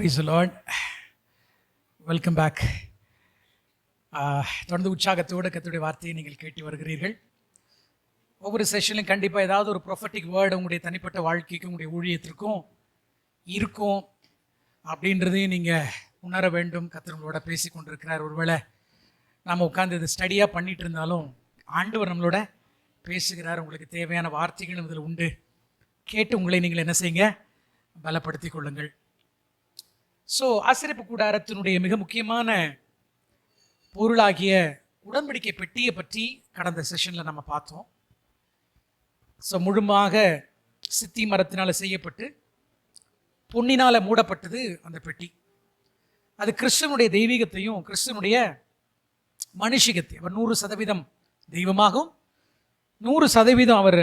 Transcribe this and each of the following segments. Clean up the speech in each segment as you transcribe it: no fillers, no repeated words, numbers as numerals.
Praise the Lord. Welcome back. தொடர்ந்து உற்சாகத்தோடு கர்த்தருடைய வார்த்தையை நீங்கள் கேட்டு வருகிறீர்கள். ஒவ்வொரு செஷன்லையும் கண்டிப்பாக ஏதாவது ஒரு ப்ரொஃபட்டிக் வேர்டு உங்களுடைய தனிப்பட்ட வாழ்க்கைக்கும் உங்களுடைய ஊழியத்திற்கும் இருக்கும் அப்படின்றதையும் நீங்கள் உணர வேண்டும். கர்த்தர் உங்களோட பேசி கொண்டிருக்கிறார். ஒருவேளை நாம் உட்காந்து இது ஸ்டடியாக பண்ணிகிட்டு இருந்தாலும் ஆண்டவர் நம்மளோட பேசுகிறார். உங்களுக்கு தேவையான வார்த்தைகளும் இதில் உண்டு. கேட்டு உங்களை நீங்கள் என்ன செய்யுங்க, பலப்படுத்தி கொள்ளுங்கள். ஸோ ஆசரிப்பு கூடாரத்தினுடைய மிக முக்கியமான பொருளாகிய உடன்படிக்கை பெட்டியை பற்றி கடந்த செஷனில் நம்ம பார்த்தோம். ஸோ முழுமாக சித்தி மரத்தினால் செய்யப்பட்டு பொன்னினால் மூடப்பட்டது அந்த பெட்டி. அது கிறிஸ்துவனுடைய தெய்வீகத்தையும் கிறிஸ்துவனுடைய மனுஷிகத்தையும், அவர் 100% தெய்வமாகவும் 100% அவர்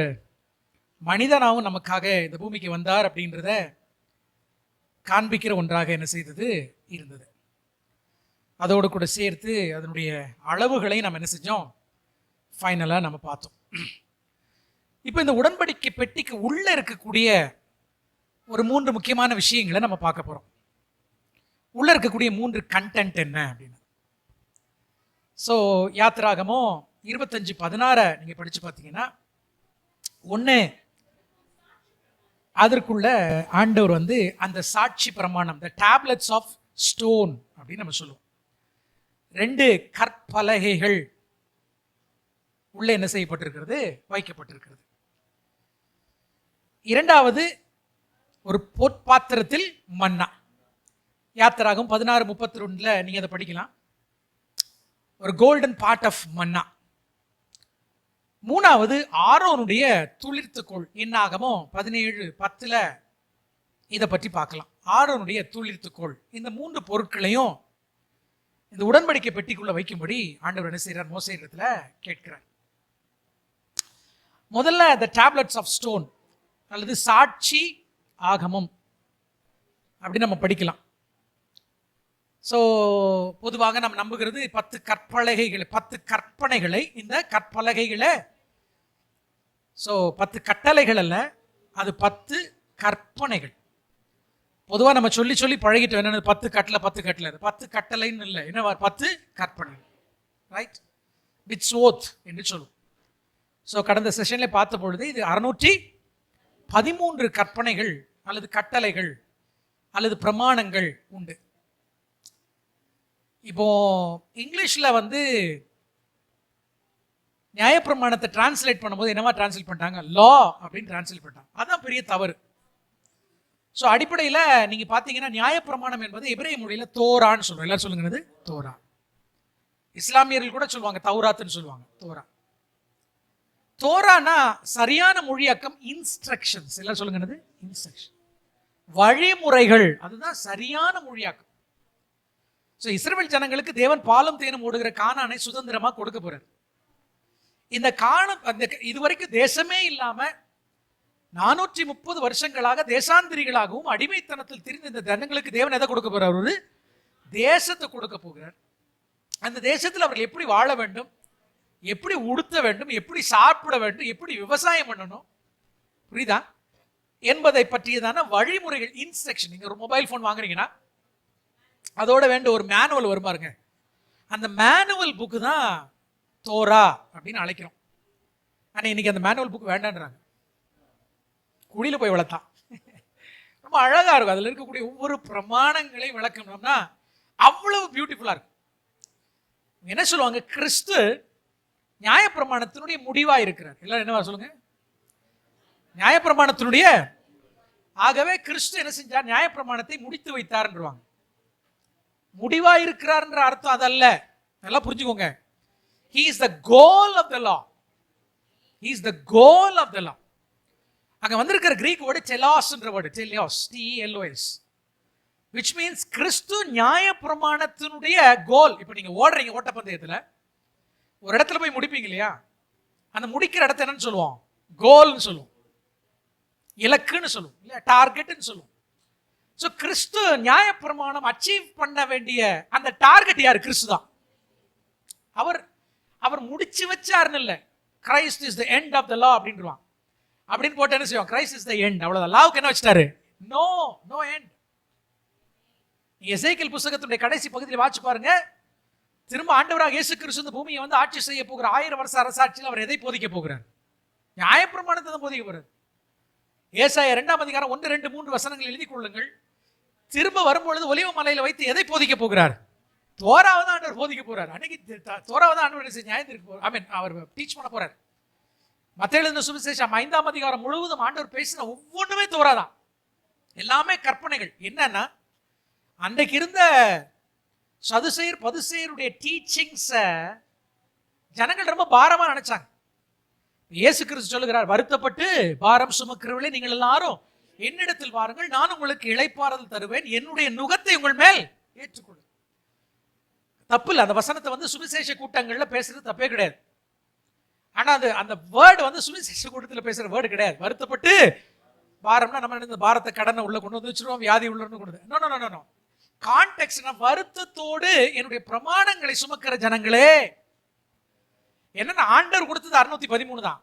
மனிதனாகவும் நமக்காக இந்த பூமிக்கு வந்தார் அப்படின்றத காண்பிக்கிற ஒன்றாக என்ன செய்தது இருந்தது. அதோடு கூட சேர்த்து அதனுடைய அளவுகளை நம்ம என்ன செஞ்சோம், ஃபைனலாக நம்ம பார்த்தோம். இப்போ இந்த உடன்படிக்கை பெட்டிக்கு உள்ளே இருக்கக்கூடிய ஒரு 3 முக்கியமான விஷயங்களை நம்ம பார்க்க போகிறோம். உள்ளே இருக்கக்கூடிய 3 கண்டென்ட் என்ன அப்படின்னு. ஸோ யாத்திராகமம் 25:16 நீங்கள் படித்து பார்த்தீங்கன்னா, ஒன்று, அதற்குள்ள ஆண்டவர் அந்த சாட்சி பிரமாணம், த டேப்லெட்ஸ் ஆஃப் ஸ்டோன் அப்படின்னு நம்ம சொல்லுவோம். 2 கற்பலகைகள் உள்ள என்ன செய்யப்பட்டிருக்கிறது, வைக்கப்பட்டிருக்கிறது. 2வது ஒரு பொற்பாத்திரத்தில் மன்னா. யாத்திராகம் 16:32 நீங்க அதை படிக்கலாம். ஒரு கோல்டன் பார்ட் ஆஃப் மன்னா. 3வது ஆரோனுடைய துளிர்த்துக்கோள். என்னாகமோ 17:10 இதை பற்றி பார்க்கலாம். ஆரோனுடைய துளிர்த்துக்கோள். இந்த 3 பொருட்களையும் இந்த உடன்படிக்கை பெட்டிக்குள்ள வைக்கும்படி ஆண்டவர் என்ன செய்கிறார், மோசேயிடத்துல கேட்கிறார். முதல்ல த டேப்லெட்ஸ் ஆஃப் ஸ்டோன் அல்லது சாட்சி ஆகமம் அப்படி நம்ம படிக்கலாம். ஸோ பொதுவாக நம்ம நம்புகிறது 10 கற்பனைகளை இந்த கற்பலகைகளை, ஸோ 10 கட்டளைகள் அல்ல, அது 10 கற்பனைகள். பொதுவாக நம்ம சொல்லி சொல்லி பழகிட்டு என்னென்ன 10 கட்டளை 10 கட்டளைன்னு இல்லை, என்ன 10 கற்பனை, ரைட், விட்ஸ் ஓத் என்று சொல்லுவோம். ஸோ கடந்த செஷன்ல பார்த்த பொழுது இது 613 கற்பனைகள் அல்லது கட்டளைகள் அல்லது பிரமாணங்கள் உண்டு. இப்போ இங்கிலீஷ்ல நியாயப்பிரமாணத்தை டிரான்ஸ்லேட் பண்ணும்போது என்னவா டிரான்ஸ்லேட் பண்ணிட்டாங்க, லா அப்படின்னு டிரான்ஸ்லேட் பண்ணிட்டாங்க. அதான் பெரிய தவறு. ஸோ அடிப்படையில் நீங்க பார்த்தீங்கன்னா நியாயப்பிரமாணம் என்பது எபிரேய மொழியில தோரான்னு சொல்லுவோம். எல்லாரும் சொல்லுங்க தோரா. இஸ்லாமியர்கள் கூட சொல்லுவாங்க தௌராத்துன்னு சொல்லுவாங்க. தோரானா சரியான மொழியாக்கம் இன்ஸ்ட்ரக்ஷன்ஸ். எல்லாரும் சொல்லுங்க இன்ஸ்ட்ரக்ஷன், வழிமுறைகள். அதுதான் சரியான மொழியாக்கம். ஸோ இஸ்ரவேல் ஜனங்களுக்கு தேவன் பாலும் தேனும் ஓடுகிற கானானை சுதந்திரமா கொடுக்க போறார். இந்த இதுவரைக்கும் தேசமே இல்லாம 430 வருஷங்களாக தேசாந்திரிகளாகவும் அடிமைத்தனத்தில் திரிந்த இந்த ஜனங்களுக்கு தேவன் எதை கொடுக்க போறார், ஒரு தேசத்தை கொடுக்க போகிறார். அந்த தேசத்தில் அவர்கள் எப்படி வாழ வேண்டும், எப்படி உடுத்த வேண்டும், எப்படி சாப்பிட வேண்டும், எப்படி விவசாயம் பண்ணணும், புரியுதா, என்பதை பற்றியதான வழிமுறைகள், இன்ஸ்ட்ரக்ஷன். நீங்க ஒரு மொபைல் போன் வாங்குறீங்கன்னா அதோட வேண்ட ஒரு மேனுவல் வரும் பாருங்க. அந்த மேனுவல் புக்கு தான் தோரா அப்படின்னு அழைக்கிறோம். ஆனால் இன்னைக்கு அந்த மேனுவல் புக் வேண்டான்றாங்க. குழியில் போய் வளர்த்தான். ரொம்ப அழகா இருக்கும். அதில் இருக்கக்கூடிய ஒவ்வொரு பிரமாணங்களையும் விளக்கணும்னா அவ்வளவு பியூட்டிஃபுல்லா இருக்கும். என்ன சொல்லுவாங்க, கிறிஸ்து நியாயப்பிரமாணத்தினுடைய முடிவா இருக்கிறார். எல்லாரும் என்னவா சொல்லுங்க, நியாயப்பிரமாணத்தினுடைய. ஆகவே கிறிஸ்து என்ன செஞ்சார், நியாயப்பிரமாணத்தை முடித்து வைத்தார்ன்றாங்க. முடிவா இருக்கிறார்ன்ற அர்த்தம் அதல்ல. நல்லா புரிஞ்சுக்கோங்க. He is the goal of the law. He is the goal of the law. அங்க வந்திருக்கிற கிரீக் வேர்டு டெலாஸ்ன்ற வேர்டு, டெலியாஸ், TELOS, which means கிறிஸ்து நியாயப்பிரமாணத்தினுடைய கோல். இப்போ நீங்க ஓடுறீங்க ஓட்டப்பந்தயத்துல, ஒரு இடத்துல போய் முடிப்பீங்க இல்லையா, அந்த முடிக்கிற இடத்த என்னன்னு சொல்லுவோம், கோல்னு சொல்லுவோம், இலக்குன்னு சொல்லுவோம், இல்ல டார்கெட்னு சொல்லுவோம். ஸோ கிறிஸ்து நியாயப்பிரமாணம் அச்சீவ் பண்ண வேண்டிய அந்த டார்கெட் யார், கிறிஸ்து தான். அவர் முடிச்சு வச்சாருன்னு இல்லை, Christ is the end of the law அப்படின்றான். அப்படின்னு போட்டு என்ன செய்வோம், கிரைஸ்ட் இஸ் த எண்ட், அவ்வளவுதான். லாவுக்கு என்ன வச்சிட்டாரு, நோ எண்ட். எசேக்கியேல் புத்தகத்துடைய கடைசி பகுதியில் வாசிச்சு பாருங்க. திரும்ப ஆண்டவராக இயேசு கிறிஸ்து இந்த பூமியை வந்து ஆட்சி செய்ய போகிற 1000 வருஷ அரசாட்சியில் அவர் எதை போதிக்க போகிறார்? நியாயப்பிரமாணத்தை தான் போதிக்க போறார். ஏசாயா 2ஆம் அதிகாரம் 1, 2, 3 வசனங்கள் எழுதி கொள்ளுங்கள். திரும்ப வரும்பொழுது ஒலிவ மலையில வைத்து எதை போதிக்க போகிறார்? தோராவை தான் ஆண்டவர் போதிக்க போறார். அன்னைக்கு தோராவை தான் ஆண்டவர் நியாயம் அவர் டீச் பண்ண போறார். மத்தேயு எழுதின சுவிசேஷம் 5ஆம் அதிகாரம் முழுவதும் ஆண்டவர் பேசின ஒவ்வொன்றுமே தோராதான். எல்லாமே கற்பனைகள். என்னன்னா, அன்றைக்கு இருந்த சதுசேயர் பதுசேயருடைய டீச்சிங்ஸ ஜனங்கள் ரொம்ப பாரமா நினைச்சாங்க. இயேசு கிறிஸ்து சொல்லுகிறார், வருத்தப்பட்டு பாரம் சுமக்கிறவர்களே நீங்கள் எல்லாரும் என்னிடத்தில் வாருங்கள், நான் உங்களுக்கு இளைப்பாறுதல் தருவேன், என்னுடைய நுகத்தை உங்கள் மேல் ஏற்றுக்கொள்ளும். தப்பு இல்லை, அந்த வசனத்தை வந்து சுவிசேஷ கூட்டங்கள்ல பேசுறது தப்பே கிடையாது. ஆனா அந்த வேர்டு வந்து சுவிசேஷ கூட்டத்தில் பேசுற வேர்டு கிடையாது. வருத்தப்பட்டு பாரம்னா நம்ம இந்த பாரத்தை கடனை உள்ள கொண்டு வந்து வச்சிருவோம், வியாதி உள்ள கொண்டு வந்து கான்டெக்ஸ்ட்னா வருத்தத்தோடு என்னுடைய பிரமாணங்களை சுமக்கிற ஜனங்களே. என்னன்னா, ஆண்டவர் கொடுத்தது 613 தான்.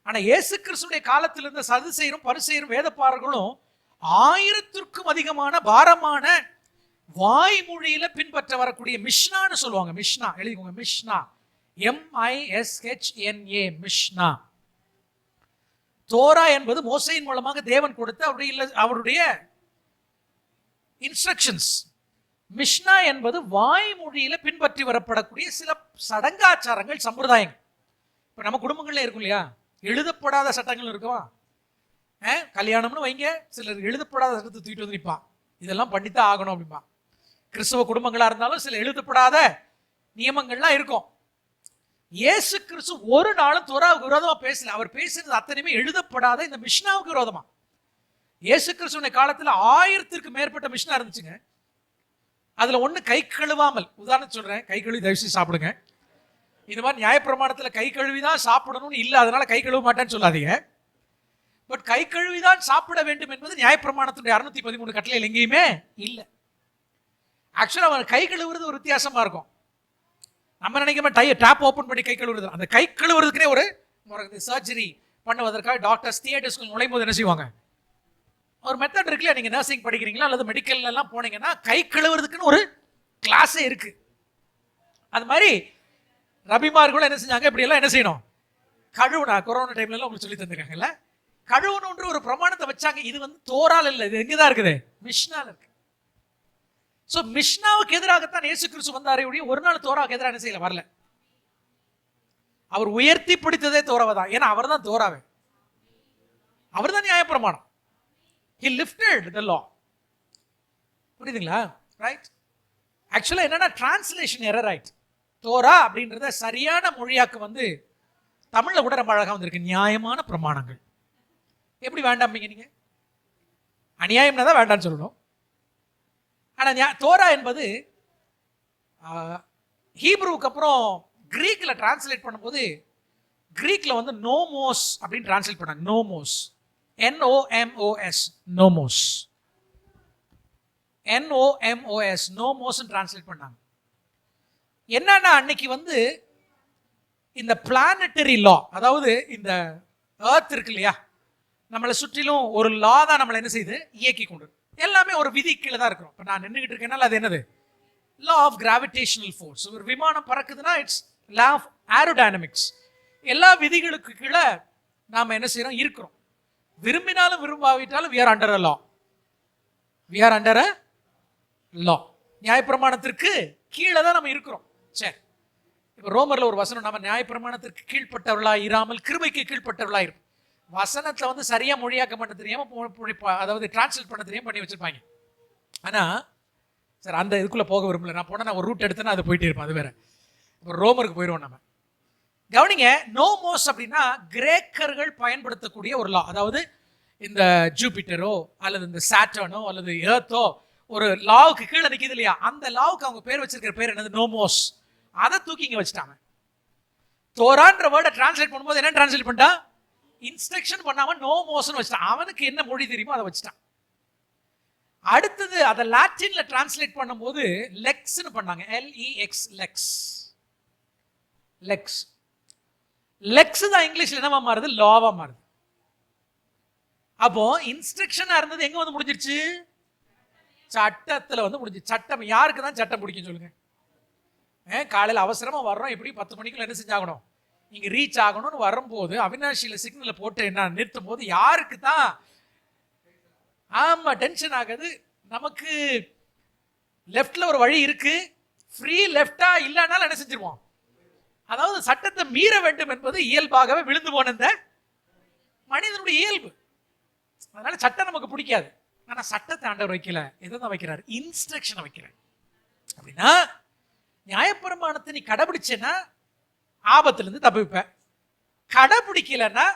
ஆனா இயேசு கிறிஸ்துடைய காலத்தில் இருந்த சதுசேயரும் பரிசேயரும் வேதப்பாரர்களும் 1000க்கும் அதிகமான பாரமான வாய்மொழியில பின்பற்ற வரக்கூடிய மிஷ்னான்னு சொல்லுவாங்க. மிஷ்னா எழுதிக்கோங்க, மிஷ்னா, MISHNA, மிஷ்னா. தோரா என்பது மோசையின் மூலமாக தேவன் கொடுத்த அவருடைய இன்ஸ்ட்ரக்ஷன்ஸ். மிஷ்னா என்பது வாய்மொழியில பின்பற்றி வரப்படக்கூடிய சில சடங்காச்சாரங்கள், சம்பிரதாயங்கள். இப்ப நம்ம குடும்பங்கள்ல இருக்கும் இல்லையா, எழுதப்படாத சட்டங்கள் இருக்கும். கல்யாணம்னு வைங்க, சிலர் எழுதப்படாத சட்டத்தை தூக்கிட்டு வந்து நிற்பான், இதெல்லாம் பண்ணித்தான் ஆகணும் அப்படின்பா. கிறிஸ்தவ குடும்பங்களா இருந்தாலும் சில எழுதப்படாத நியமங்கள்லாம் இருக்கும். இயேசு கிறிஸ்து ஒரு நாளும் தோராவுக்கு விரோதமா பேசல. அவர் பேசுறது அத்தனையுமே எழுதப்படாத இந்த மிஷ்னாவுக்கு விரோதமா. இயேசு கிறிஸ்துவின் காலத்துல 1000க்கும் மேற்பட்ட மிஷ்னா இருந்துச்சுங்க. அதுல ஒண்ணு கை கழுவாமல், உதாரணம் சொல்றேன், கை கழுவி தயவு செய்து சாப்பிடுங்க. இந்த மாதிரி நியாயப்பிரமாணத்துல கை கழுவிதான் சாப்பிடணும்னு இல்ல, அதனால கை கழுவ மாட்டேன்னு சொல்லாதீங்க. பட் கை கழுவிதான் சாப்பிட வேண்டும் என்பது நியாயப்பிரமாணத்துடைய 613 கட்டளையில் எங்கேயுமே இல்ல. ஆக்சுவலா அவன் கை கழுவுறது ஒரு வித்தியாசமா இருக்கும். நம்ம நினைக்காம டேப் ஓபன் பண்ணி கை கழுவுறது, அந்த கை கழுவுறதுக்குனே ஒரு சர்ஜரி பண்ணுவதற்காக டாக்டர்ஸ் தியேட்டர்ஸ்க்கு நுழையும் போது என்ன செய்வாங்க, ஒரு மெத்தட் இருக்குல்ல. நீங்க நர்சிங் படிக்கிறீங்களா அல்லது மெடிக்கல் எல்லாம் போனீங்கன்னா கை கழுவுறதுக்குன்னு ஒரு கிளாஸே இருக்கு. அது மாதிரி ரபிமார்கள் என்ன செஞ்சாங்க, இப்படி எல்லாம் என்ன செய்யணும், கழுவுனா. கொரோனா டைம்ல எல்லாம் உங்களுக்கு சொல்லி தந்துருக்காங்கல்ல, கழுவணுன்ற ஒரு பிரமாணத்தை வச்சாங்க. இது வந்து தோரால் இல்லை, இது எங்கதான் இருக்குது, மிஷ்னால இருக்கு. சோ மிஷ்னாவுக்கு எதிராகத்தான் இயேசு கிறிஸ்து வந்தாரே ஒழிய ஒரு நாள் தோராவுக்கு எதிராக என்ன செய்யல, வரல. அவர் உயர்த்தி பிடித்ததே தோராவை தான். ஏன்னா அவர் தான் தோராவே, அவர் தான் நியாயப்பிரமாணம். He lifted the law. புரியுதுங்களா? ரைட். ஆக்சுவலா என்னன்னா, டிரான்ஸ்லேஷன் எரர் ரைட். தோரா அப்படின்றத சரியான மொழியாக்கு வந்து தமிழ்ல கூட ரொம்ப அழகா வந்திருக்கு, நியாயமான பிரமாணங்கள். எப்படி வேண்டாம்பீங்க நீங்க? அநியாயம்னா தான் வேண்டாம்னு சொல்லணும். ஆனா தோரா என்பது ஹீப்ரூக்கு அப்புறம் கிரீக்ல டிரான்ஸ்லேட் பண்ணும்போது கிரீக்ல வந்து நோமோஸ் அப்படின்னு டிரான்ஸ்லேட் பண்ணாங்க. நோமோஸ், NOMOS, நோமோஸ், NOMOS, நோமோஸ் டிரான்ஸ்லேட் பண்ணாங்க. என்னன்னா, அன்னைக்கு வந்து இந்த பிளானட்டரி லா, அதாவது இந்த எர்த் இருக்கு இல்லையா, நம்மளை சுற்றிலும் ஒரு லா தான் நம்மளை என்ன செய்யுது, இயக்கி கொண்டு. எல்லாமே ஒரு விதி கீழே தான் இருக்கிறோம். இப்போ நான் நின்றுகிட்டு இருக்கேன்னா அது என்னது, லா ஆஃப் கிராவிடேஷனல் ஃபோர்ஸ். ஒரு விமானம் பறக்குதுன்னா இட்ஸ் லா ஆஃப் ஏரோடைனமிக்ஸ். எல்லா விதிகளுக்கு கீழே நாம என்ன செய்யறோம், இருக்கிறோம். விரும்பினாலும் விரும்பாவிட்டாலும் we are under a law. We are under a law. நியாயப்பிரமாணத்திற்கு கீழே தான் நம்ம இருக்கிறோம். சரி, இப்போ ரோமர்ல ஒரு வசனம், நம்ம நியாயப்பிரமாணத்திற்கு கீழ்ப்பட்டவர்களா இராமல் கிருபைக்கு கீழ்ப்பட்டவர்களா இருக்கும். வசனத்துல வந்து சரியா மொழியாக்க பண்ண தெரியாம, அதாவது டிரான்ஸ்லேட் பண்ண தெரியாம பண்ணி வச்சிருப்பாங்க. ஆனா சார் அந்த இதுக்குள்ள போக விரும்பல. நான் போனா நான் ஒரு ரூட் எடுத்தேன்னா அது போயிட்டே இருப்பேன், அது வேற. இப்போ ரோமருக்கு போயிடுவோம் நம்ம. கவனிங்க, நோமோஸ் அப்படின்னா கிரேக்கர்கள் பயன்படுத்தக்கூடிய ஒரு லா. அதாவது இந்த ஜூபிட்டரோ அல்லது இந்த சாட்டர்னோ அல்லது எர்த்தோ ஒரு லாவுக்கு கீழே நிற்கிது இல்லையா, அந்த லாவுக்கு அவங்க பேர் வச்சிருக்கிற பேர் என்னது, நோமோஸ். அதை தூக்கி இங்க வச்சுட்டாங்க. தோரான்ற வேர்டை டிரான்ஸ்லேட் பண்ணும்போது என்ன டிரான்ஸ்லேட் பண்ணிட்டா, இன்ஸ்ட்ரக்ஷன் பண்ணாம நோமோஸ்னு வச்சுட்டான். அவனுக்கு என்ன மொழி தெரியுமோ அதை வச்சுட்டான். அடுத்தது அதை லாட்டின்ல டிரான்ஸ்லேட் பண்ணும்போது லெக்ஸ்னு பண்ணாங்க. LEX, Lex. லெக்ஸ் லெக்ஸ் தான் இங்கிலீஷ்ல என்னவா மாறுது, லாவா மாறுது. அப்போ இன்ஸ்ட்ரக்ஷனா இருந்தது எங்க வந்து முடிஞ்சிருச்சு, சட்டத்துல வந்து முடிஞ்சு. சட்டம் யாருக்கு தான் சட்டம் பிடிக்கும் சொல்லுங்க? காலையில் அவசரமா வர்றோம், எப்படி 10 மணிக்குள்ள என்ன செஞ்சாகணும், இங்க ரீச் ஆகணும்னு வரும்போது அவினாஷியில சிக்னலை போட்டு என்ன நிறுத்தும் போது யாருக்கு தான் ஆமா டென்ஷன் ஆகுது? நமக்கு லெஃப்ட்ல ஒரு வழி இருக்கு, ஃப்ரீ லெஃப்டா இல்லைனாலும் என்ன செஞ்சிருவோம்? அதாவது சட்டத்தை மீற வேண்டும் என்பது இயல்பாகவே விழுந்து போன இந்த மனிதனுடைய இயல்பு. அதனால சட்டம் நமக்கு பிடிக்காது. ஆனா சட்டத்தை ஆண்டவர் வைக்கல, எதான் வைக்கிறார்? இன்ஸ்ட்ரக்ஷனை வைக்கிறார். அப்படின்னா நியாயப்பிரமாணத்தை நீ கடைபிடிச்சேன்னா ஆபத்துல இருந்து தப்பிப்ப, கடைபிடிக்கலன்னா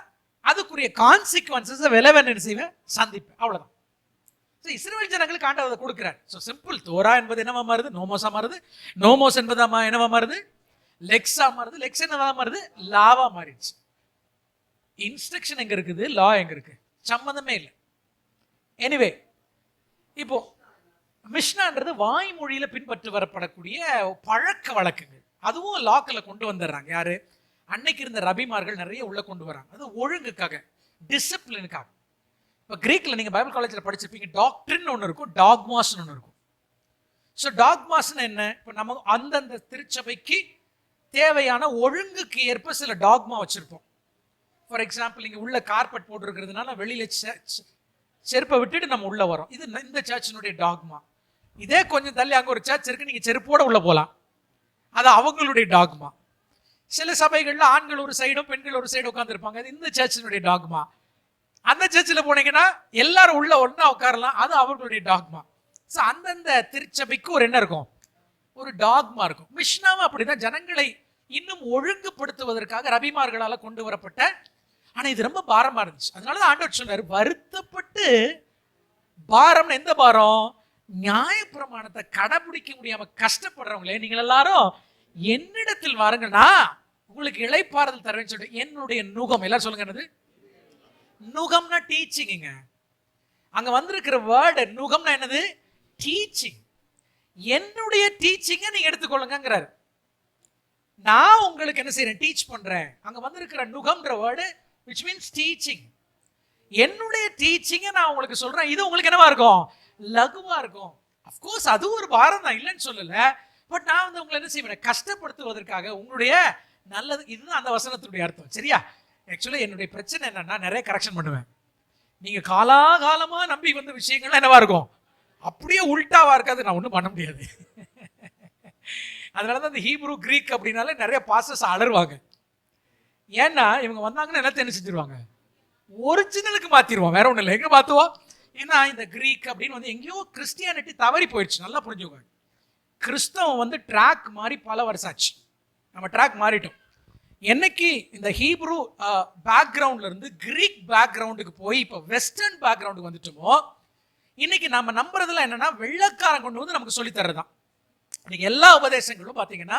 அதுக்குரிய கான்சிக்வன்சஸ் விளைவன் என்ன செய்வேன்? சந்திப்பேன். அவ்வளவுதான். இஸ்ரவேல் ஜனங்களுக்கு ஆண்டவர் அதை கொடுக்கிறார். So simple. தோரா என்பது என்னவா மாறுது? நோமோஸா மாறுது. நோமோஸ் என்பது என்னவா மாறுது? லெக்ஸா மாறுது. லெக்ஸ் என்னவா மாறுது? லாவா மாறிடுச்சு. இன்ஸ்ட்ரக்ஷன் எங்க இருக்குது, லா எங்க இருக்கு? சம்மந்தமே இல்லை. எனிவே, இப்போ மிஷ்னான்றது வாய்மொழியில பின்பற்றி வரப்படக்கூடிய பழக்க வழக்கங்கள், அதுவும் லாக்ல கொண்டு வந்துடுறாங்க. யாரு? அன்னைக்கு இருந்த ரபிமார்கள் நிறைய உள்ள கொண்டு வராங்க. அது ஒழுங்குக்காக, டிசிப்ளினுக்காக. இப்போ கிரீக்ல நீங்க பைபிள் காலேஜ்ல படிச்சிருப்பீங்க, டாக்ட்ரின் ஒன்று இருக்கும், டாக்மாஸ்னு ஒன்று இருக்கும். ஸோ டாக்மாஸ்ன்னு என்ன? இப்போ நம்ம அந்தந்த திருச்சபைக்கு தேவையான ஒழுங்குக்கு ஏற்ப சில டாக்மா வச்சிருப்போம். ஃபார் எக்ஸாம்பிள், இங்கே உள்ள கார்பெட் போட்டுருக்கிறதுனால வெளியில செருப்பை விட்டுட்டு நம்ம உள்ள வரோம். இது இந்த சர்ச்சினுடைய டாக்மா. இதே கொஞ்சம் தள்ளி அங்கே ஒரு சர்ச் இருக்கு, நீங்க செருப்போட உள்ள போகலாம், அது அவங்களுடைய டாக்மா. சில சபைகள்ல ஆண்கள் ஒரு சைடும் பெண்கள் ஒரு சைடு உட்காந்துருப்பாங்க, அது இந்த சர்ச்சினுடைய டாக்மா. அந்த சர்ச்சில் போனீங்கன்னா எல்லாரும் உள்ள ஒன்னா உட்காரலாம், அது அவர்களுடைய டாக்மா. ஸோ அந்தந்த திருச்சபைக்கு ஒரு என்ன இருக்கும்? ஒரு டாக்மா இருக்கும். மிஷ்னாவும் அப்படிதான் ஜனங்களை இன்னும் ஒழுங்குபடுத்துவதற்காக ரபிமார்களால் கொண்டு வரப்பட்ட. ஆனா இது ரொம்ப பாரமா இருந்துச்சு. அதனாலதான் ஆண்டவர் சொன்னார், வருத்தப்பட்டு பாரம். எந்த பாரம்? நியாயப்பிரமாணத்தை கடைபிடிக்க முடியாம கஷ்டப்படுறவங்களே நீங்கள் எல்லாரும் என்னிடத்தில் வாருங்கன்னா உங்களுக்கு இளைப்பாறுதல் தருவேன்னு சொல்லிட்டு, என்னுடைய நுகம். எல்லாரும் சொல்லுங்க, என்னது நுகம்னா? டீச்சிங்க. அங்க வந்திருக்கிற வேர்டு நுகம்னா என்னது? டீச்சிங். என்னுடைய டீச்சிங்கை நீங்க எடுத்துக்கொள்ளுங்கிறாரு. நான் உங்களுக்கு என்ன செய்யறேன்? டீச் பண்றேன். அங்க வந்திருக்கிற நுகம்ன்ற வேர்டு which means teaching. என்னுடைய டீச்சிங்கை நான் உங்களுக்கு சொல்றேன். இது உங்களுக்கு என்னவா இருக்கும்? லகுவா இருக்கும். அஃப்கோர்ஸ் அது ஒரு பாரம் தான், இல்லைன்னு சொல்லல. பட் நான் வந்து உங்களை என்ன செய்வேன்? கஷ்டப்படுத்துவதற்காக, உங்களுடைய நல்லது. இதுதான் அந்த வசனத்தினுடைய அர்த்தம். சரியா? ஆக்சுவலி என்னுடைய பிரச்சனை என்னன்னா, நிறைய கரெக்ஷன் பண்ணுவேன். நீங்க காலாகாலமா நம்பி வந்த விஷயங்கள்லாம் என்னவா இருக்கும்? அப்படியே உல்டாவா இருக்காது. நான் ஒன்றும் பண்ண முடியாது. அதனாலதான் இந்த ஹீப்ரூ கிரீக் அப்படின்னாலே நிறைய பாஸ்டர்ஸ் அலறுவாங்க. ஏன்னா இவங்க வந்தாங்கன்னா எல்லாத்தையும் என்ன செஞ்சிருவாங்க? ஒரிஜினலுக்கு மாத்திடுவோம். வேற ஒன்றும் இல்லை. எங்க மாத்துவோம்? ஏன்னா இந்த கிரீக் அப்படின்னு வந்து எங்கேயோ கிறிஸ்டியானிட்டி தவறி போயிடுச்சு. நல்லா புரிஞ்சுக்கோங்க. கிறிஸ்தவம் வந்து ட்ராக் மாறி பல வருஷம் ஆச்சு. நம்ம ட்ராக் மாறிட்டோம். என்னைக்கு இந்த ஹீப்ரூ பேக்ரவுண்ட்ல இருந்து கிரீக் பேக்ரவுண்டுக்கு போய் இப்போ வெஸ்டர்ன் பேக்ரவுண்டுக்கு வந்துட்டோமோ, இன்னைக்கு நம்ம நம்புறதுல என்னன்னா, வெள்ளக்காரன் கொண்டு வந்து நமக்கு சொல்லி தர்றதுதான். இன்னைக்கு எல்லா உபதேசங்களும் பார்த்தீங்கன்னா,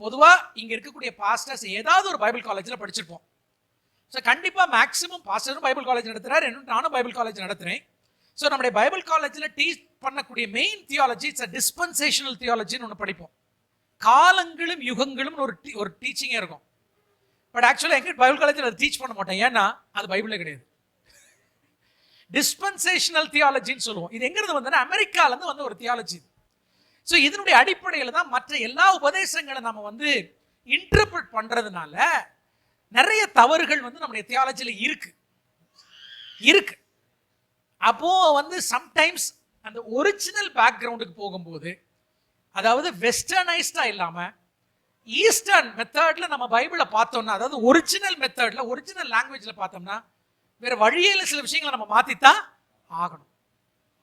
பொதுவாக இங்க இருக்கக்கூடிய பாஸ்டர்ஸ் ஏதாவது ஒரு பைபிள் காலேஜில் படிச்சிருப்போம். ஸோ கண்டிப்பாக மேக்ஸிமம் பாஸ்டரும் பைபிள் காலேஜ் நடத்துறாரு, நானும் பைபிள் காலேஜ் நடத்துறேன். ஸோ நம்முடைய பைபிள் காலேஜில் டீச் பண்ணக்கூடிய மெயின் தியாலஜி இட்ஸ் டிஸ்பென்சேஷனல் தியாலஜின்னு ஒன்று படிப்போம். காலங்களும் யுகங்களும் ஒரு டீச்சிங்கே இருக்கும். பட் ஆக்சுவலாக எங்க பைபிள் காலேஜில் அதை டீச் பண்ண மாட்டேன். ஏன்னா அது பைபிளே கிடையாது. டிஸ்பென்சேஷனல் தியாலஜின்னு சொல்லுவோம். இது எங்கிறது வந்து அமெரிக்காலேருந்து வந்து ஒரு தியாலஜி. ஸோ இதனுடைய அடிப்படையில் தான் மற்ற எல்லா உபதேசங்களை நம்ம வந்து இன்டர்பிரட் பண்றதுனால நிறைய தவறுகள் வந்து நம்முடைய தியாலஜியில் இருக்கு. அப்போ வந்து சம்டைம்ஸ் அந்த ஒரிஜினல் பேக்ரவுண்டுக்கு போகும்போது, அதாவது வெஸ்டர்னைஸ்டா இல்லாம ஈஸ்டர்ன் மெத்தட்ல நம்ம பைபிளை பார்த்தோம்னா, அதாவது ஒரிஜினல் மெத்தட்ல ஒரிஜினல் லாங்குவேஜ்ல பார்த்தோம்னா, வேற வழியில சில விஷயங்களை நம்ம மாத்தித்தான் ஆகணும்.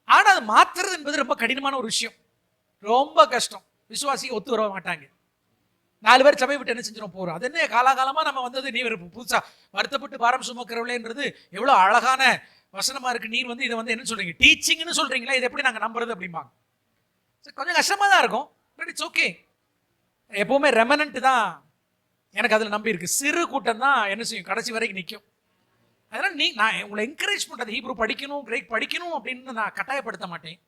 ஆனா அது மாத்துறது என்பது ரொம்ப கடினமான ஒரு விஷயம், ரொம்ப கஷ்டம். விசுவாசிக்கு ஒத்து வர மாட்டாங்க. 4 பேர் சபை விட்டு என்ன செஞ்சிடும் போறோம். அது என்ன காலாகாலமா நம்ம வந்தது, நீ புதுசா வருத்தப்பட்டு பாரம் சுமக்கிறவளேன்றது எவ்வளவு அழகான வசனமா இருக்கு. நீர் வந்து இதை வந்து என்ன சொல்றீங்க? டீச்சிங்னு சொல்றீங்களா? இது எப்படி நாங்க நம்புறது அப்படிம்பாங்க. கொஞ்சம் கஷ்டமா தான் இருக்கும். But it's okay. எப்பவுமே ரெமனன்ட் தான் எனக்கு அதுல நம்பி இருக்கு. சிறு கூட்டம் தான் என்ன செய்யும்? கடைசி வரைக்கும் நிற்கும். அதனால நான் உங்களை என்கரேஜ் பண்றது, ஹீப்ரூ படிக்கணும், கிரேக் படிக்கணும் அப்படின்னு நான் கட்டாயப்படுத்த மாட்டேன்.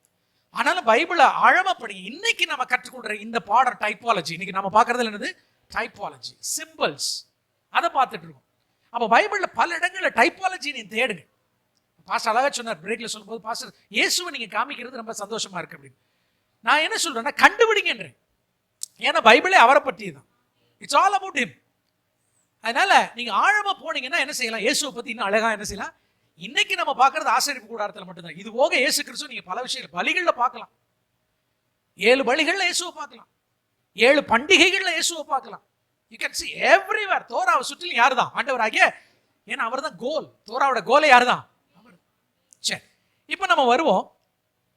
ஆனாலும் பைபிளை ஆழமா படிங்க. இன்னைக்கு நம்ம கற்றுக்கொள்ற இந்த பாடம் டைப்பாலஜி. இன்னைக்கு நம்ம பார்க்கறதுல என்னது? டைப்பாலஜி, சிம்பிள்ஸ், அதை பார்த்துட்டு இருக்கோம். அப்போ பைபிள்ல பல இடங்கள்ல டைப்பாலஜி நீ தேடுங்க. பாஸ்டர் அழகா சொன்னார் பிரேக்ல சொல்லும்போது, பாஸ்டர் இயேசுவை நீங்க காமிக்கிறது ரொம்ப சந்தோஷமா இருக்கு அப்படின்னு. நான் என்ன சொல்றேன்னா, கண்டுபிடிங்கன்றேன். ஏன்னா பைபிளே அவரை பற்றி தான். It's all about him. அதனால நீங்க ஆழமா போனீங்கன்னா என்ன செய்யலாம், இயேசுவை பத்தி இன்னும் அழகா என்ன செய்யலாம். இன்னைக்கு நம்ம பார்க்கறது ஆசரிப்பு கூடாரத்தில் மட்டும்தான். இது போக இயேசு கிறிஸ்து நீங்க பல விஷயங்கள் பலிகள்ல பார்க்கலாம். 7 பலிகள்ல இயேசுவை பார்க்கலாம். 7 பண்டிகைகள்ல இயேசுவை பார்க்கலாம். You can see everywhere. தோராவை சுற்றிலும் யாரு தான்? ஆண்டவராகிய. ஏன்னா அவர் தான் கோல். தோராவோட கோலை யாரு தான்? அவர். சரி, இப்போ நம்ம வருவோம்.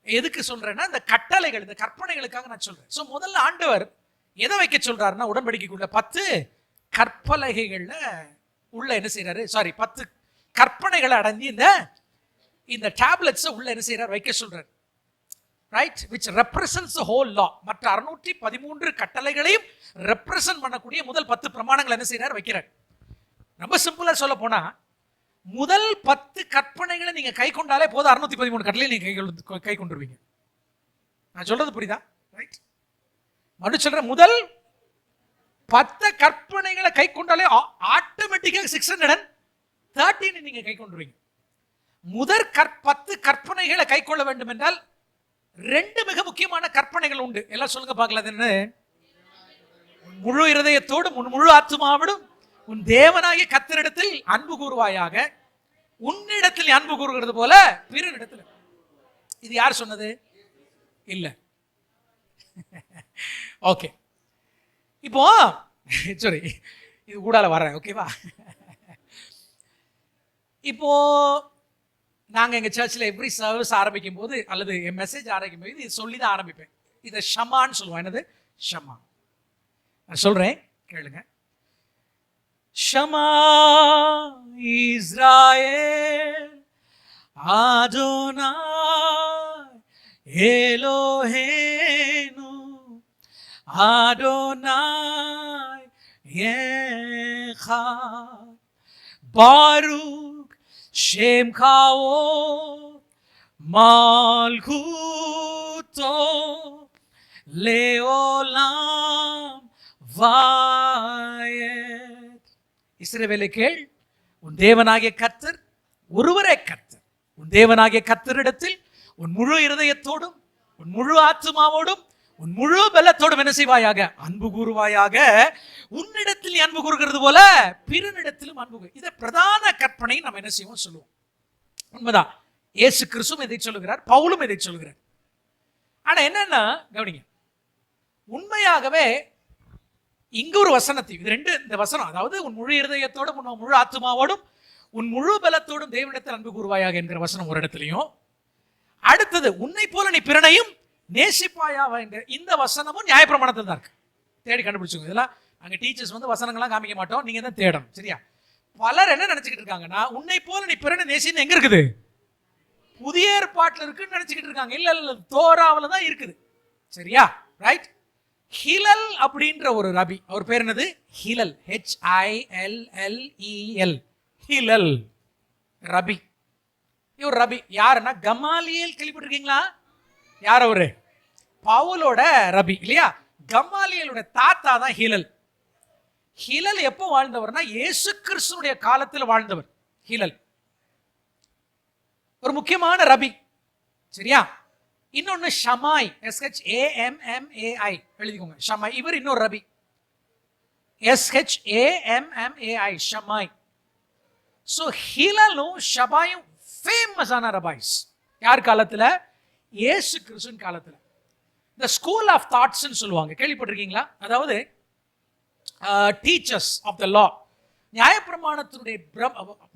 எதுக்கு சொல்றேன்னா, இந்த கட்டளைகள், இந்த கற்பனைகளுக்காக நான் சொல்றேன். ஸோ முதல்ல ஆண்டவர் எதை வைக்க சொல்றாருன்னா, உடன்படிக்கைக்குள்ள 10 கற்பலகைகள்ல உள்ள என்ன செய்யறாரு, 10 கற்பனைகளை அடங்கி இந்த டேப்லெட்ஸ் உள்ள என்ன செய்யறாரு, வைக்க சொல்றாரு. Right, which represents the whole law. மற்ற 613 கட்டளைகளையும் ரெப்ரசன்ட் பண்ணக்கூடிய முதல் 10 பிரமாணங்கள் என்ன செய்யறாரு, வைக்கிறார். ரொம்ப சிம்பிளா சொல்ல போனா, முதல் 10 கற்பனைகளை நீங்க கை கொண்டாலே போதும், 613 கட்டளை நீங்க கை கொண்டுருவீங்க. நான் சொல்றது புரியுதா? ரைட், மறு சொல்ற, முதல் 10 கற்பனைகளை கை கொண்டாலே ஆட்டோமேட்டிக்கா 613 நீங்க கை கொண்டுருவீங்க. முதல் 10 கற்பனைகளை கை கொள்ள வேண்டும் என்றால் 2 மிக முக்கியமான கற்பனைகள் உண்டு. எல்லாம் சொல்லுங்க பார்க்கலாம். என்ன? முழு இருதயத்தோடும் உன் முழு ஆத்துமாவோடும் உன் தேவனாகிய கர்த்தரிடத்தில் அன்பு கூறுவாயாக, உன்னிடத்தில் அன்பு கூறுகிறது போல பிறனிடத்தில். இது யார் சொன்னது? இல்ல. ஓகே, இப்போ சரி, இது கூடால வர்றேன். ஓகேவா? இப்போ நாங்க எங்க சர்ச்சில் எவ்ரி சர்வீஸ் ஆரம்பிக்கும் போது அல்லது என் மெசேஜ் ஆரம்பிக்கும் போது இது சொல்லி தான் ஆரம்பிப்பேன். இதை ஷமான்னு சொல்லுவோம். என்னது? ஷமா. நான் சொல்றேன், கேளுங்க. ஷமா Israel ஆடோனாய் எலோஹேனு ஆடோனாய் யெஹோவா Farooq Shem Kao Malkuto Leolam Vayet. இஸ்ரவேலே கேள், உன் தேவனாகிய கர்த்தர் ஒருவரே கர்த்தர். உன் தேவனாகிய கர்த்தரிடத்தில் உன் முழு இருதயத்தோடும் உன் முழு ஆத்துமாவோடும் உன் முழு பலத்தோடும் என்ன செய்வாயாக, அன்பு கூறுவாயாக. உன்னிடத்தில் நீ அன்பு கூறுகிறது போல பிறனிடத்திலும் அன்பு. இதை பிரதான கற்பனை நம்ம என்ன செய்வோம், சொல்லுவோம். உண்மைதான், இயேசு கிறிஸ்துவும் இதை சொல்லுகிறார், பவுலும் இதை சொல்லுகிறார். ஆனா என்னன்னா, கவனிங்க, உண்மையாகவே இங்க ஒரு வசனத்தையும், இது 2 இந்த வசனம், அதாவது உன் முழு இருதயத்தோடும் உன் முழு ஆத்துமாவோடும் உன் முழு பலத்தோடும் தேவனிடத்தில் அன்பு கூறுவாயாக என்கிற வசனம் ஒரு இடத்துலையும், அடுத்தது உன்னை போல நீ பிறனையும் நேசிப்பாயாவா என்கிற இந்த வசனமும் நியாயப்பிரமாணத்தில் தான் இருக்கு. தேடி கண்டுபிடிச்சுங்க. இதெல்லாம் அங்க டீச்சர்ஸ் வசனங்கள்லாம் காமிக்க மாட்டோம், நீங்க தான் தேடணும். சரியா? பலர் என்ன நினைச்சுக்கிட்டு இருக்காங்கன்னா, உன்னை போல நீ பிறனை நேசின்னு எங்க இருக்குது? புதிய ஏற்பாட்டில் இருக்குன்னு நினைச்சுக்கிட்டு இருக்காங்க. இல்ல இல்ல, தோராவில் தான் இருக்குது. சரியா? ரைட். ஹிலல் அப்படின்ற ஒரு ரபி, அவர் பேர் என்னது? ஹிலல், HILLEL, ஹிலல் ரபி. இவர் ரபி யாருன்னா, கமாலியேல் கேள்விப்பட்டிருக்கீங்களா? யார் அவரு? பவுலோட ரபி இல்லையா? கமாலியலோட தாத்தா தான் ஹிலல். ஹிலல் எப்போ வாழ்ந்தவர்னா, இயேசு கிறிஸ்துவுடைய காலத்தில் வாழ்ந்தவர் ஹிலல். ஒரு முக்கியமான ரபி. சரியா? இன்னொன்னு ஷமாய், SHAMMAI எழுதிக்கோங்க. ஷமாய், இவர் இன்னொரு ரபி, SHAMMAI, ஷமாய். சோ ஹிலலும் ஷபாயும் ஃபேமஸான ரபாய்ஸ். யார் காலத்துல? இயேசு கிறிஸ்துவின் காலத்துல. இந்த ஸ்கூல் ஆஃப் தாட்ஸ்ன்னு சொல்லுவாங்க, கேள்விப்பட்டிருக்கீங்களா? அதாவது டீச்சர்ஸ் ஆஃப் த லா, நியாயப்பிரமாணத்தினுடைய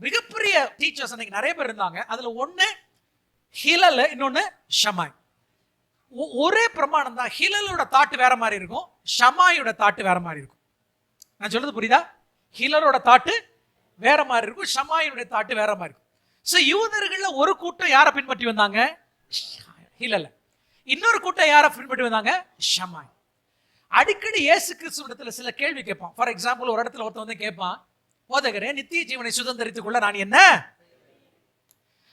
மிகப்பெரிய டீச்சர்ஸ் அன்னைக்கு நிறைய பேர் இருந்தாங்க. அதுல ஒண்ணு ஹிலல், இன்னொன்னு ஷமாய். ஒரே பிரமாணம் தான். ஹிலலோட தாட்டு வேற மாதிரி இருக்கும், ஷமாயோட தாட்டு வேற மாதிரி இருக்கும். நான் சொல்றது புரியுதா? ஹிலலோட தாட்டு வேற மாதிரி இருக்கும், ஷமாயோட தாட்டு வேற மாதிரி இருக்கும். சோ யூதர்கள்ல ஒரு கூட்டம் யாரை பின்பற்றி வந்தாங்க? ஹிலல். இன்னொரு கூட்டம் யாரை பின்பற்றி வந்தாங்க? ஷமாய். அடிக்கடி இயேசு கிறிஸ்துவிடத்துல சில கேள்வி கேட்பான். ஃபார் எக்ஸாம்பிள், ஒரு இடத்துல ஒருத்தன் வந்து கேட்பான், போதகரே நித்திய ஜீவனை சுதந்திரித்துக் கொள்ள நான் என்ன?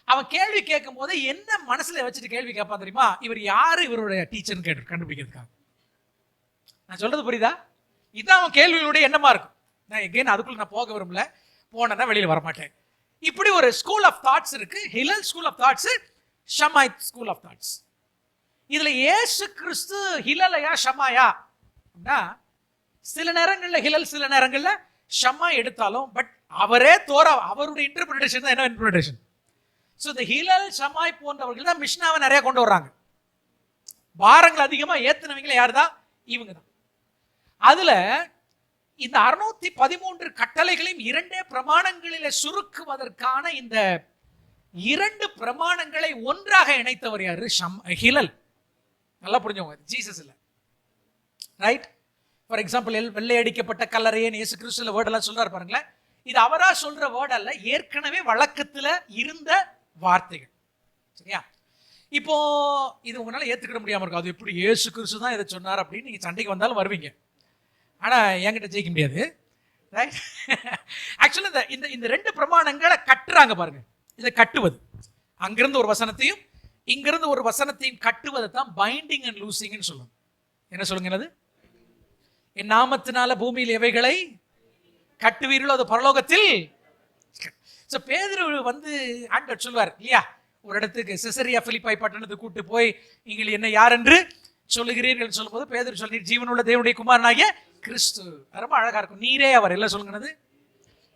அவன் கேள்வி கேட்கும் போது என்ன மனசுல வச்சுட்டு கேள்வி கேட்பான் தெரியுமா? இவர் யாரு இவருடைய டீச்சர்னு கேட்டு கண்டுபிடிக்கிறதுக்காக. நான் சொல்றது புரியுதா? இதான் அவன் கேள்விகளுடைய எண்ணமா இருக்கும். நான் எங்கேன்னு அதுக்குள்ள நான் போக விரும்பல, போனேன்னா வெளியில வரமாட்டேன். இப்படி ஒரு ஸ்கூல் ஆஃப் தாட்ஸ் இருக்கு. ஹிலல் ஸ்கூல் ஆஃப் தாட்ஸ், ஷமாயித் ஸ்கூல் ஆஃப் தாட்ஸ். இதுல இயேசு கிறிஸ்து ஹிலலையா ஷமாயா? சில நேரங்கள்ல ஹிலல், சில நேரங்கள்ல ஷமா எடுத்தாலும், பட் அவரே அவருடைய இன்டர்பிரேஷன் தான். என்ன இன்டர்பிரேஷன்? ஸோ இந்த ஹிலல், ஷமாய் போன்றவர்கள் தான் மிஷ்னாவை நிறைய கொண்டு வர்றாங்க. பாரங்கள் அதிகமா ஏத்துனவங்களே யார் தான்? இவங்க தான். அதுல இந்த 613 கட்டளைகளையும் 2 பிரமாணங்களில சுருக்குவதற்கான இந்த 2 பிரமாணங்களை ஒன்றாக இணைத்தவர் யாரு? ஹிலல். நல்லா புரிஞ்சவங்க, ஜீசஸ் இல்ல. ரைட்? ஃபார் எக்ஸாம்பிள், வெள்ளை அடிக்கப்பட்ட கல்லறையே இயேசு கிறிஸ்துல வேர்ட் எல்லாம் சொல்றாரு பாருங்களேன். இது அவரா சொல்ற வேர்ட் அல்ல, ஏற்கனவே வழக்கத்துல இருந்த வார்த்தைகள். சரியா? இப்போ இது உங்களால ஏத்துக்கிட முடியாம இருக்கும். அது எப்படி இயேசு கிறிஸ்து தான் இதை சொன்னார் அப்படின்னு நீங்க சண்டைக்கு வந்தாலும் வருவீங்க. ஆனா என்கிட்ட ஜெயிக்க முடியாது. ரைட்? ஆக்சுவலா இந்த 2 பிரமாணங்களை கட்டுறாங்க பாருங்க. இதை கட்டுவது, அங்கிருந்து ஒரு வசனத்தையும் இங்கிருந்து ஒரு வசனத்தையும் கட்டுவதை தான் பைண்டிங் அண்ட் லூசிங்னு சொல்லுவாங்க. என்ன சொல்லுங்க? என்னது? என் நாமத்தினால பூமியில் எவைகளை கட்டுவீர்களோ அது பரலோகத்தில். பேதுரு வந்து ஆண்டவர் சொல்வார் இல்லையா, ஒரு இடத்துக்கு செசரியா பிலிப்பை பட்டணத்துக்கு கூட்டு போய் நீங்கள் என்ன யார் என்று சொல்லுகிறீர்கள் சொல்லும்போது பேதுரு சொல்லி, ஜீவனுள்ள தேவனுடைய குமாரனாகிய கிறிஸ்து. ரொம்ப அழகா இருக்கும். நீரே அவர். எல்லாம் சொல்லுங்க.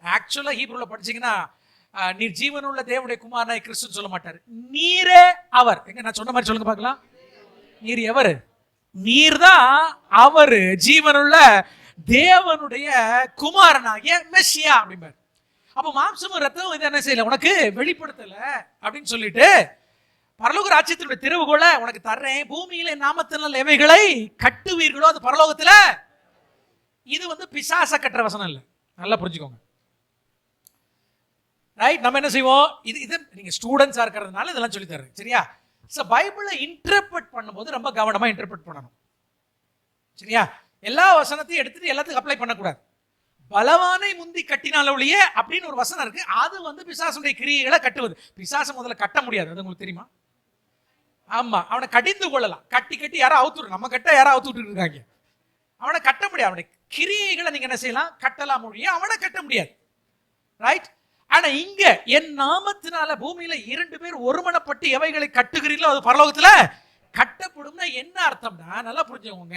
ஆக்சுவலா ஹீப்ரூல படிச்சீங்கன்னா நீர் ஜீவனுள்ள தேவனுடைய குமாரனாகிய கிறிஸ்துன்னு சொல்ல மாட்டார், நீரே அவர். எங்க நான் சொன்ன மாதிரி சொல்லுங்க பார்க்கலாம். நீர் எவரு? நீர் தான் அவரு, ஜீவனுள்ள தேவனுடைய குமாரனாகிய மெஸ்ஸியா அப்படிம்பார். அப்ப மாம்சமும் ரத்தமும் இது என்ன செய்யல, உனக்கு வெளிப்படுத்தல அப்படின்னு சொல்லிட்டு பரலோக ராஜ்யத்தினுடைய திறவுகோலை உனக்கு தர்றேன், பூமியில நாமத்தினால் எவைகளை கட்டுவீர்களோ அது பரலோகத்துல. இது வந்து பிசாச கட்டுற வசனம் இல்ல, நல்லா புரிஞ்சுக்கோங்க. ரைட்? நம்ம என்ன செய்வோம், இது நீங்க ஸ்டூடெண்ட்ஸா இருக்கிறதுனால இதெல்லாம் சொல்லி தர்றேன். சரியா? பைபிளை இன்டர்பிரட் பண்ணும்போது ரொம்ப கவனமா இன்டர்பிரட் பண்ணணும். சரியா? எல்லா வசனத்தையும் எடுத்துட்டு எல்லாத்துக்கும் அப்ளை பண்ணக்கூடாது. பலவானை முந்தி கட்டினால ஒழிய அப்படின்னு ஒரு வசனம் இருக்கு. அது வந்து பிசாசுடைய கிரியைகளை கட்டுவது. பிசாச முதல்ல கட்ட முடியாது, அது உங்களுக்கு தெரியுமா? ஆமா, அவனை கடிந்து கொள்ளலாம். கட்டி யாரோ அவுத்து, நம்ம கட்ட யாரோ அவுத்து விட்டு இருக்காங்க. அவனை கட்ட முடியாது. அவனுடைய கிரியைகளை நீங்க என்ன செய்யலாம், கட்டலாம் ஒழிய அவனை கட்ட முடியாது. ரைட்? ஆனா இங்க என் நாமத்தினால பூமியில 2 பேர் ஒருமனப்பட்டு எவைகளை கட்டுகிறீர்களோ அது பரலோகத்துல கட்டப்படும்னா என்ன அர்த்தம்னா, நல்லா புரிஞ்சுக்கோங்க,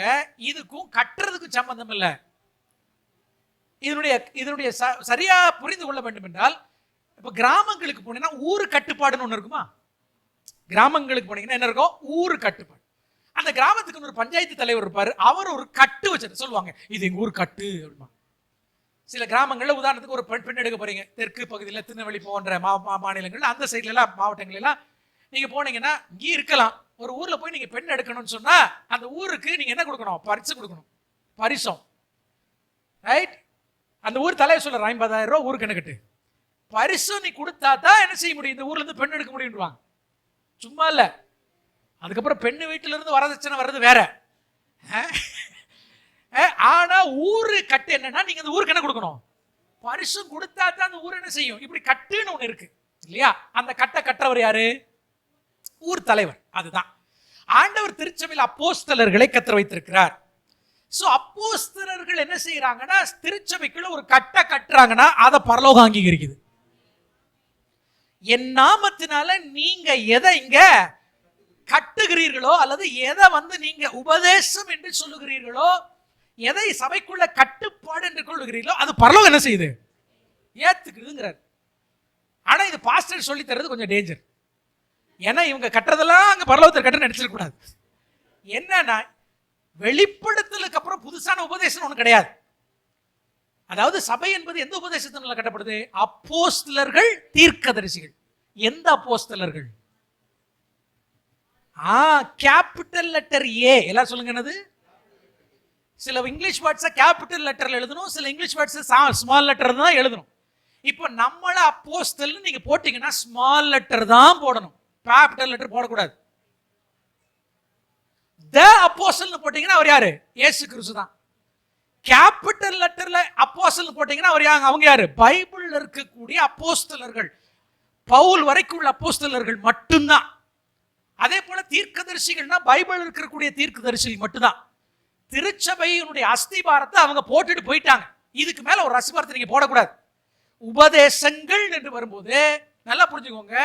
இதுக்கும் கட்டுறதுக்கும் சம்பந்தம் இல்லை. இதனுடைய சரியா புரிந்து கொள்ள வேண்டும் என்றால், இப்ப கிராமங்களுக்கு போனீங்கன்னா ஊரு கட்டுப்பாடுன்னு ஒண்ணு இருக்குமா? கிராமங்களுக்கு போனீங்கன்னா என்ன இருக்கும்? ஊரு கட்டுப்பாடு. அந்த கிராமத்துக்கு ஒரு பஞ்சாயத்து தலைவர் இருப்பாரு, அவர் ஒரு கட்டு வச்சு சொல்லுவாங்க, இது எங்க ஊர் கட்டு அப்படிமா. சில கிராமங்கள்ல உதாரணத்துக்கு ஒரு பெண் எடுக்க போறீங்க, தெற்கு பகுதியில் திருநெல்வேலி போன்ற மாநிலங்கள், அந்த சைட்ல எல்லாம் மாவட்டங்கள் எல்லாம் நீங்க போனீங்கன்னா இங்கே இருக்கலாம். ஒரு ஊர்ல போய் நீங்க பெண் எடுக்கணும்னு சொன்னா அந்த ஊருக்கு நீங்க என்ன கொடுக்கணும்? பரிசு கொடுக்கணும், பரிசம். ரைட்? அந்த ஊர் தலைவர் சொல்ற 50,000 ரூபாய் ஊருக்கு என்ன கட்டு பரிசு நீ கொடுத்தா தான் என்ன செய்ய முடியும், இந்த ஊர்ல இருந்து பெண் எடுக்க முடியும்வாங்க. சும்மா இல்ல. அதுக்கப்புறம் பெண்ணு வீட்டுல இருந்து வரதட்சணை வர்றது வேற. ஆனா ஊரு கட்டு என்னன்னா, நீங்க அந்த ஊருக்கு என்ன கொடுக்கணும்? பரிசு கொடுத்தா தான் அந்த ஊர் என்ன செய்யும். இப்படி கட்டுன்னு ஒண்ணு இருக்கு இல்லையா? அந்த கட்டுறவர் யாரு? ஊர் தலைவர். அதுதான் ஆண்டவர் திருச்சபையில் அப்போஸ்தலர்களை கத்தர் வைத்திருக்கிறார். சோ அப்போஸ்தலர்கள் என்ன செய்யறாங்கன்னா, திருச்சபைக்குள்ள ஒரு கட்டுறாங்கன்னா அதை பரலோகம் அங்கீகரிக்குது. என் நாமத்தினால நீங்க எதை இங்க கட்டுகிறீர்களோ அல்லது எதை வந்து நீங்க உபதேசம் என்று சொல்லுகிறீர்களோ, எதை சபைக்குள்ள கட்டுப்பாடு என்று கொள்ளுகிறீர்களோ அது பரலோகம் என்ன செய்யுது? ஏத்துக்குதுங்கிறார். ஆனா இது பாஸ்டர் சொல்லி தர்றது கொஞ்சம் டேஞ்சர். ஏன்னா இவங்க கட்டுறதெல்லாம் அங்க பரலோகத்தில் கட்ட நினைச்சிடக்கூடாது. என்னன்னா, வெளிப்படுத்தலுக்கு அப்புறம் புதுசான உபதேசம் ஒண்ணு கிடையாது. அதாவது சபை என்பது எந்த உபதேசத்தினால கட்டப்படுது? அப்போஸ்தலர்கள், தீர்க்கதரிசிகள். எந்த அப்போஸ்தலர்கள்? Capital letter A. எல்லாம் சொல்லுங்க என்னது? சில இங்கிலீஷ் வேர்ட்ஸை கேபிட்டல் லெட்டர்ல எழுதணும், சில இங்கிலீஷ் வேர்ட்ஸ் ஸ்மால் லெட்டர் தான் எழுதணும். இப்போ நம்மள அப்போஸ்தல் நீங்க போட்டீங்கன்னா ஸ்மால் லெட்டர் தான் போடணும், கேபிட்டல் லெட்டர் போடக்கூடாது. த அப்போஸ்தல்னு போட்டீங்கன்னா அவர் யாரு? இயேசு கிறிஸ்து தான். கேபிட்டல் லெட்டர்ல அப்போஸ்தல் போட்டீங்கன்னா அவர் அவங்க யாரு? பைபிள்ல இருக்கக்கூடிய அப்போஸ்தலர்கள், பவுல் வரைக்கும் உள்ள அப்போஸ்தலர்கள் மட்டும்தான். அதே போல தீர்க்கதரிசிகள்னா பைபிள் இருக்கக்கூடிய தீர்க்கதரிசிகள் மட்டும்தான். திருச்சபையினுடைய அஸ்திபாரத்தை அவங்க போட்டுட்டு போயிட்டாங்க. இதுக்கு மேல ஒரு அஸ்திபாரத்தை நீங்க போடக்கூடாது. உபதேசங்கள் என்று வரும்போது நல்லா புரிஞ்சுக்கோங்க,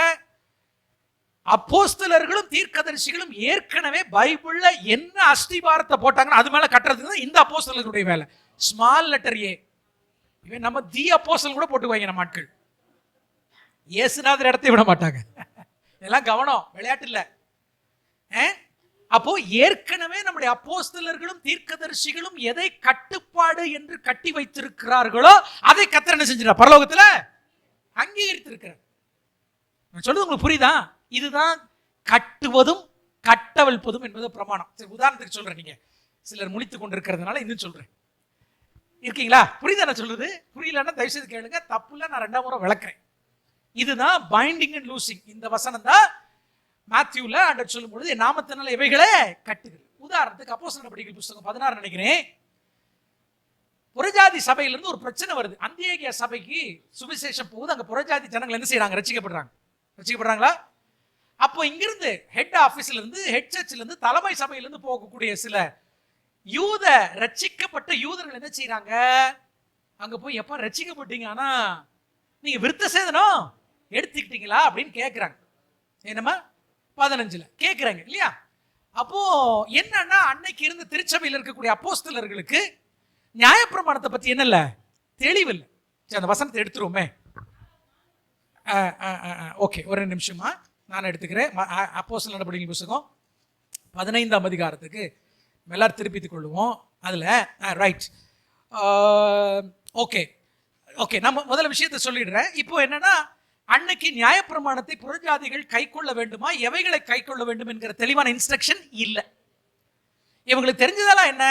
அப்போஸ்தலர்களும் தீர்க்கதரிசிகளும் ஏற்கனவே பைபிள்ல என்ன அஸ்திபாரத்தை போட்டாங்கன்னா அது மேல கட்டுறதுக்கு தான் இந்த அப்போஸ்தலர்களுடைய வேலை. Small letter A. இவன் நம்ம தி அப்போஸ்தலன் கூட போட்டுக்குவாங்க நம்ம ஆட்கள். இயேசுநாதர் இடத்தை விட மாட்டாங்க. இதெல்லாம் கவனம், விளையாட்டு இல்ல. அப்போ ஏற்கனவே நம்முடைய அப்போஸ்தலர்களும் தீர்க்கதரிசிகளும் எதை கட்டுப்பாடு என்று கட்டி வைத்திருக்கிறார்களோ அதை கர்த்தர் என்ன செஞ்சிட்டார்? பரலோகத்துல அங்கீகரித்திருக்கிறார். நான் சொல்றது உங்களுக்கு புரியுதா? இதுதான் கட்டுவதும் கட்டவிழ்ப்பதும் என்பது பிரமாணம். சரி, உதாரணத்துக்கு சொல்றேன். நீங்க சிலர் முழித்துக் கொண்டிருக்கிறதுனால இன்னும் சொல்றேன். இருக்கீங்களா? புரியுதா நான் சொல்றது? புரியலன்னா தயவு செய்து கேளுங்க, தப்புல நான் 2ஆம் முறை விளக்குறேன். இதுதான் பைண்டிங் அண்ட் லூசிங். இந்த வசனம் தான் மேத்யூல ஆண்டவர் சொல்லும்போது என் நாமத்தினால இவைகளே கட்டுகள். உதாரணத்துக்கு அப்போஸ்தலர் நடபடிகள் புத்தகம் 16 நினைக்கிறேன். புறஜாதி சபையில இருந்து ஒரு பிரச்சனை வருது. அந்தியோகியா சபைக்கு சுவிசேஷம் போகுது. அங்க புறஜாதி ஜனங்கள் என்ன செய்யறாங்க? ரட்சிக்கப்படுறாங்களா? அப்போ இங்கிருந்து ஹெட் ஆபீஸ்ல இருந்து, ஹெட் சர்ச்ல இருந்து, தலைமை சபையில இருந்து போகக்கூடிய சில யூத ரட்சிக்கப்பட்ட யூதர்கள் என்ன செய்யறாங்க? அங்க போய் எப்ப ரட்சிக்கப்பட்டீங்க, ஆனா நீங்க விருத்த சேதனம் எடுத்துக்கிட்டீங்களா அப்படின்னு கேட்கிறாங்க. என்னமா 15ல கேட்கிறாங்க இல்லையா? அப்போ என்னன்னா, அன்னைக்கு இருந்த திருச்சபையில் இருக்கக்கூடிய அப்போஸ்தலர்களுக்கு நியாயப்பிரமாணத்தை பத்தி என்ன இல்ல, தெளிவு இல்லை. அந்த வசனத்தை எடுத்துருவோமே. ஓகே, ஒரு நிமிஷமா நான் எடுத்துக்கிறேன். அப்போஸ்தலர் நடபடிகள் புத்தகம் 15ஆம் அதிகாரத்துக்கு எல்லாரும் திருப்பித்துக் கொள்ளுவோம். அதுல ரைட். ஓகே, நம்ம முதல்ல விஷயத்தை சொல்லிடுறேன். இப்போ என்னன்னா, அன்னைக்கு நியாயப்பிரமாணத்தை புறஜாதிகள் கை கொள்ள வேண்டுமா, எவைகளை கை கொள்ள வேண்டும் என்கிற தெளிவான இன்ஸ்ட்ரக்ஷன் இல்லை. இவங்களுக்கு தெரிஞ்சதெல்லாம் என்ன?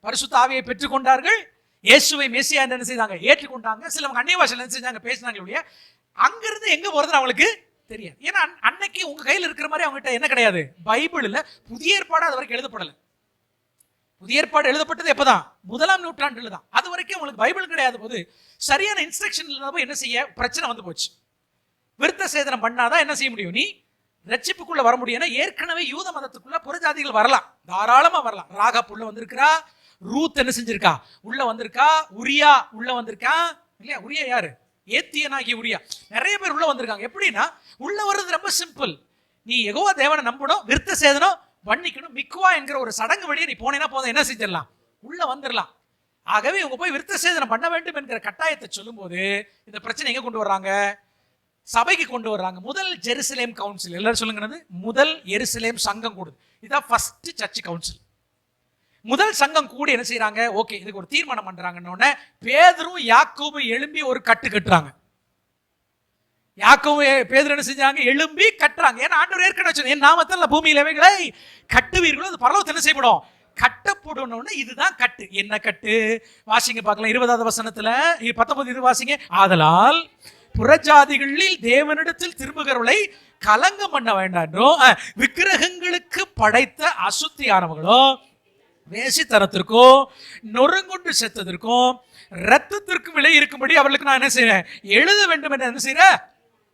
பரிசுத்த ஆவியை பெற்றுக்கொண்டார்கள், இயேசுவை மெசியா என்ன செய்தாங்க? ஏற்றுக்கொண்டாங்க. சிலவங்க அந்நிய பாஷையில என்ன செஞ்சாங்க? பேசினாங்க. அங்கிருந்து எங்க போறதுன்னு அவங்களுக்கு தெரியாது. ஏன்னா அன்னைக்கு உங்க கையில் இருக்கிற மாதிரி அவங்ககிட்ட என்ன கிடையாது? பைபிள் இல்ல. புதிய ஏற்பாடு அது வரைக்கும் எழுதப்படலை. புதிய ஏற்பாடு எழுதப்பட்டது எப்பதான்? 1ஆம் நூற்றாண்டுல தான். அது வரைக்கும் உங்களுக்கு பைபிள் கிடையாது போது சரியான இன்ஸ்ட்ரக்ஷன் இல்லாம என்ன செய்ய பிரச்சனை வந்து போச்சு. விருத்த சேதனம் பண்ணாதான் என்ன செய்ய முடியும்? நீ ரட்சிப்புக்குள்ள வர முடியும். ஏற்கனவே யூத மதத்துக்குள்ள புறஜாதிகள் வரலாம், தாராளமா வரலாம். ராகாப் உள்ள வந்திருக்கா, ரூத் என்ன செஞ்சிருக்கா? உள்ள வந்திருக்கா, உரியா உள்ள வந்திருக்கா இல்லையா? உரியா யாரு? ஏத்தியனாகிய உரியா. நிறைய பேர் உள்ள வந்திருக்காங்க. எப்படின்னா, உள்ள வர்றது ரொம்ப சிம்பிள். நீ யெகோவா தேவனை நம்பணும், விருத்த சேதனம் பண்ணிக்கணும், மிக்குவா என்கிற ஒரு சடங்கு வழியை நீ போனேன்னா போதும், என்ன செஞ்சிடலாம்? உள்ள வந்துடலாம். ஆகவே இவங்க போய் விருத்த சேதனம் பண்ண வேண்டும் என்கிற கட்டாயத்தை சொல்லும் போது இந்த பிரச்சனை எங்க கொண்டு வர்றாங்க? சபைக்கு கொண்டு வர்றாங்க. முதல் ஜெருசலேம் கவுன்சில். எல்லாரும் சொல்லுங்க, முதல் எருசலேம் சங்கம் கூடுது. இதான் ஃபர்ஸ்ட் சர்ச் கவுன்சில். முதல் சங்கம் கூடி என்ன செய்யறாங்க? ஓகே, இதுக்கு ஒரு தீர்மானம் பண்றாங்கன்னு பேதுரும் யாக்கோபு எழும்பி ஒரு கட்டு கட்டுறாங்க. யாக்கோபு பேதுரு என்ன செஞ்சாங்க? எழும்பி கட்டுறாங்க. ஏன்னா ஆண்டவர் ஏற்கனவே சொன்னார், என் நாமத்தில் பூமியில் எவைகளை கட்டுவீர்களோ அது பரலோகத்தில் என்ன செய்யப்படும்? கட்டப்படணும்னு. இதுதான் கட்டு. என்ன கட்டு? வாசிங்க பார்க்கலாம். 20வது வசனத்துல 19 வாசிங்க. ஆதலால் புறஜாதிகளில் தேவனிடத்தில் திரும்புகிறவர்களை கலங்கம் பண்ண வேண்டாம். விக்கிரகங்களுக்கு படைத்த அசுத்தியானவர்களோ, வேசித்தனத்திற்கோ, நொறுங்குண்டு செத்ததற்கும் ரத்தத்திற்கும் விலை இருக்கும்படி அவர்களுக்கு நான் என்ன செய்யறேன்? எழுத வேண்டும் என்று என்ன செய்யற?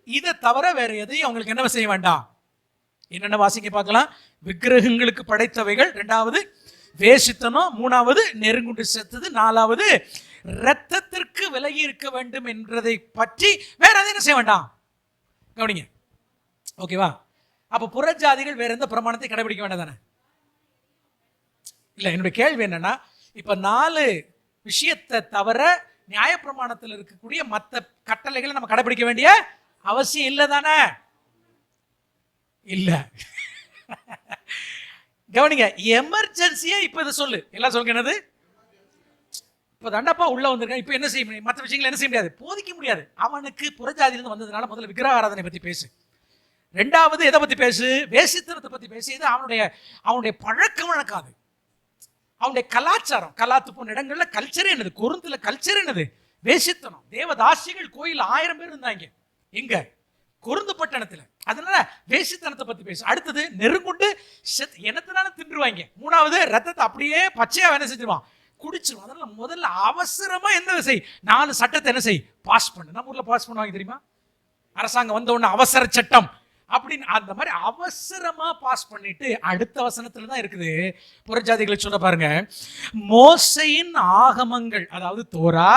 இதை தவிர வேற எதையும் அவங்களுக்கு என்ன செய்ய வேண்டாம். என்னென்ன வாசிக்க பார்க்கலாம். விக்கிரகங்களுக்கு படைத்தவைகள், 2வது வேசித்தனம், 3வது நெருங்குண்டு செத்தது, 4வது ரத்தத்திற்கு விலகி இருக்க வேண்டும் என்றதை பற்றி வேற எதை என்ன செய்ய வேண்டாம். கவனிங்க, ஓகேவா? அப்ப புறஜாதிகள் வேற எந்த பிரமாணத்தை கடைபிடிக்க வேண்டாம் தானே? இல்ல, என்னுடைய கேள்வி என்னன்னா, இப்ப 4 விஷயத்தை தவிர நியாயப்பிரமாணத்தில் இருக்கக்கூடிய மற்ற கட்டளைகளை நம்ம கடைபிடிக்க வேண்டிய அவசியம் இல்லை தானே? இல்ல. கவனிங்க, எமர்ஜென்சியா இப்ப இதை சொல்லு. எல்லாம் சொல்லுங்க. என்னது? இப்ப தண்டப்பா உள்ள வந்திருக்கான். இப்ப என்ன செய்ய முடியும்? மற்ற விஷயங்களை என்ன செய்ய முடியாது, போதிக்க முடியாது. அவனுக்கு புறஜாதியிலிருந்து வந்ததுனால முதல்ல விக்கிரக ஆராதனை பத்தி பேசு. 2வது எதை பத்தி பேசு? வேசித்தனத்தை பத்தி பேசு. இது அவனுடைய பழக்கம் வழக்காது, அவனுடைய கலாச்சாரம். கலாத்து போன இடங்கள்ல கல்ச்சர் என்னது? கொருந்துல கல்ச்சர் என்னது? வேசித்தனம். தேவதாசிகள் கோயில் 1000 பேர் இருந்தாங்க. எங்க? கொருந்து பட்டணத்துல. அதனால வேசித்தனத்தை பத்தி பேசு. அடுத்தது நெருங்குண்டு என்னத்தினாலும் தின்றுவாங்க. 3வது ரத்தத்தை அப்படியே பச்சையா என்ன செஞ்சிருவான்? குடிச்சிருவான். அதனால முதல்ல அவசரமா என்ன செய்? 4 சட்டத்தை என்ன செய்? பாஸ் பண்ணு. நம்ம ஊர்ல பாஸ் பண்ணுவாங்க தெரியுமா? அரசாங்கம் வந்த உடனே அவசர சட்டம், அப்படின்னு அந்த மாதிரி அவசரமா பாஸ் பண்ணிட்டு அடுத்த வசனத்துல தான் இருக்குது. புறஜாதிகளை சொல்ல பாருங்க, மோசையின் ஆகமங்கள், அதாவது தோரா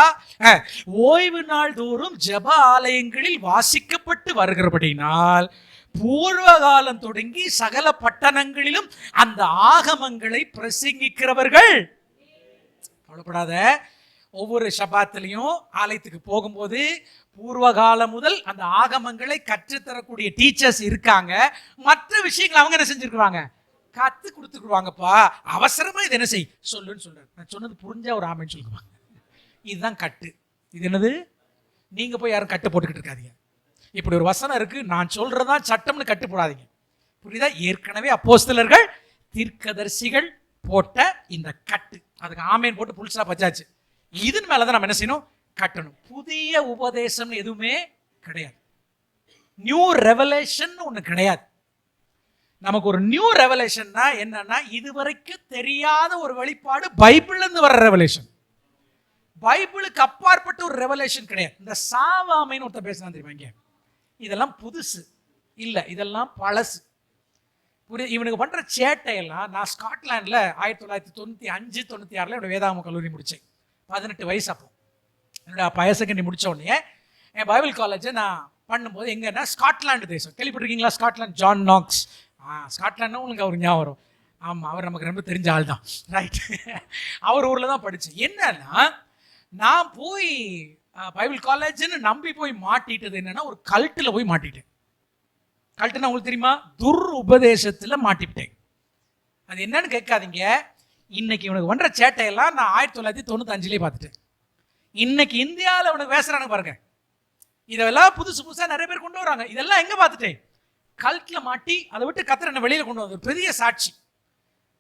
ஓய்வு நாள் தோறும் ஜெப ஆலயங்களில் வாசிக்கப்பட்டு வருகிறபடினால் பூர்வகாலம் தொடங்கி சகல பட்டணங்களிலும் அந்த ஆகமங்களை பிரசங்கிக்கிறவர்கள். கவலைப்படாத, ஒவ்வொரு ஷபாத்திலையும் ஆலயத்துக்கு போகும்போது பூர்வகாலம் முதல் அந்த ஆகமங்களை கற்றுத்தரக்கூடிய டீச்சர்ஸ் இருக்காங்க. மற்ற விஷயங்கள் அவங்க என்ன செஞ்சிருக்காங்க, கத்து கொடுத்துக்குவாங்கப்பா. அவசரமா இது என்ன செய் சொல்லுன்னு சொல்றாரு. நான் சொன்னது புரிஞ்சா ஒரு ஆமைன்னு சொல்லுவாங்க. இதுதான் கட்டு. இது என்னது, நீங்க போய் யாரும் கட்டு போட்டுக்கிட்டு இருக்காதீங்க. இப்படி ஒரு வசனம் இருக்கு, நான் சொல்றதா சட்டம்னு கட்டு போடாதீங்க. புரியுதா? ஏற்கனவே அப்போஸ்தலர்கள் தீர்க்கதரிசிகள் போட்ட இந்த கட்டு, அதுக்கு ஆமேன் போட்டு புல்சா பச்சாச்சு. இதன் மேலதான் நம்ம என்ன செய்யணும், கட்டணும். புதிய உபதேசம் எதுவுமே கிடையாது. நியூ ரெவலேஷன் ஒண்ணு கிடையாது. நமக்கு ஒரு நியூ ரெவலேஷன்னா என்னன்னா, இதுவரைக்கும் தெரியாத ஒரு வெளிப்பாடு பைபிள்ல இருந்து வர ரெவலேஷன். பைபிளுக்கு அப்பாற்பட்ட ஒரு ரெவலேஷன் கிடையாது. இந்த சாவாமைன்னு ஒருத்தர் பேசினா தெரியுமா, இங்க இதெல்லாம் புதுசு இல்ல, இதெல்லாம் பழசு. இவனுக்கு பண்ற சேட்டையெல்லாம் நான் ஸ்காட்லாண்டில் 1995-96 என்னோட வேதாகம கல்லூரி முடித்தேன். 18 வயசு. அப்போ என்னோட ஹையர் செகண்டரி முடித்த உடனே என் பைபிள் காலேஜை நான் பண்ணும்போது எங்கன்னா ஸ்காட்லாண்டு தேசம் கேள்விப்பட்டிருக்கீங்களா? Scotland, John knocks. ஸ்காட்லாண்ட்னா உங்களுக்கு அவர் ஞாபகம் வரும். ஆமாம், அவர் நமக்கு ரொம்ப தெரிஞ்ச ஆள் தான். ரைட், அவர் ஊரில் தான் படித்தேன். என்னன்னா, நான் போய் பைபிள் காலேஜ்னு நம்பி போய் மாட்டிட்டது என்னன்னா, ஒரு கல்ட்டில் போய் மாட்டிட்டேன். கல்ட்டுனா உங்களுக்கு தெரியுமா? துர் உபதேசத்தில் மாட்டிவிட்டேன். அது என்னன்னு கேட்காதீங்க. இன்னைக்கு இவனுக்கு பண்ற சேட்டையெல்லாம் நான் 1995 பார்த்துட்டேன். இன்னைக்கு இந்தியாவில் இவனுக்கு பேசுறானு பாருங்க. இதெல்லாம் புதுசு புதுசா நிறைய பேர் கொண்டு வராங்க. இதெல்லாம் எங்க பார்த்துட்டேன்? கல்ட்ல மாட்டி அதை விட்டு கத்திர என்ன வெளியில கொண்டு வந்தது பெரிய சாட்சி.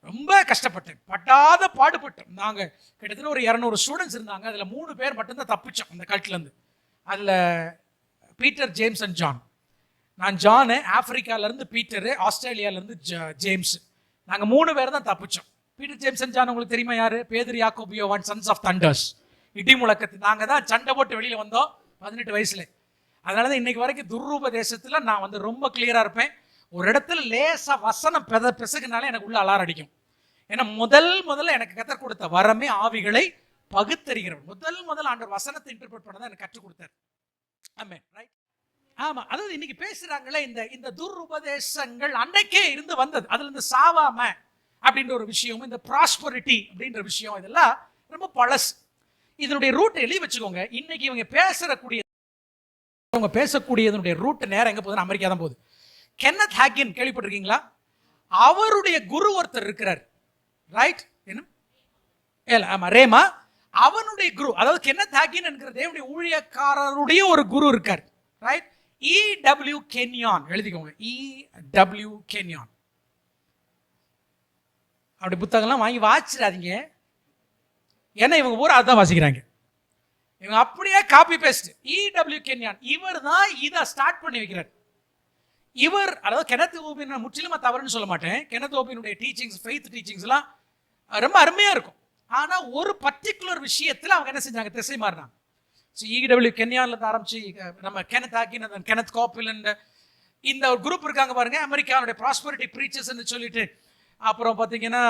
ரொம்ப கஷ்டப்பட்டேன், பட்டாத பாடுபட்டோம். நாங்க கிட்டத்தட்ட ஒரு 200 ஸ்டூடெண்ட்ஸ் இருந்தாங்க. அதுல 3 பேர் மட்டும்தான் தப்பிச்சோம் அந்த கல்ட்ல இருந்து. அதுல பீட்டர், ஜேம்ஸ் அண்ட் ஜான். நான் ஜானு, ஆப்பிரிக்கால இருந்து பீட்டரு, ஆஸ்திரேலியால இருந்து ஜேம்ஸ். நாங்க 3 பேர் தான் தப்பிச்சோம். பீட்டர், ஜேம்ஸ் அண்ட் ஜான் உங்களுக்கு தெரியுமா யாரு? பேதுரு, யாக்கோபு, யோவான், சன்ஸ் ஆஃப் தண்டர்ஸ், இடி முழக்கத்து. நாங்க தான் சண்டை போட்டு வெளியில வந்தோம் 18 வயசுல. அதனாலதான் இன்னைக்கு வரைக்கும் துர்ரூபதேசத்துல நான் ரொம்ப கிளியரா இருப்பேன். ஒரு இடத்துல லேசா வசனம் பிசகுனாலே எனக்கு உள்ள அலாரம் அடிக்கும். ஏன்னா முதல்ல எனக்கு கற்றுக் கொடுத்த வரமே ஆவிகளை பகுத்தறிகிறவர். முதல் ஆண்டவர் வசனத்தை இன்டர்பிரட் பண்ணதான் எனக்கு கற்றுக் கொடுத்தார். ஆமென், ரைட்? ஆமா, அதாவது இன்னைக்கு பேசுறாங்களே இந்த துர்உபதேசங்கள் அன்னைக்கே இருந்து வந்தது. அதுல இருந்து சாவாம அப்படின்ற ஒரு விஷயம், இந்த ப்ராஸ்பரிட்டி அப்படின்ற விஷயம், இதெல்லாம் ரொம்ப பழசு. இதனுடைய ரூட் எழுதி வச்சுக்கோங்க. இன்னைக்கு இவங்க பேசக்கூடியதனுடைய ரூட் நேரம் எங்க போகுதுன்னா அமெரிக்கா தான் போகுது. கென்னத் ஹாகின் கேள்விப்பட்டிருக்கீங்களா? அவருடைய குரு ஒருத்தர் இருக்கிறார், ரைட்? என்ன? ஆமா, ரேமா. அவனுடைய குரு, அதாவது கென்னத் ஹாகின் என்கிற தேவனுடைய ஊழியக்காரருடைய ஒரு குரு இருக்கார், ரைட்? E.W. கென்யான் எழுதிக்கோங்க. E.W. கென்யான். அப்படி புத்தகம்லாம் வாங்கி வாசிச்சிடாதீங்க. ஏன்னா இவங்க பூரா அதான் வாசிக்கிறாங்க. இவங்க அப்படியே காப்பி பேஸ்ட். E.W. கென்யான் இவர் தான் இதை ஸ்டார்ட் பண்ணி வைக்கிறார். இவர், அதாவது கென்னத் ஓபின் முற்றிலுமா தவறுன்னு சொல்ல மாட்டேன். கென்னத் ஓபினுடைய டீச்சிங்ஸ், ஃபெய்த் டீச்சிங்ஸ்லாம் ரொம்ப அருமையா இருக்கும். ஆனா ஒரு பர்டிகுலர் விஷயத்துல அவங்க என்ன செஞ்சாங்க, திசை மாறினாங்க. E.W. கென்யான்ல இருந்து ஆரம்பிச்சு நம்ம கென்னத் ஹாகின், கென்னத் கோப்பில், இந்த ஒரு குரூப் இருக்காங்க பாருங்க, அமெரிக்காவுடைய ப்ராஸ்பரிட்டி ப்ரீச்சர்ஸ்ன்னு சொல்லிட்டு. அப்புறம் பார்த்தீங்கன்னா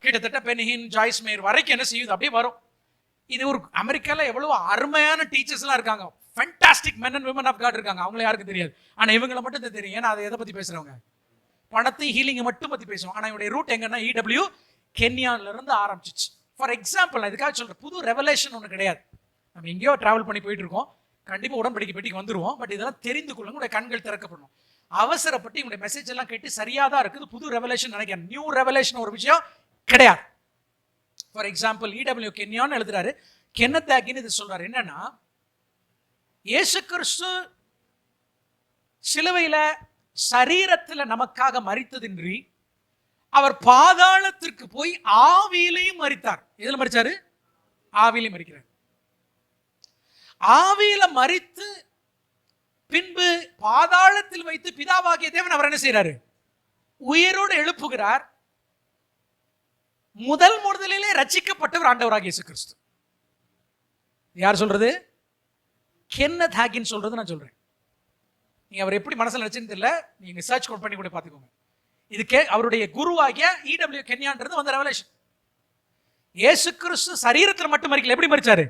கிட்டத்தட்ட பெனிஹின், ஜாய்ஸ் மேயர் வரைக்கும் என்ன செய்யுது, அப்படியே வரும். இது ஒரு அமெரிக்காவில் எவ்வளவு அருமையான டீச்சர்ஸ்லாம் இருக்காங்க, fantastic men and women of God இருக்காங்க. அவங்கள யாருக்கும் தெரியாது, ஆனால் இவங்களை மட்டும் தான் தெரியும். ஏன்னா அதை எதை பற்றி பேசுகிறவங்க, பணத்தையும் ஹீலிங்கை மட்டும் பற்றி பேசுவோம். ஆனால் இவருடைய ரூட் எங்கன்னா E.W. கென்யான்ல இருந்து ஆரம்பிச்சிச்சு. ஃபார் எக்ஸாம்பிள், நான் இதுக்காக சொல்கிறேன், புது ரெவலேஷன் ஒன்று கிடையாது. நம்ம எங்கேயோ டிராவல் பண்ணி போயிட்டு இருக்கோம், கண்டிப்பாக உடன்படிக்கை பெட்டிக்கு வந்துருவோம். பட் இதெல்லாம் தெரிந்து கொள்ளுங்க, உங்களுடைய கண்கள் திறக்கப்படணும். அவசரப்பட்டு இவங்களுடைய மெசேஜ் எல்லாம் கேட்டு சரியாக தான் இருக்குது, புது ரெவலேஷன் நினைக்கிறேன். நியூ ரெவலேஷன் ஒரு விஷயம் கிடையாது. For example, E.W. கென்யான் எழுதுறாரு, கென்னத் ஹாகின் இது சொல்றாரு. என்னன்னா, இயேசு கிறிஸ்து சிலுவையில சரீரத்துல நமக்காக மரித்ததின்றி அவர் பாதாளத்திற்கு போய் ஆவியிலையும் மரித்தார். எதுல மரிச்சாரு? ஆவியிலையும் மரிக்கிறார். ஆவியில மரித்து பின்பு பாதாளத்தில் வைத்து பிதாவாகிய தேவன் அவர் என்ன செய்யறாரு, உயிரோடு எழுப்புகிறார். முதலிலே ரட்சிக்கப்பட்டவர் ஆண்டவராகிய இயேசு கிறிஸ்து. யார் சொல்றது? கென்னத் ஹாகின் சொல்றது நான் சொல்றேன். நீங்க அவர் எப்படி மனசுல நினைச்சுன்னு தெரியல, நீங்க சர்ச் பண்ணி கூட பாத்துக்கோங்க. இது அவருடைய குருவாகிய E.W. கென்யான்றது வந்த ரெவலேஷன். இயேசு கிறிஸ்து சரீரத்தில் மட்டும் மறிக்கல, எப்படி மறிச்சாரு?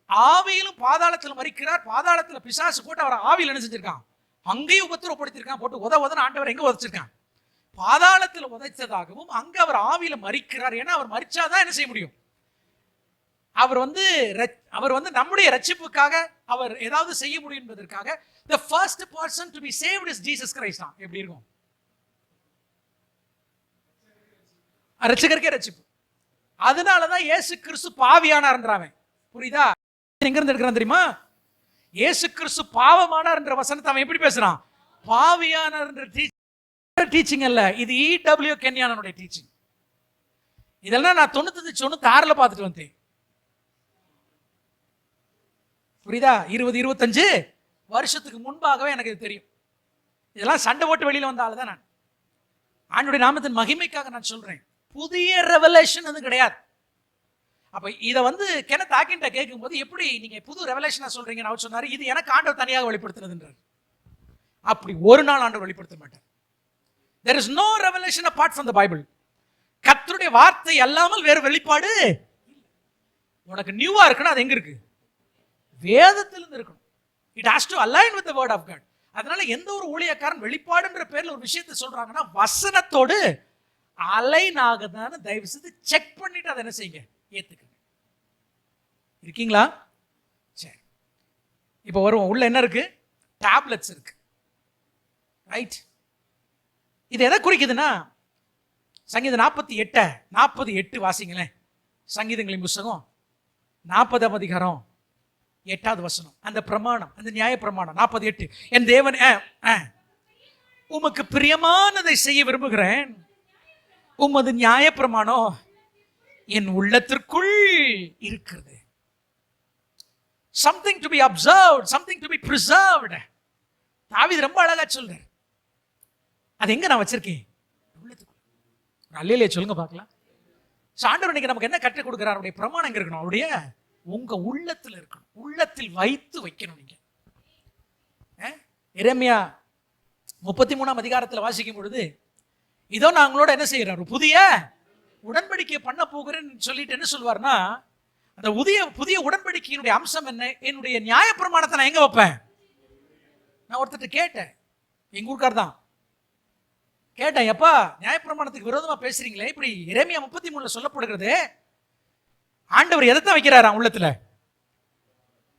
ஆவியிலும் பாதாளத்தில் மறிக்கிறார். பாதாளத்தில் பிசாசு போட்டு அவர் ஆவியில் என்ன செஞ்சிருக்கான்? அங்கேயும் உபத்திரப்படுத்திருக்கான். போட்டு உதவுதன்னு ஆண்டவர் எங்க உதைச்சிருக்கான்? பாதாளத்தில் உதைச்சதாகவும் அங்க அவர் ஆவியில மறிக்கிறார். ஏன்னா அவர் மறிச்சாதான் என்ன செய்ய முடியும்? அவர் வந்து நம்முடைய ரட்சிப்புக்காக அவர் ஏதாவது செய்ய முடியும் என்பதற்காக the first person to be saved is Jesus Christ. எப்படி இருக்கும்? ரட்சகருக்கே ரட்சிப்பு. அதனாலதான் இயேசு கிறிஸ்து பாவியானார்ன்றாங்க. புரியுதா? எங்க இருந்து எடுக்கிறான் தெரியுமா? இயேசு கிறிஸ்து பாவமானார் என்ற வசனத்தை அவன் எப்படி பேசுறான்? பாவியானார் என்ற டீச்சிங் அல்ல, இது E.W. கென்யானுடைய டீச்சிங். இதெல்லாம் நான் 95-96 பார்த்துட்டு வந்தேன். புரியுதா? 20-25 வருஷத்துக்கு முன்பாகவே எனக்கு இது தெரியும். இதெல்லாம் சண்டை போட்டு வெளியில வந்தால்தான் நான் ஆண்டவருடைய நாமத்தின் மகிமைக்காக நான் சொல்றேன். புதிய ரெவலேஷன் அது கிடையாது. அப்ப இதை வந்து கெனத் ஆக்கின்ட்ட கேட்கும்போது, எப்படி நீங்க புது ரெவலேஷனா சொல்றீங்கன்னு அவர் சொன்னாரு, இது எனக்கு ஆண்டவர் தனியாக வெளிப்படுத்துறதுன்றார். அப்படி ஒரு நாள் ஆண்டவர் வெளிப்படுத்த மாட்டார். There is no revelation apart from the Bible. கர்த்தருடைய வார்த்தை அல்லாமல் வேறு வெளிப்பாடு. உனக்கு நியூவா இருக்குன்னா அது எங்க இருக்கு? வேதத்திலிருந்து இருக்கணும். It has to align with the word of God. அதனால எந்த ஒரு ஊழியக்காரன் வெளிப்பாடுன்ற பேர்ல ஒரு விஷயத்தை சொல்றாங்கன்னா வசனத்தோடு அலைன் ஆகுதான்னு தயவு செய்து செக் பண்ணிட்டு அதை என்ன செய்யுங்க, ஏத்துக்குங்க. இருக்கீங்களா? சரி, இப்போ வருவோம். உள்ள என்ன இருக்கு? டேப்லெட்ஸ் இருக்கு. ரைட். இது எதை குறிக்குதுன்னா, சங்கீதம் 48 வாசிங்களேன். சங்கீதங்களின் புஸ்தகம் 40 அதிகாரம் 8வது வசனம். அந்த பிரமாணம், அந்த நியாய பிரமாணம் 48. என் தேவன் உமக்கு பிரியமானதை செய்ய விரும்புகிறேன், உமது நியாய பிரமாணம் என் உள்ளத்திற்குள் இருக்கிறது. something to be observed, something to be preserved. தாவீது ரொம்ப அழகா சொல்றார். அது எங்க நான் வச்சிருக்கேன்? உள்ளத்துக்குள்ள. அல்லேலூயா சொல்லுங்க பார்க்கலாம். ஆண்டவர் இன்னைக்கு நமக்கு என்ன கற்றுக் கொடுக்கிறார்? அவருடைய பிரமாணம் எங்க இருக்கணும்? அவருடைய உங்க உள்ளத்தில் இருக்கணும். உள்ளத்தில் வைத்து வைக்கணும். நீங்க எரேமியா 33 அதிகாரத்தில் வாசிக்கும் பொழுது, இதோ நான் உங்களோட என்ன செய்யறேன்? ஒரு புதிய உடன்படிக்கை பண்ண போகிறேன்னு சொல்லிட்டு என்ன சொல்வார்னா, அந்த புதிய உடன்படிக்கையினுடைய அம்சம் என்ன? என்னுடைய நியாய பிரமாணத்தை நான் எங்க வைப்பேன்? நான் ஒருத்தர் கேட்டேன், எங்க ஊருக்கார் தான் கேட்டேன், எப்பா நியாயப்பிரமாணத்துக்கு விரோதமா பேசுறீங்களே, இப்படி எரேமியா 33 சொல்லப்படுகிறது, ஆண்டவர் எதைத்தான் வைக்கிறாரா உள்ளத்துல?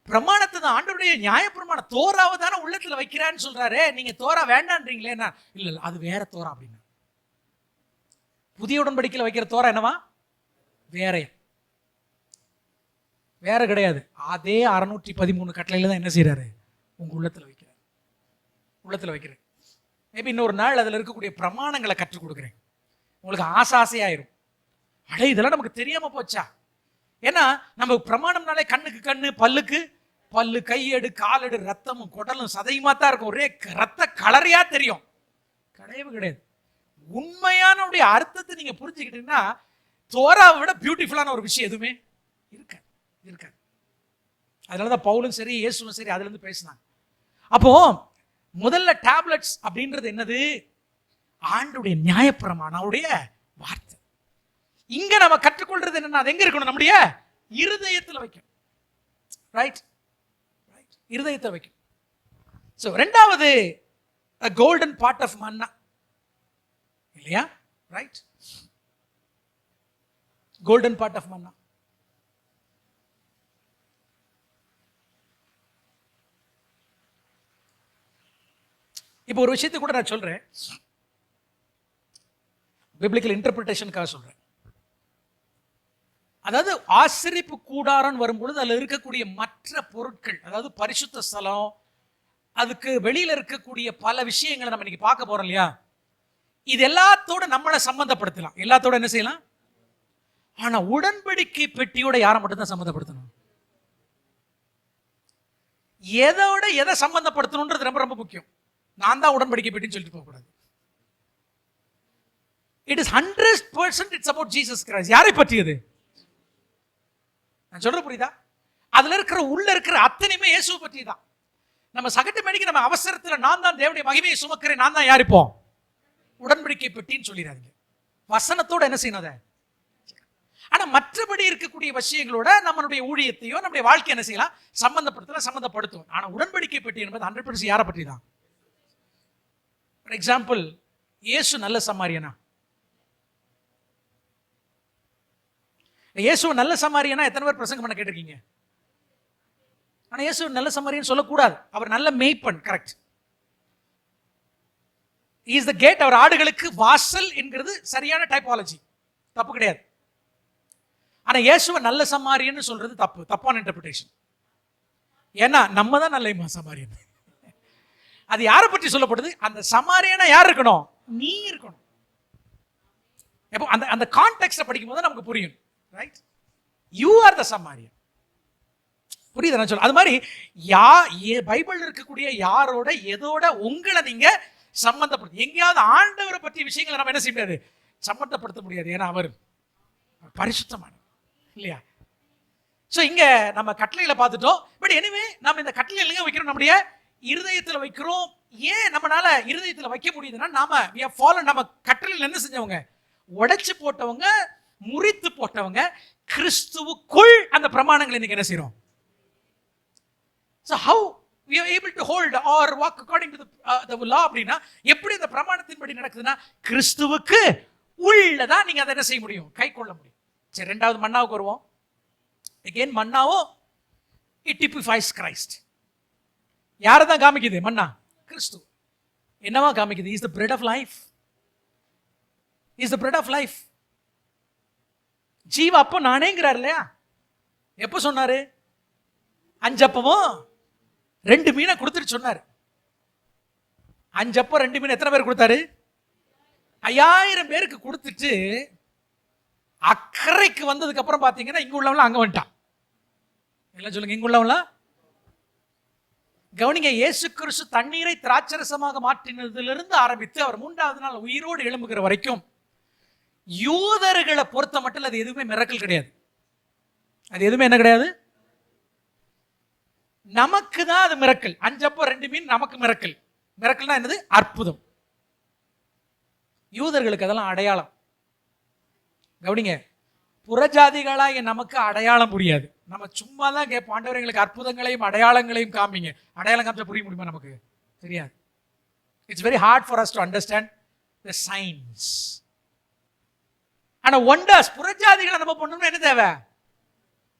பிரமாணத்தை தான். ஆண்டவருடைய நியாயப்பிரமாணம் தோராவை தானே உள்ளத்துல வைக்கிறான்னு சொல்றாரு. நீங்க தோரா வேண்டான்றீங்களே. இல்ல அது வேற தோரா அப்படின்னு. புதிய உடன்படிக்கையில் வைக்கிற தோரா என்னவா? வேற கிடையாது. அதே 613 கட்டளையில தான் என்ன செய்யறாரு? உங்க உள்ளத்துல வைக்கிறார். மேபி இன்னொரு நாள் அதில் இருக்கக்கூடிய பிரமாணங்களை கற்றுக் கொடுக்குறேன். உங்களுக்கு ஆசையாயிரும். அடே இதெல்லாம் நமக்கு தெரியாம போச்சா? ஏன்னா நம்ம பிரமாணம்னாலே கண்ணுக்கு கண்ணு, பல்லுக்கு பல்லு, கையெடு காலெடு, ரத்தமும் குடலும் சதையுமா தான் இருக்கும். ஒரே ரத்த கலரையா தெரியும். கிடையாது. உண்மையான அர்த்தத்தை நீங்க புரிஞ்சுக்கிட்டீங்கன்னா தோராவை விட பியூட்டிஃபுல்லான ஒரு விஷயம் எதுவுமே இருக்காது. அதனாலதான் பவுலும் சரி இயேசுவும் சரி அதுல இருந்து பேசினாங்க. அப்போ முதல்ல டேப்லெட்ஸ் அப்படின்றது என்னது? ஆண்டவருடைய நியாயப்பிரமாணம், அவருடைய வார்த்தை. இங்க நம்ம கற்றுக்கொள்றது என்னன்னா, அது எங்க இருக்கணும்? நம்முடைய இருதயத்தில் வைக்கும். ரைட், இருதயத்தில் வைக்கும். சோ ரெண்டாவது கோல்டன் பார்ட் ஆஃப் மன்னா இல்லையா? ரைட், கோல்டன் பார்ட் ஆஃப் மன்னா. இப்போ ஒரு விஷயத்தை கூட நான் சொல்றேன், பிப்ளிக்கல் இன்டர்பிரிட்டேஷனுக்காக சொல்றேன். அதாவது ஆசரிப்பு கூடாரம் வரும்பொழுது அதில் இருக்கக்கூடிய மற்ற பொருட்கள், அதாவது பரிசுத்த ஸ்தலம், அதுக்கு வெளியில இருக்கக்கூடிய பல விஷயங்களை நம்ம இன்னைக்கு பார்க்க போறோம் இல்லையா? இது எல்லாத்தோட நம்மளை சம்பந்தப்படுத்தலாம், எல்லாத்தோட என்ன செய்யலாம். ஆனா உடன்படிக்கை பெட்டியோட யாரை மட்டும்தான் சம்பந்தப்படுத்தணும்? எதோட எதை சம்பந்தப்படுத்தணும்ன்றது ரொம்ப ரொம்ப முக்கியம். நான் தான் உடன்படிக்கை பெட்டின்னு சொல்லிட்டு போக கூடாது. It is 100% it's about Jesus Christ. யாரை பற்றியது? நான் சொல்ற புரியுதா? அதுல இருக்கிற உள்ள இருக்கிற அத்தனையுமே இயேசுவை பற்றி தான். நம்ம சகட்டு மேடிக்கு நம்ம அவசரத்துல நான் தான் தேவனுடைய மகிமையை சுமக்கிறேன், நான் தான் யார் இப்போ உடன்படிக்கை பெட்டின்னு சொல்லிடாதீங்க. வசனத்தோட என்ன செய்யணும் அதை. ஆனா மற்றபடி இருக்கக்கூடிய விஷயங்களோட நம்மளுடைய ஊழியத்தையோ நம்முடைய வாழ்க்கை என்ன செய்யலாம், சம்பந்தப்படுத்தும். ஆனா உடன்படிக்கை பெட்டி என்பது 100% யாரை பற்றி தான். ஃபார் எக்ஸாம்பிள், இயேசு நல்ல சமாரியனா? இயேசு நல்ல சமாரியனா எத்தனை பேர் பிரசங்கம் பண்ண கேட்டிருக்கீங்க? ஆனா இயேசு நல்ல சமாரியன் சொல்லக்கூடாது, அவர் நல்ல மேய்ப்பன். கரெக்ட். இஸ் த கேட், அவர் ஆடுகளுக்கு வாசல் என்கிறது சரியான டைப்பாலஜி, தப்பு கிடையாது. ஆனா இயேசுவை நல்ல சமாரியன்னு சொல்றது தப்பான இன்டர்பிரேஷன். ஏன்னா நம்ம தான் நல்ல சமாரியன். அது யாரை பற்றி சொல்லப்படுது? அந்த சமாரியனா யார் இருக்கணும்? நீ இருக்கணும். எப்போ அந்த அந்த கான்டெக்ஸ்ட படிக்கும் போது நமக்கு புரியும். Right, you are the Samaritan. புரியுது நான் சொல்ல? அது மாதிரி பைபிள் இருக்கக்கூடிய யாரோட எதோட உங்களை நீங்க சம்பந்தப்படுத்த, எங்கேயாவது ஆண்டவரை பற்றிய விஷயங்களை நம்ம என்ன செய்ய முடியாது, சம்பந்தப்படுத்த முடியாது. ஏன்னா அவர் பரிசுத்தமான இல்லையா. ஸோ இங்க நம்ம கட்டளையில பார்த்துட்டோம். பட் எனிவே நம்ம இந்த கட்டளையில எங்க வைக்கிறோம்? நம்முடைய இருதயத்தில் வைக்கிறோம். ஏன் நம்மளால இருதயத்தில் வைக்க முடியுதுன்னா, நம்ம கட்டளையில் என்ன செஞ்சவங்க, உடைச்சு போட்டவங்க, முறித்து போட்டவங்க, கிறிஸ்துவுக்குள் அந்த பிரமாணங்களை இன்னைக்கு என்ன செய்யறோம். So how we are able to hold or walk according to the law அப்படின்னா, எப்படி இந்த பிரமாணத்தின்படி நடக்குதுன்னா, கிறிஸ்துவுக்கு உள்ளதான் நீங்க அதை என்ன செய்ய முடியும், கை கொள்ள முடியும். சரி, ரெண்டாவது மன்னாவுக்கு வருவோம். again மன்னாவும் it typifies Christ. யாரை தான் காமிக்குது மன்னா? கிறிஸ்து. என்னவா காமிக்குது? is the bread of life. is the bread of life. ஜீவ அப்போ நானேங்கிறார் இல்லையா? எப்போ சொன்னாரு? 5 அப்பமும் 2 மீனை கொடுத்துட்டு சொன்னாரு. 5 அப்பம் 2 மீன் எத்தனை பேர் கொடுத்தாரு? 5000 பேருக்கு கொடுத்துட்டு அக்கறைக்கு வந்ததுக்கு அப்புறம் பாத்தீங்கன்னா இங்க உள்ளவங்க அங்க வந்துட்டான். எல்லாம் சொல்லுங்க, இங்க உள்ளவங்கள கவனிங்க. இயேசு கிறிஸ்து தண்ணீரை திராட்சரசமாக மாற்றினதிலிருந்து ஆரம்பித்து அவர் 3வது நாள் உயிரோடு எழும்புகிற வரைக்கும் யூதர்களை பொறுத்த மட்டும் அது எதுவுமே மிரக்கல் கிடையாது. அது எதுவுமே என்ன கிடையாது, நமக்கு தான் அது மிரக்கல். 5 அப்பம் 2 மீன் நமக்கு மிரக்கல். மிரக்கல்னா என்னது? அற்புதம். யூதர்களுக்கு அதெல்லாம் அடையாளம். கவனிங்க, புறஜாதிகளாக நமக்கு அடையாளம் புரியாது. நம்ம சும்மா தான் கேட்போம், ஆண்டவர் எங்களுக்கு அற்புதங்களையும் அடையாளங்களையும் காமிங்க. அடையாளம் காமிச்சா புரிய முடியுமா? நமக்கு தெரியாது. It's very hard for us to understand the science. ஆனா ஒண்டர்ஸ், புறஜாதிகளை நம்ம பண்ணணும்னா என்ன தேவை?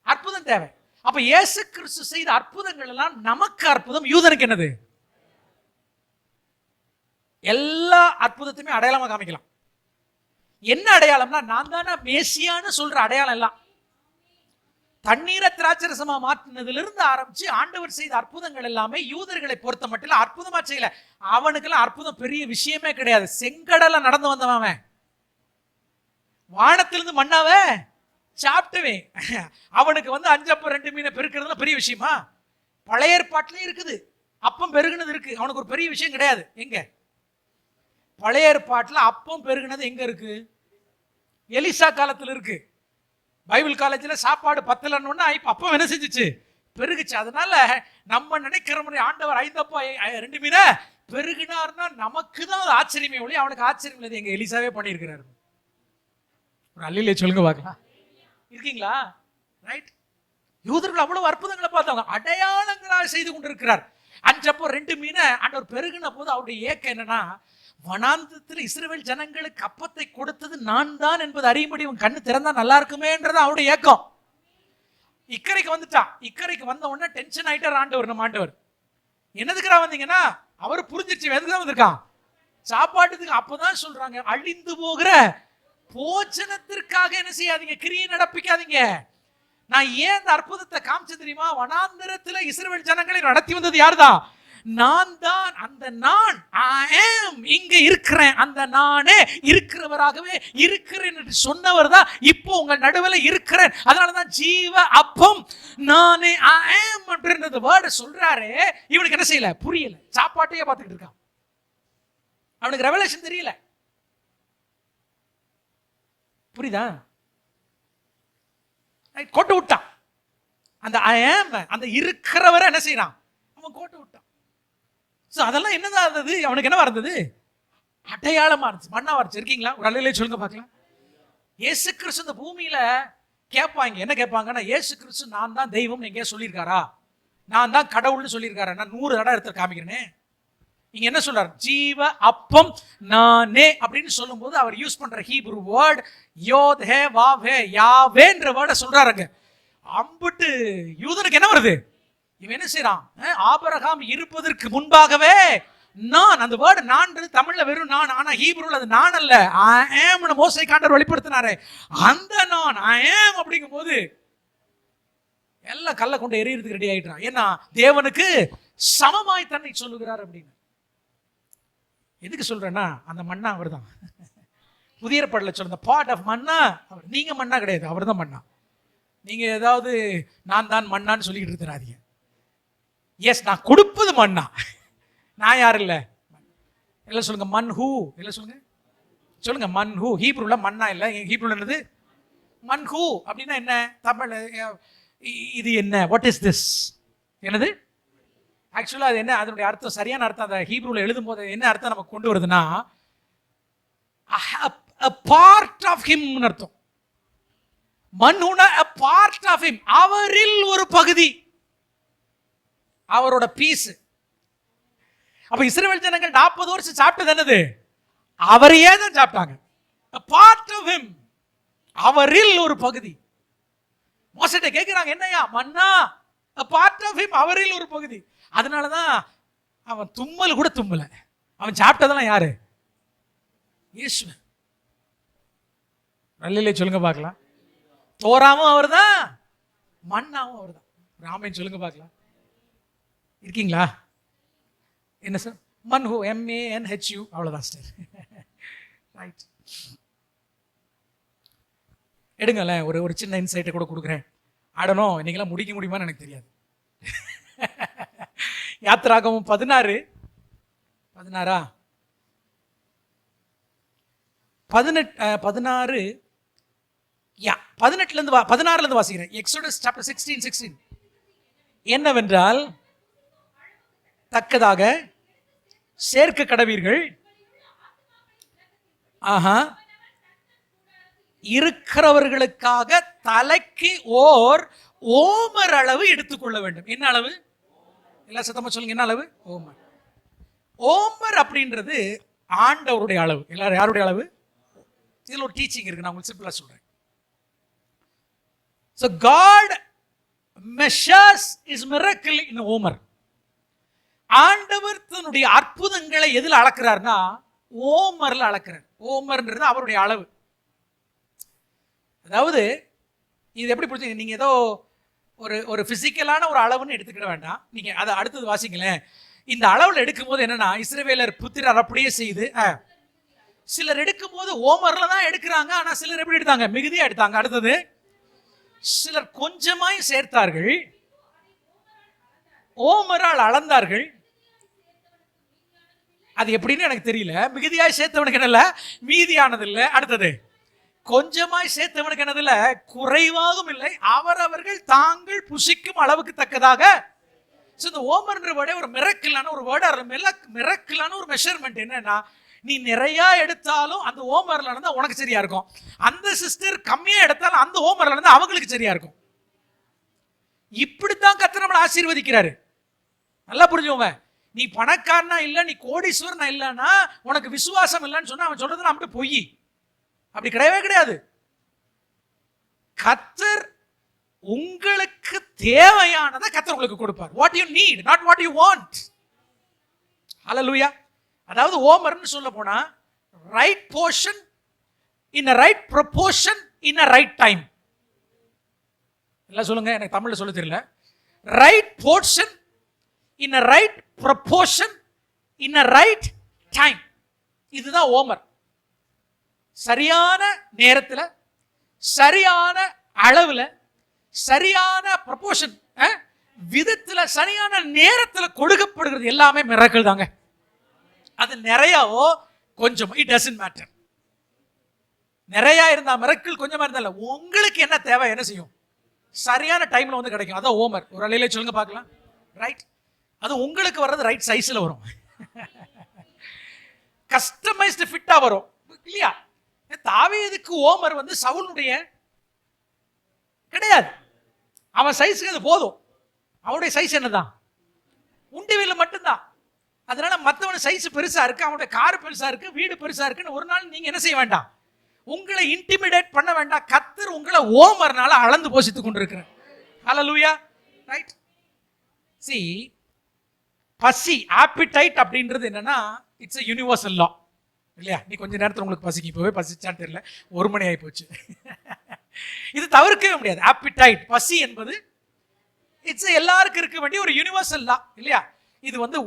அற்புதம் தேவை. அப்ப இயேசு கிறிஸ்து செய்த அற்புதங்கள் எல்லாம் நமக்கு அற்புதம், யூதனுக்கு என்னது? எல்லா அற்புதத்தையுமே அடையாளமா காமிக்கலாம். என்ன அடையாளம்னா, நான் தானே மேசியான்னு சொல்ற அடையாளம் எல்லாம். தண்ணீரை திராட்சரசமா மாற்றினதிலிருந்து ஆரம்பிச்சு ஆண்டவர் செய்த அற்புதங்கள் எல்லாமே யூதர்களை பொறுத்த மட்டும் அற்புதமா செய்யல. அவனுக்கெல்லாம் அற்புதம் பெரிய விஷயமே கிடையாது. செங்கடல நடந்து வந்தவன், வானத்திலிருந்து மண்ணாவே சாப்பிட்டவே, அவனுக்கு 5 அப்பம் 2 மீனை பெருக்கிறதுல பெரிய விஷயமா? பழைய ஏற்பாட்டிலே இருக்குது, அப்பம் பெருகுனது இருக்கு. அவனுக்கு ஒரு பெரிய விஷயம் கிடையாது. எங்க பழைய ஏற்பாட்டில் அப்பம் பெருகுனது எங்க இருக்கு? எலிசா காலத்தில் இருக்கு. பைபிள் காலேஜில் சாப்பாடு பத்தலன்னு அப்பம் என்ன செஞ்சிச்சு? பெருகுச்சு. அதனால நம்ம நினைக்கிற முறை ஆண்டவர் 5 அப்பம் 2 மீனை பெருகினார்னா நமக்கு தான் ஆச்சரியமே ஒளி, அவனுக்கு ஆச்சரியம் இல்லை. எங்க எலிசாவே பண்ணியிருக்கிறாரு. ஒரு அல்லிலே சொல்லுங்க பார்க்கலாம். இருக்கீங்களா? ரைட். யூதர்கள் அவ்வளவு அற்புதங்களை பார்த்தவங்க, அடையாளங்களாக செய்து கொண்டிருக்கிறார். 5 அப்பம் 2 மீனை ஆண்டவர் பெருகின போது அவருடைய ஏக்கம் என்னன்னா, வனாந்தரத்தில் இஸ்ரவேல் ஜனங்களுக்கு அப்பத்தை கொடுத்தது நான் தான் என்பது அறியும்படி உன் கண்ணு திறந்தா நல்லா இருக்குமேன்றது அவருடைய ஏக்கம். இக்கரைக்கு வந்துட்டான். இக்கரைக்கு வந்த உடனே டென்ஷன் ஆயிட்டார் ஆண்டவர். நம்ம ஆண்டவர் என்னதுக்குறா வந்தீங்கன்னா, அவரு புரிஞ்சிருச்சு எதுக்கு தான் வந்திருக்கான், சாப்பாட்டுக்கு. அப்பதான் சொல்றாங்க, அழிந்து போகிற போஜனத்திற்காக என்ன செய்யாதீங்க, கிரியை நடப்பிக்காதீங்க. நான் ஏன் இந்த அற்புதத்தை காமிச்சு தெரியுமா? வனாந்தரத்தில் இஸ்ரவேல் ஜனங்களை நடத்தி வந்தது யார்தான்? நான் தான். அந்த நான் இங்க இருக்கிறேன், அந்த நானே இருக்கிறவராகவே இருக்கிறேன் என்று சொன்னவர் தான் இப்போ உங்க நடுவில் இருக்கிறேன். அதனாலதான் ஜீவ அப்பம் நானே அப்படின்றது வேர்டு சொல்றாரு. இவனுக்கு என்ன செய்யல, புரியல. சாப்பாட்டையே பார்த்துக்கிட்டு இருக்கான். அவனுக்கு ரெவலேஷன் தெரியல. புரியுதா? கோட்டை விட்டான். அந்த அந்த இருக்கிறவரை என்ன செய்யறான், அவன் கோட்டை விட்டான். ஸோ அதெல்லாம் என்னதான் இருந்தது? அவனுக்கு என்னவா இருந்தது? அடையாளமா இருந்துச்சு, மண்ணா இருந்துச்சு. இருக்கீங்களா? ஒரு அல்லையிலே சொல்லுங்க பார்க்கலாம். இயேசு கிறிஸ்து இந்த பூமியில கேட்பாங்க, என்ன கேட்பாங்கன்னா, இயேசு கிறிஸ்து நான் தான் தெய்வம் எங்கேயா சொல்லியிருக்காரா? நான் தான் கடவுள்னு சொல்லியிருக்காரா? நான் 100 தடவை எடுத்து காமிக்கிறேனே. இங்க என்ன சொல்றாரு? ஜீவ அப்பம் நானே அப்படின்னு சொல்லும் போது அவர் யூஸ் பண்ற ஹீப்ரு வேர்ட் யோத் ஹே வாவ் ஹே யாவேன்ற வேர்டை சொல்றாருங்க. அம்புட்டு யூதனுக்கு என்ன வருது? இவன் என்ன செய்யறான்? ஆபிரகாம் இருப்பதற்கு முன்பாகவே நான், அந்த வேர்டு நான் தமிழ்ல வெறும் நான், ஆனா ஹீப்ருல அது நான் அல்ல, ஐ ஆம் னு மோசே ஆண்டவர் வெளிப்படுத்தினாரே, அந்த நான் ஐ ஆம் அப்படிங்கும் போது எல்லாம் கல்ல கொண்டு எரியறதுக்கு ரெடி ஆயிட்டான். ஏன்னா தேவனுக்கு சமமாய் தன்னை சொல்லுகிறார் அப்படின்னு. எதுக்கு சொல்றேன்னா, அந்த மண்ணா அவர் தான். புதிய ஏற்பாடுல சொல்ற பார்ட் ஆஃப் மண்ணா அவர். நீங்க மண்ணா கிடையாது, அவர் தான் மண்ணா. நீங்க ஏதாவது நான் தான் மண்ணான்னு சொல்லிட்டு இருக்கிறாதீங்க. எஸ், நான் கொடுப்பது மண்ணா, நான் யார் இல்ல. எல்லாம் சொல்லுங்க மன் ஹூ, எல்லாம் சொல்லுங்க, சொல்லுங்க மன் ஹூ. ஹீப்ருல மண்ணா இல்ல, ஹீப்ருல என்னது? மன் ஹூ அப்படின்னா என்ன? தமிழ் இது என்ன? What is this? என்னது ஆக்சுவலா அது என்ன? அதனுடைய அர்த்தம், சரியான அர்த்தம் அந்த ஹீப்ருல எழுதும் போது என்ன அர்த்தம் நமக்கு கொண்டு வருதுன்னா, a part of him அர்த்தம். மன்ஹூனா a part of him, அவரில் ஒரு பகுதி, அவரோட பீஸ். அப்ப இஸ்ரவேல் ஜனங்கள் 40 வருஷம் சாப்பிட்டது என்னது? அவரையே தான் சாப்பிட்டாங்க. a part of him, அவரில் ஒரு பகுதி. மோசேட்ட கேட்கிறாங்க, என்னையா மன்னா? a part of him, அவரில் ஒரு பகுதி. அதனாலதான் அவன் தும்மல் கூட தும்மல. அவன் சாப்பிட்டதெல்லாம் யாரு? இயேசு. நல்லிலே சொல்லுங்க பார்க்கலாம். தோராமும் அவர் தான், மண்ணாவும் அவர் தான். ராமன் சொல்லுங்க பார்க்கலாம். இருக்கீங்களா? என்ன சார்? மன்ஹூ, MANHU, அவ்வளவுதான் சார். ரைட், எடுங்களேன். ஒரு சின்ன இன்சைட்டை கூட கொடுக்குறேன். ஆடணும், இன்னைக்கெல்லாம் முடிக்க முடியுமான்னு எனக்கு தெரியாது. யாத்திராகமம் 16 16 வாசிக்கிறேன். எக்ஸோடஸ் சாப்டர் 16 என்னவென்றால், தக்கதாக சேர்க்க கடவீர்கள், இருக்கிறவர்களுக்காக தலைக்கு ஓர் ஓமர் அளவு எடுத்துக்கொள்ள வேண்டும். என்ன அளவு? எல்லா சத்தமா சொல்லுங்க, என்ன அளவு? ஓமர். ஓமர் அப்படின்றது ஆண்டவருடைய அளவு. எல்லாரும் யாருடைய அளவு? இதுல ஒரு டீச்சிங் இருக்கு, நான் உங்களுக்கு சிம்பிளா சொல்றேன். So God measures his miracle in Omar. ஆண்டவர் தன்னுடைய அற்புதங்களை எதில் அளக்கிறார்னா, ஓமர்ல அளக்கிறார். ஓமர்ன்றது அவருடைய அளவு. அதாவது இது எப்படி புரிஞ்சுங்க? நீங்க ஏதோ ஒரு பிசிக்கலான ஒரு அளவுன்னு எடுத்துக்கிட வேண்டாம். நீங்க அதை அடுத்தது வாசிங்களேன். இந்த அளவுல எடுக்கும் போது என்னன்னா, இஸ்ரவேலர் புத்திரர் அப்படியே செய்து, சிலர் எடுக்கும் போது ஓமர்ல தான் எடுக்கிறாங்க, ஆனா சிலர் எப்படி எடுத்தாங்க? மிகுதியா எடுத்தாங்க. அடுத்தது சிலர் கொஞ்சமாய் சேர்த்தார்கள், ஓமரால் அளந்தார்கள். அது எப்படின்னு எனக்கு தெரியல. மிகுதியாய் சேர்த்தவனுக்கு என்னல, மீதியானது இல்லை. அடுத்தது கொஞ்சமாய் சேர்த்தவனுக்கு என்னதில்ல, குறைவாகவும் இல்லை, அவரவர்கள் தாங்கள் புசிக்கும் அளவுக்கு தக்கதாக. இந்த ஓமர்ன்ற வேர்டே ஒரு மிரக்கிளான ஒரு வேர்டு, மிரக்கிளான ஒரு மெஷர்மெண்ட். என்னன்னா, நீ நிறைய எடுத்தாலும் அந்த ஓமர்ல இருந்தா உனக்கு சரியா இருக்கும், அந்த சிஸ்டர் கம்மியா எடுத்தாலும் அந்த ஓமர்ல இருந்தா அவங்களுக்கு சரியா இருக்கும். இப்படித்தான் கர்த்தர் நம்மளை ஆசீர்வதிக்கிறாரு. நல்லா புரிஞ்சுக்கோங்க. நீ பணக்காரனா இல்ல, நீ கோடீஸ்வரனா இல்லன்னா, உனக்கு விசுவாசம் இல்லைன்னு சொன்னா அவன் சொல்றது அப்படி பொய். அப்படி கிடையவே கிடையாது. கர்த்தர் உங்களுக்கு தேவையானதை கர்த்தர் உங்களுக்கு கொடுப்பார். What you need, not what you want. ஹல்லேலூயா. அதாவது ஓமர்னு சொல்ல போனா, right portion in a right proportion in a right time. எல்லாம் சொல்லுங்க, எனக்கு தமிழ்ல சொல்ல தெரியல. Right portion in a right proportion in a right time. இதுதான் ஓமர். சரியான நேரத்தில், சரியான அளவில், சரியான ப்ரொபோர்ஷன் விதத்தில், சரியான நேரத்தில் கொடுக்கப்படுகிறது எல்லாமே மிரக்கிள் தாங்க. அது நிறையாவோ கொஞ்சம், இட் டசன்ட் மேட்டர். நிறையா இருந்தா மிரக்கிள், கொஞ்சமா இருந்தால உங்களுக்கு என்ன தேவை, என்ன செய்யும்? சரியான டைம்ல வந்து கிடைக்கும். அதான் ஓமர். ஒரு அலையில சொல்லுங்க பார்க்கலாம். ரைட், அது உங்களுக்கு வர்றது ரைட் சைஸ்ல வரும். கஸ்டமைஸ்டு ஃபிட்டா வரும் இல்லையா? தாவீதுக்கு ஓமர் வந்து சவுலுடைய கிடையாது. அவன் சைஸுக்கு அது போதும். அவனுடைய சைஸ் என்னதான்? உண்டிவில்ல மட்டும்தான். அதனால மற்றவன் சைஸ் பெருசா இருக்கு, அவனுடைய கார் பெருசா இருக்கு, வீடு பெருசா இருக்குன்னு ஒரு நாள் நீங்க என்ன செய்ய வேண்டாம், உங்களை இன்டிமிடேட் பண்ண வேண்டாம். கர்த்தர் உங்களை ஓமர்னால அளந்து போஷித்துக் கொண்டிருக்கிறார். ஹல்லேலூயா. ரைட். See, பசி, ஆப்பிடைட் அப்படின்றது என்னன்னா இட்ஸ் a universal law இல்லையா? நீ கொஞ்ச நேரத்தில் உங்களுக்கு பசிக்கு, இப்போவே பசிச்சான்னு தெரியல, 1 மணி ஆகி போச்சு. இது தவிர்க்கவே முடியாது. ஆப்பிடைட், பசி என்பது இட்ஸ் எல்லாருக்கும் இருக்க வேண்டிய ஒரு யூனிவர்சல் லா இல்லையா? இது வந்து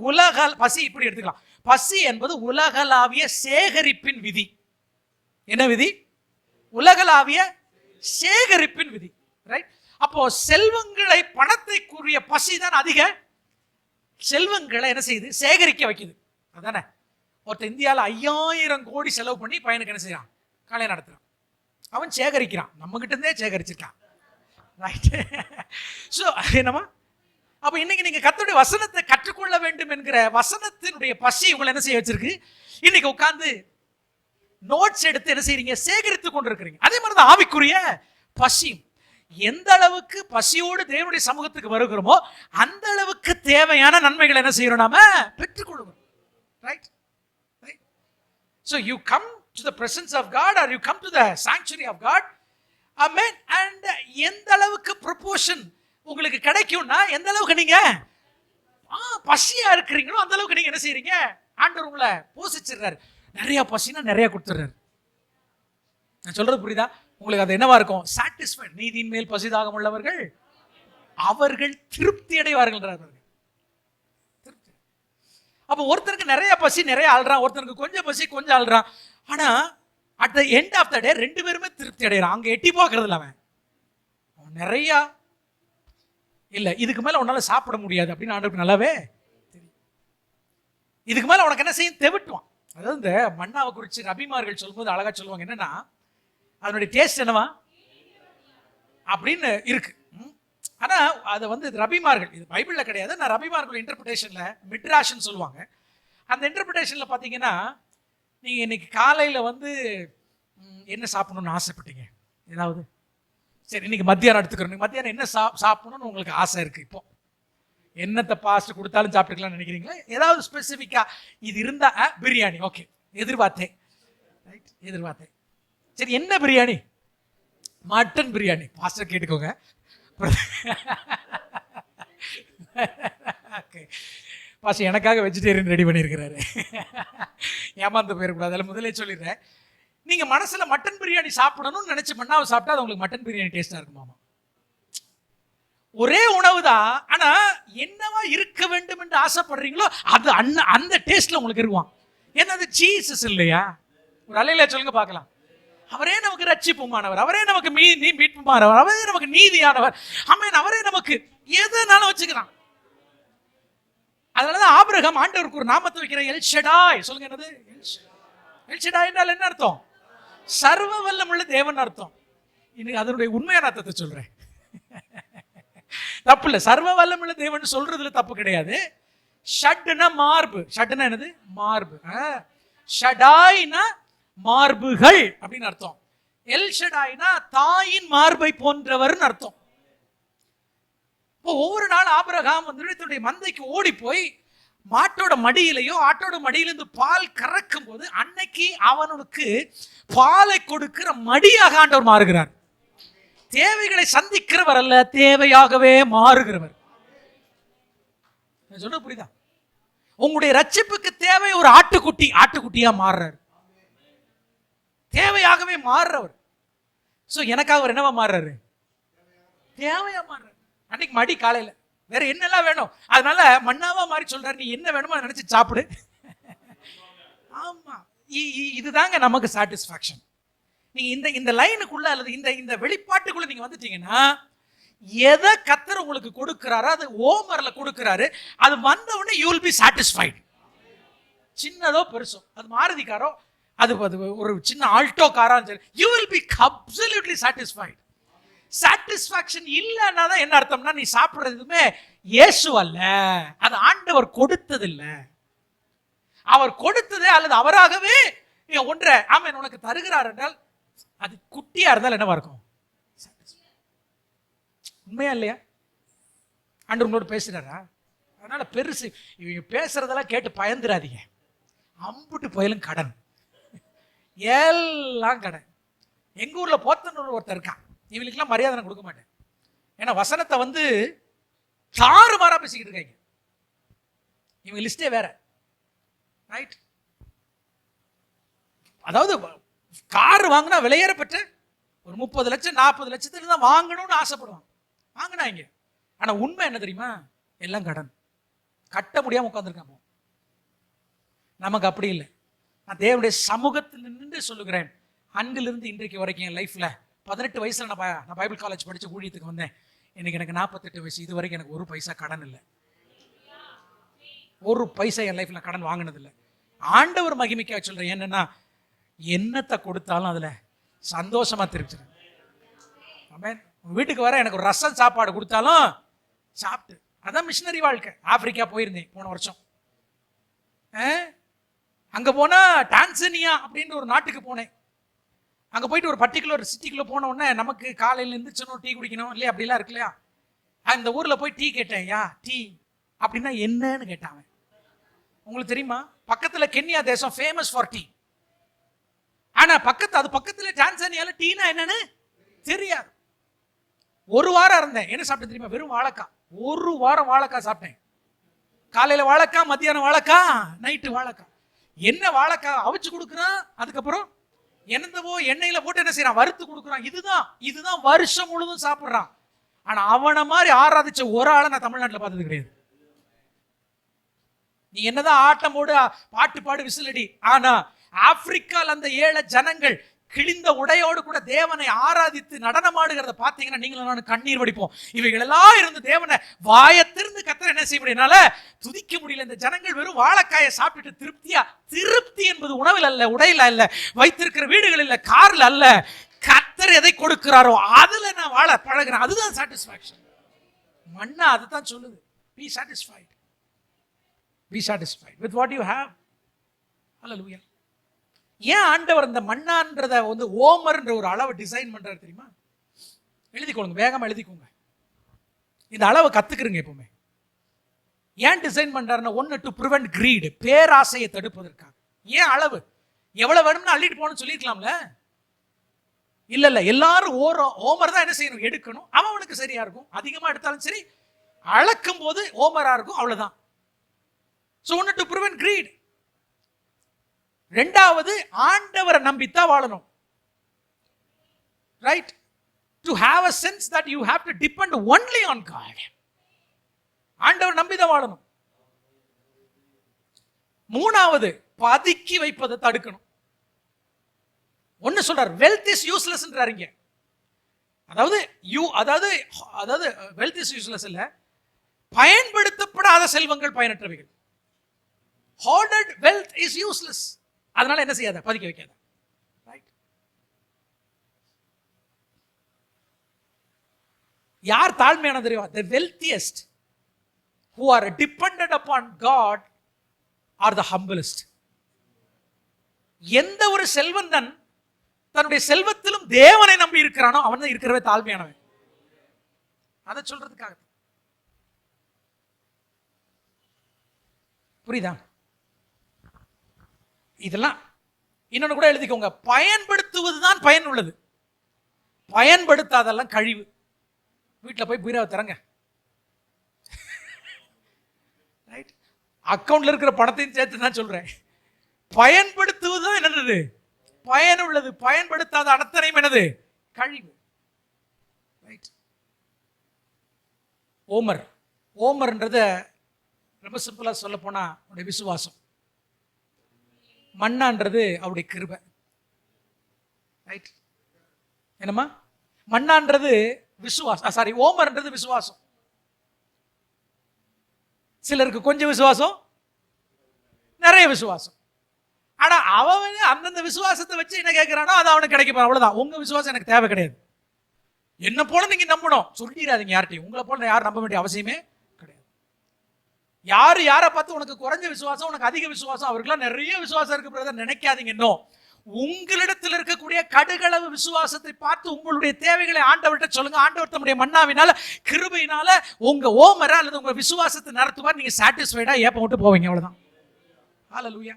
பசி இப்படி எடுத்துக்கலாம். பசி என்பது உலகளாவிய சேகரிப்பின் விதி. என்ன விதி? உலகளாவிய சேகரிப்பின் விதி. ரைட். அப்போ செல்வங்களை, பணத்தை கூறிய பசி தான் அதிக செல்வங்களை என்ன செய்யுது? சேகரிக்க வைக்குது. அதானே? ஒருத்தர் இந்தியாவில் 5000 கோடி செலவு பண்ணி பையனுக்கு என்ன செய்யறான்? கல்யாணம் நடத்துறான். அவன் சேகரிக்கிறான், நம்ம கிட்ட இருந்தே சேகரிச்சிருக்கான். ரைட். ஸோ என்னமா, அப்போ இன்னைக்கு நீங்க கர்த்தருடைய வசனத்தை கற்றுக்கொள்ள வேண்டும் என்கிற வசனத்தினுடைய பசி உங்களை என்ன செய்ய வச்சிருக்கு? இன்னைக்கு உட்கார்ந்து நோட்ஸ் எடுத்து என்ன செய்றீங்க? சேகரித்து கொண்டிருக்கிறீங்க. அதே மாதிரி தான் ஆவிக்குரிய பசி. எந்த அளவுக்கு பசியோடு தேவனுடைய சமூகத்துக்கு வருகிறோமோ அந்த அளவுக்கு தேவையான நன்மைகளை என்ன செய்யறோம்? நாம பெற்றுக்கொள்கிறோம். Right. So you come to the presence of God or you come to the sanctuary of God. Amen. And எந்த அளவுக்கு proportion உங்களுக்கு கிடைக்கும்னா, எந்த அளவுக்கு நீங்க பசியா இருக்கிறீங்களோ அந்த அளவுக்கு நீங்க என்ன செய்றீங்க? ஆண்டவர் உங்களை போஷிச்சிடுறாரு. நிறைய பசினா நிறைய கொடுத்துறாரு. நான் சொல்றது புரியுதா உங்களுக்கு? அது என்னவா இருக்கும்? சாட்டிஸ்ஃபைட். நீதியின் மேல் பசிதாகம் உள்ளவர்கள் அவர்கள் திருப்தி அடைவார்கள். அப்ப ஒருத்தருக்கு நிறைய பசி நிறைய ஆள்றான், ஒருத்தருக்கு கொஞ்சம் பசி கொஞ்சம் ஆள்றான். ஆனா at the end of the day 2 பேருமே திருப்தி அடைகிறான். அங்க எட்டி பார்க்கறது இல்லை. அவன் நிறைய இல்ல, இதுக்கு மேல உன்னால சாப்பிட முடியாது அப்படின்னு ஆண்டவருக்கு நல்லாவே தெரியும். இதுக்கு மேல உனக்கு என்ன செய்யும்? தெவிட்டுவான். அதாவது இந்த மன்னாவை குறித்து ரபிமார்கள் சொல்லும்போது அழகா சொல்லுவாங்க. என்னன்னா, அதனுடைய டேஸ்ட் என்னவா அப்படின்னு இருக்கு. ஆனா அதை வந்து ரபிமார்கள், இது பைபிள்ல கிடையாது, நான் ரபிமார்கள் இன்டர்பிரேஷன்ல மிட்ராஷ்னு சொல்லுவாங்க. அந்த இன்டர்பிரேஷன்ல பாத்தீங்கன்னா, நீங்க இன்னைக்கு காலையில வந்து என்ன சாப்பிடணும்னு ஆசைப்பட்டீங்க? ஏதாவது சரி, இன்னைக்கு மத்தியானம் எடுத்துக்கிறோம். மத்தியானம் என்ன சாப்பிடணும்னு உங்களுக்கு ஆசை இருக்கு? இப்போ என்னத்தை பாஸ்ட் கொடுத்தாலும் சாப்பிட்டுக்கலாம்னு நினைக்கிறீங்களா? ஏதாவது ஸ்பெசிஃபிக்கா இது இருந்தா? பிரியாணி. ஓகே, எதிர்பார்த்தேன். ரைட், எதிர்பார்த்தேன். சரி, என்ன பிரியாணி? மட்டன் பிரியாணி. பாஸ்டர் கேட்டுக்கோங்க. பாஸ்டர் எனக்காக வெஜிடேரியன் ரெடி பண்ணியிருக்கிறாரு. ஏமாந்து போயிடக்கூடாது. அதில் முதலே சொல்லிடுறேன், நீங்க மனசுல மட்டன் பிரியாணி சாப்பிடணும்னு நினைச்சு மண்ணாவை சாப்பிட்டா அது உங்களுக்கு மட்டன் பிரியாணி டேஸ்டா இருக்குமாமா? ஒரே உணவு தான், ஆனா என்னவா இருக்க வேண்டும் என்று ஆசைப்படுறீங்களோ அது அந்த டேஸ்ட்ல உங்களுக்கு இருக்குவான். ஏன்னா அது சீசஸ் இல்லையா? ஒரு அலையில சொல்லுங்க பார்க்கலாம். அவரே நமக்கு ரட்சிப்புமானவர், அவரே நமக்கு மீட்புமானவர், அவரே நமக்கு நீதியானவர். ஆமென். அவரே நமக்கு எதனாலும் வச்சுக்கிறான். அதனாலதான் ஆபிரகாம் ஆண்டவருக்கு ஒரு நாமத்தை வைக்கிற எல் ஷடாய். சொல்லுங்க, என்னது எல் ஷடாய் என்றால் என்ன அர்த்தம்? சர்வ வல்லமுள்ள தேவன் அர்த்தம். இன்னைக்கு அதனுடைய உண்மையான அர்த்தத்தை சொல்றேன். தப்பு இல்ல, சர்வ வல்லமுள்ள தேவன் சொல்றதுல தப்பு கிடையாது. ஷட்னா மார்பு. ஷட்னா என்னது? மார்பு. ஷடாய்னா மார்புகள் அப்படின்னு அர்த்தம். எல் ஷடாய்னா தாயின் மார்பை போன்றவர்னு அர்த்தம். இப்போ ஒவ்வொரு நாள் ஆபிரகாம் வந்து தன்னுடைய மந்தைக்கு ஓடி போய் மாட்டோட மடியிலையோ ஆட்டோட மடியிலிருந்து பால் கறக்கும் போது அன்னைக்கு அவனுக்கு பாலை கொடுக்கிற மடியாக ஆண்டவர் மாறுகிறார். தேவைகளை சந்திக்கிறவர் அல்ல, தேவையாகவே மாறுகிறவர். சொல்ற புரியுதா? உங்களுடைய ரட்சிப்புக்கு தேவை ஒரு ஆட்டுக்குட்டியா மாறுறாரு. தேவையாகவே மாறுறவர். சோ எனக்காக அவர் என்னவா மாறுறாரு? தேவையா மாறுறாரு. அன்னைக்கு மடி காலையில வேற என்னெல்லாம் வேணும், அதனால மண்ணாவா மாதிரி சொல்றாரு, நீ என்ன வேணுமோ அதை நினைச்சு சாப்பிடு. ஆமா, இதுதாங்க நமக்கு சாட்டிஸ்பாக்சன். நீங்க இந்த லைனுக்குள்ள அல்லது இந்த வெளிப்பாட்டுக்குள்ள நீங்க வந்துட்டீங்கன்னா, எதை கர்த்தர் உங்களுக்கு கொடுக்கிறாரோ அது ஓமர்ல கொடுக்கிறாரு. அது வந்த உடனே யூ வில் பி சாட்டிஸ்ஃபைட். சின்னதோ பெருசோ, அது மாருதி காரோ, அது ஒரு சின்ன ஆல்டோ காரா, you will be absolutely satisfied. Satisfaction இல்லைன்னா தான் என்ன அர்த்தம்னா, நீ சாப்பிடுறது எதுவுமே இயேசு அல்ல, அது ஆண்டவர் கொடுத்தது இல்ல. அவர் கொடுத்ததே அல்லது அவராகவே ஒன்றை ஆமென் உனக்கு தருகிறார் என்றால் அது குட்டியா இருந்தால் என்னவா இருக்கும்? உண்மையா இல்லையா? ஆண்டவர் உங்களோட பேசுறாரா? அதனால பெருசு இவங்க பேசுறதெல்லாம் கேட்டு பயந்துராதீங்க. அம்புட்டு புயலும் கடன், எல்லாம் கடன். எங்க ஊர்ல போத்தனூர் ஒருத்தர் இருக்கான், இவங்களுக்கெல்லாம் மரியாதை நான் கொடுக்க மாட்டேன். ஏன்னா வசனத்தை வந்து தாறுமாறா பேசிக்கிட்டு இருக்காங்க. இவங்க லிஸ்டே வேற. ரைட்? அதாவது கார் வாங்கினா விலையேற பெற்ற ஒரு 30 லட்சம் 40 லட்சத்துல தான் வாங்கணும்னு ஆசைப்படுவாங்க. வாங்கினாங்க. ஆனா உண்மை என்ன தெரியுமா? எல்லாம் கடன், கட்ட முடியாம உட்கார்ந்துருக்காங்க. நமக்கு அப்படி இல்லை. நான் தேவனுடைய சமூகத்தில் நின்று சொல்லுகிறேன், அன்றிலிருந்து இன்றைக்கு வரைக்கும் என் லைஃப்ல 18 வயசுல நான் பைபிள் காலேஜ் படிச்சு ஊழியத்துக்கு வந்தேன். இன்னைக்கு எனக்கு 48 வயசு. இது வரைக்கும் எனக்கு ஒரு பைசா கடன் இல்லை. ஒரு பைசா என் லைஃப்ல கடன் வாங்கினது இல்லை. ஆண்டவர் மகிமைக்காக சொல்றேன். என்னன்னா என்னத்தை கொடுத்தாலும் அதுல சந்தோஷமா திருப்பிச்சிரு. ஆமென். வீட்டுக்கு வர எனக்கு ஒரு ரசம் சாப்பாடு கொடுத்தாலும் சாப்பிட்டு. அதான் மிஷினரி வாழ்க்கை. ஆப்பிரிக்கா போயிருந்தேன் போன வருஷம். அங்க போனா டான்சனியா அப்படின்ற ஒரு நாட்டுக்கு போனேன். அங்க போயிட்டு ஒரு பர்டிகுலர் சிட்டிக்குள்ள போன உடனே நமக்கு காலையில இருந்துச்சுன்னு டீ குடிக்கணும் இல்லையா, அப்படிலாம் இருக்கு இல்லையா. அந்த ஊர்ல போய் டீ கேட்டேன். யா டீ அப்படின்னா என்னன்னு கேட்டாங்க. உங்களுக்கு தெரியுமா, பக்கத்துல கென்யா தேசம் ஃபேமஸ் ஃபார் டீ. ஆனா அது பக்கத்துல டான்சானியால டீனா என்னன்னு தெரியாது. ஒரு வாரம் இருந்தேன். என்ன சாப்பிட்டேன் தெரியுமா? வெறும் வாழைக்காய். ஒரு வாரம் வாழைக்காய் சாப்பிட்டேன். காலையில வாழைக்காய், மத்தியானம் வாழைக்காய், நைட்டு வாழைக்காய். என்ன வாழைக்காய் அவிச்சு கொடுக்குறான், அதுக்கப்புறம் என்னவோ எண்ணெயில போட்டு என்ன செய்யறான், வறுத்து கொடுக்குறான். இதுதான் வருஷம் முழுதும் சாப்பிடுறான். ஆனா அவனை மாதிரி ஆராதிச்ச ஒரு ஆளை நான் தமிழ்நாட்டில் பார்த்தது கிடையாது. நீ என்னதான் ஆட்டம் போடு, பாட்டு பாடு, விசிலடி, ஆனா ஆப்பிரிக்கால அந்த 7 ஜனங்கள் கிழிந்த உடையோடு கூட தேவனை ஆராதித்து நடனமாடுகிறத பார்த்தீங்கன்னா நீங்களும் நானும் கண்ணீர் வடிப்போம். இவைகளெல்லாம் இருந்து தேவனை வாயத்திருந்து கத்தரை என்ன செய்ய முடியனால துதிக்க முடியல. இந்த ஜனங்கள் வெறும் வாழைக்காயை சாப்பிட்டுட்டு திருப்தி என்பது உணவில் அல்ல, உடையில அல்ல, வைத்திருக்கிற வீடுகள் இல்ல, கார்ல அல்ல. கத்தர் எதை கொடுக்கிறாரோ அதுல நான் வாழ பழகிறேன். அதுதான் சாட்டிஸ்பாக்சன். மன்னா அதுதான் சொல்லுது. Be satisfied. Be satisfied with what you have. Hallelujah. ஏன் ஆண்டவர் இந்த மன்னான்றத வந்து ஓமர்ன்ற ஒரு அளவை டிசைன் பண்றாரு தெரியுமா? எழுதிக்கோங்க, வேகமா எழுதிக்கோங்க. இந்த அளவை கத்துக்கிறீங்க எப்பவுமே. ஏன் டிசைன் பண்றாருன்னா, ஒன்னு டு பிரிவென்ட் கிரீட், பேராசையை தடுப்பதற்காக. ஏன் அளவு? எவ்வளவு வேணும்னு அள்ளிட்டு போகணும்னு சொல்லியிருக்கலாம்ல. இல்ல எல்லாரும் ஓமர் தான் என்ன செய்யணும், எடுக்கணும். அவனுக்கு சரியா இருக்கும். அதிகமா எடுத்தாலும் சரி, அளக்கும் போது ஓமரா இருக்கும், அவ்வளவுதான். So ஒன்னு டு பிரிவென்ட் கிரீட். ரெண்டாவது, ஆண்டவரை நம்பித்தான் வாழணும். Right? To have a sense that you have to depend only on God. ஆண்டவர் நம்பிதான் வாழணும். மூணாவது, பதுக்கி வைப்பதை தடுக்கணும். ஒன்னு சொல்றார், wealth is useless ன்றாருங்க. அதாவது wealth is useless இல்ல, பயன்படுத்தப்படாத செல்வங்கள் பயனற்றவைகள். Hoarded wealth is useless. அதனால என்ன செய்யாத, பதுக்கி வைக்காத. ரைட்? யார் தாழ்மையான தெரியுமா? The wealthiest who are dependent upon God are the humblest. எந்த ஒரு செல்வந்தன் தன்னுடைய செல்வத்திலும் தேவனை நம்பி இருக்கிறானோ அவன் தான் இருக்கிறவே தாழ்மையானவன். அதை சொல்றதுக்காக. புரியுதா? இதெல்லாம் இன்னொன்னு கூட எழுதிக்கோங்க. பயன்படுத்துவதுதான் பயன் உள்ளது, பயன்படுத்தாதெல்லாம் கழிவு. வீட்டில் போய் பீராவை தரங்க. அக்கௌண்ட்ல இருக்கிற பணத்தையும் சேர்த்து தான் சொல்றேன். பயன்படுத்துவதுதான் என்னது பயன் உள்ளது, பயன்படுத்தாத அனைத்தையும் என்னது கழிவு. ரைட்? ஓமர்ன்றத ரொம்ப சிம்பிளா சொல்ல போனா உடைய விசுவாசம். மன்னான்றது அவருடைய கிருபை. ரைட்? என்னமா? மன்னான்றது விசுவாசம். சாரி, ஓமர்ன்றது விசுவாசம். சிலருக்கு கொஞ்சம் விசுவாசம், நிறைய விசுவாசம். ஆனா அவன் அந்தந்த விசுவாசத்தை வச்சு என்ன கேட்கிறானோ அது அவனுக்கு கிடைக்கும். அவ்வளவுதான். உங்க விசுவாசம் எனக்கு தேவை கிடையாது. என்ன போல நீங்க நம்பணும் சொல்லிடாதீங்க யார்ட்டையும். உங்களை போல யாரும் நம்ப வேண்டிய அவசியமே கிடையாது. யாரு யாரை பார்த்து உனக்கு குறைஞ்ச விசுவாசம், உனக்கு அதிக விசுவாசம், அவருக்கெல்லாம் நிறைய விசுவாசம் இருக்கு பிரதர் நினைக்காதீங்க. இன்னும் உங்களிடத்தில் இருக்கக்கூடிய கடுகளவு விசுவாசத்தை பார்த்து உங்களுடைய தேவைகளை ஆண்டவர்கிட்ட சொல்லுங்க. ஆண்டவர் தம்முடைய மன்னாவினால கிருபையினால உங்க ஓமரை அல்லது உங்க விசுவாசத்தை நடத்துவார். நீங்க சாட்டிஸ்ஃபைடா ஏப்ப விட்டு போவீங்க. அவ்வளவுதான். ஹல்லேலூயா.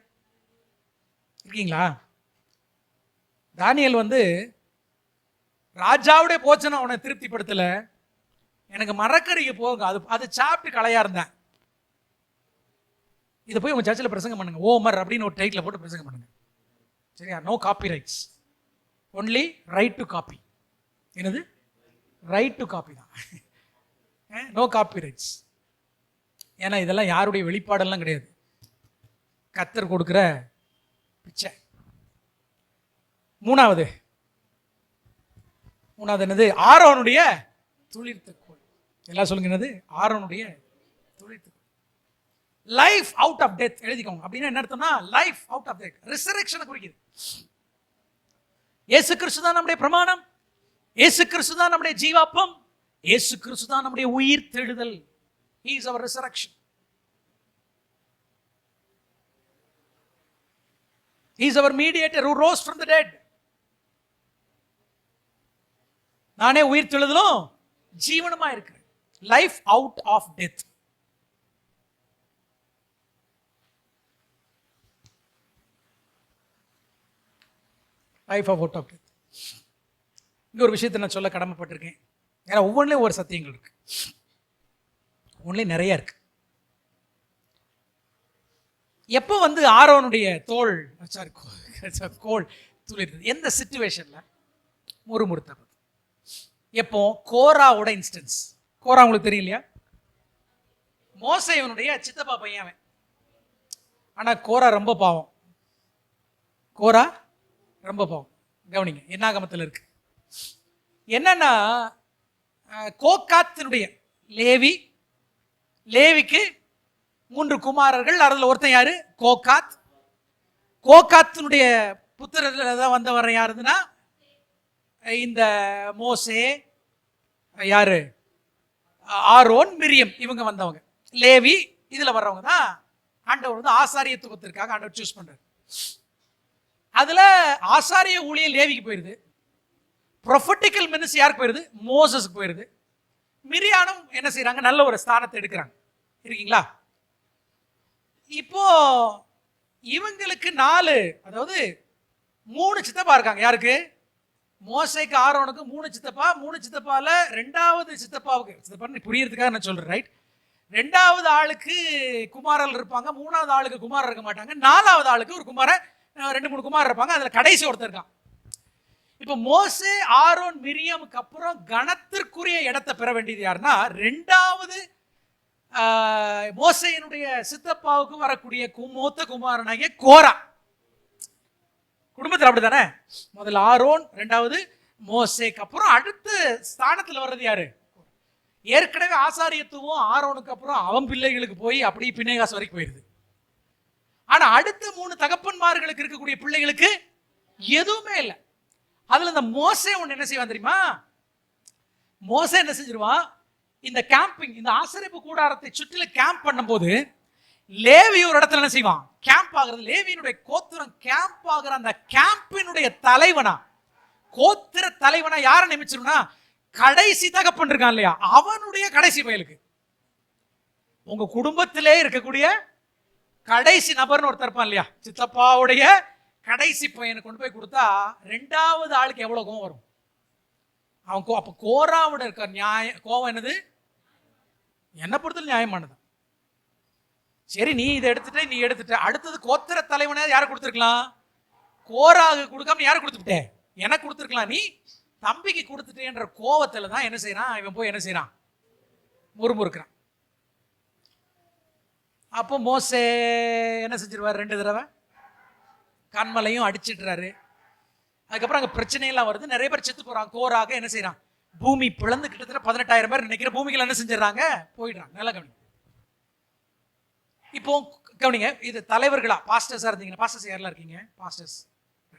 இருக்கீங்களா? தானியேல் ராஜாவுடைய போச்சனை அவனை திருப்திப்படுத்தல. எனக்கு மரக்கறிக்கு போங்க, அது சாப்பிட்டு கலையா இருந்தேன். இதை போய் உங்க சர்ச்சில் பிரசங்கம் பண்ணுங்க. ஓமர் அப்படின்னு ஒரு டைட்டில் போட்டு பிரசங்கம் பண்ணுங்க. சரியா? No copy rights, only right to copy. என்னது? ரைட் டு காப்பி தான். No copy rights. ஏன்னா இதெல்லாம் யாருடைய வெளிப்பாடெல்லாம் கிடையாது, கர்த்தர் கொடுக்கிற பிச்சை. மூணாவது என்னது? ஆரோனுடைய துளிர்த்த கோல். எல்லாம் சொல்லுங்க. என்னது? ஆரோனுடைய துளிர்த்த கோல். லைஃப் அவுட் ஆஃப் டெத் எழுதிக்கோங்க. அப்படின்னா என்ன அர்த்தம்னா, லைஃப் அவுட் ஆஃப் டெத் ரிசரக்ஷனை குறிக்குது. இயேசு கிறிஸ்து தான் நம்முடைய பிரமாணம், இயேசு கிறிஸ்து தான் நம்முடைய ஜீவாப்பம், இயேசு கிறிஸ்து தான் நம்முடைய உயிர் தெழுதல். He is our resurrection. He is our mediator who rose from the dead. நானே உயிர் தெழுதலும் ஜீவனுமா இருக்கிறேன். Life out of death. Life out of death. இங்க ஒரு விஷயத்தை நான் சொல்ல கடமைப்பட்டிருக்கேன். ஏன்னா ஒவ்வொன்றிலையும் ஒரு சத்தியங்கள் இருக்கு, ஒவ்வொன்றிலையும் நிறைய இருக்கு. எப்போ ஆரோனுடைய தோல் கோல் துளிர்த்தது? எந்த சிச்சுவேஷன்ல? முறுமுறுத்த. எப்போ? கோராவோட இன்ஸ்டன்ஸ். கோரா உங்களுக்கு தெரியலையா? மோசேயனுடைய சித்தப்பா பையன். ஆனா கோரா ரொம்ப பாவம். கோரா ரொம்ப பாவம். கவனிங்க, என்னாகமத்தில் இருக்கு. என்னன்னா, கோகாத்தினுடைய லேவிக்கு 3 குமாரர்கள். அதில் ஒருத்தன் யாரு? கோகாத். கோகாத்தினுடைய புத்திரர்கள் தான் வந்தவர் யாருன்னா, இந்த மோசே, யாரு? ஆரோன், மிரியம். இவங்க வந்தவங்க. லேவி இதுல வர்றவங்க தான் ஆண்டவர் ஆசாரியத்துவத்திற்காக ஆண்டவர் சூஸ் பண்றாரு. அதுல ஆசாரிய ஊழியம் லேவிக்கு போயிருது. ப்ரொஃபட்டிக்கல் மினிஸ்ட்ரி யாருக்கு போயிருது? மோசஸ்க்கு போயிருது. மிரியானும் என்ன செய்யறாங்க? நல்ல ஒரு ஸ்தானத்தை எடுக்கிறாங்க. இருக்கீங்களா? இப்போ இவங்களுக்கு 3 சித்தப்பா இருக்காங்க. யாருக்கு? மோசேக்கு, ஆரோனுக்கு 3 சித்தப்பா. 3 சித்தப்பால 2வது சித்தப்பாவுக்கு, சித்தப்பான்னு புரியறதுக்காக நான் சொல்றேன், ரைட்? 2வது ஆளுக்கு குமாரர்கள் இருப்பாங்க, 3வது ஆளுக்கு குமாரர் இருக்க மாட்டாங்க, 4வது ஆளுக்கு ஒரு குமாரன், 2-3 குமாரர் இருப்பாங்க. அதுல கடைசி ஒருத்தர் இருக்கான். இப்ப மோசே, ஆரோன், மிரியாமுக்கு அப்புறம் கணத்திற்குரிய இடத்தை பெற வேண்டியது யாருன்னா, 2வது மோசேயினுடைய சித்தப்பாவுக்கு வரக்கூடிய மூத்த குமாரனாகிய கோரா. குடும்பத்தில் அப்படித்தானே? முதல்ல ஆரோன், 2வது மோசேக்கு அப்புறம் அடுத்த ஸ்தானத்தில் வர்றது யாரு? ஏற்கனவே ஆசாரியத்துவம் ஆரோனுக்கு அப்புறம் அவன் பிள்ளைகளுக்கு போய் அப்படி பிணைகாசு வரைக்கும் போயிருது. ஆனா அடுத்த 3 தகப்பன்மார்களுக்கு இருக்கக்கூடிய பிள்ளைகளுக்கு எதுவுமே இல்லை. அதுல இந்த மோசே ஒன்று என்ன செய்வான் தெரியுமா? மோசே என்ன செஞ்சிருவான்? இந்த கேம்பிங், இந்த ஆசரிப்பு கூடாரத்தை சுற்றில கேம்ப் பண்ணும்போது லேவி ஒரு இடத்துல என்ன செய்வான்? கேம்ப் ஆகிறது. லேவியினுடைய கோத்திரம் கேம்ப் ஆகிற அந்த கேம்பினுடைய தலைவனா, கோத்திர தலைவனா யாரை நியமிச்சிருந்தா? கடைசி தகப்பன் இருக்கான் இல்லையா, அவனுடைய கடைசி பயலுக்கு. உங்க குடும்பத்திலே இருக்கக்கூடிய கடைசி நபர்னு ஒருத்தர் இருப்பான் இல்லையா, சித்தப்பாவுடைய கடைசி பையனை கொண்டு போய் கொடுத்தா 2வது ஆளுக்கு எவ்வளவு கோவம் வரும்? அவன் அப்ப கோராவோட இருக்க கோவம் என்னது? என்ன பொறுத்தல நியாயமானது. சரி, நீ இதை எடுத்துட்ட, அடுத்தது கோத்திர தலைவனை யாரை கொடுத்துருக்கலாம்? கோராகு கொடுக்காம யாரை கொடுத்துட்டே? எனக்கு கொடுத்துருக்கலாம், நீ தம்பிக்கு கொடுத்துட்டேன்ற கோவத்துல தான் என்ன செய்யறான் இவன்? போய் என்ன செய்யறான்? முறுமுறுக்கிறான். அப்போ மோசே என்ன செஞ்சிருவார்? 2 தடவை கண்மலையும் அடிச்சிடுறாரு. அதுக்கப்புறம் அங்க பிரச்சனையெல்லாம் வருது, நிறைய பேர் செத்து போறாங்க. கோராக என்ன செய்யறான்? பூமி பிளந்து கிட்டத்தட்ட 18,000 பேர் நினைக்கிற பூமிகள் என்ன செஞ்சிடறாங்க? போயிடுறாங்க. நல்லா கவனி. இப்போ கவனிங்க, இது தலைவர்களா பாஸ்டர்ஸா இருந்தீங்கன்னா, பாஸ்டர்ஸ் யாரெல்லாம் இருக்கீங்க? பாஸ்டர்ஸ்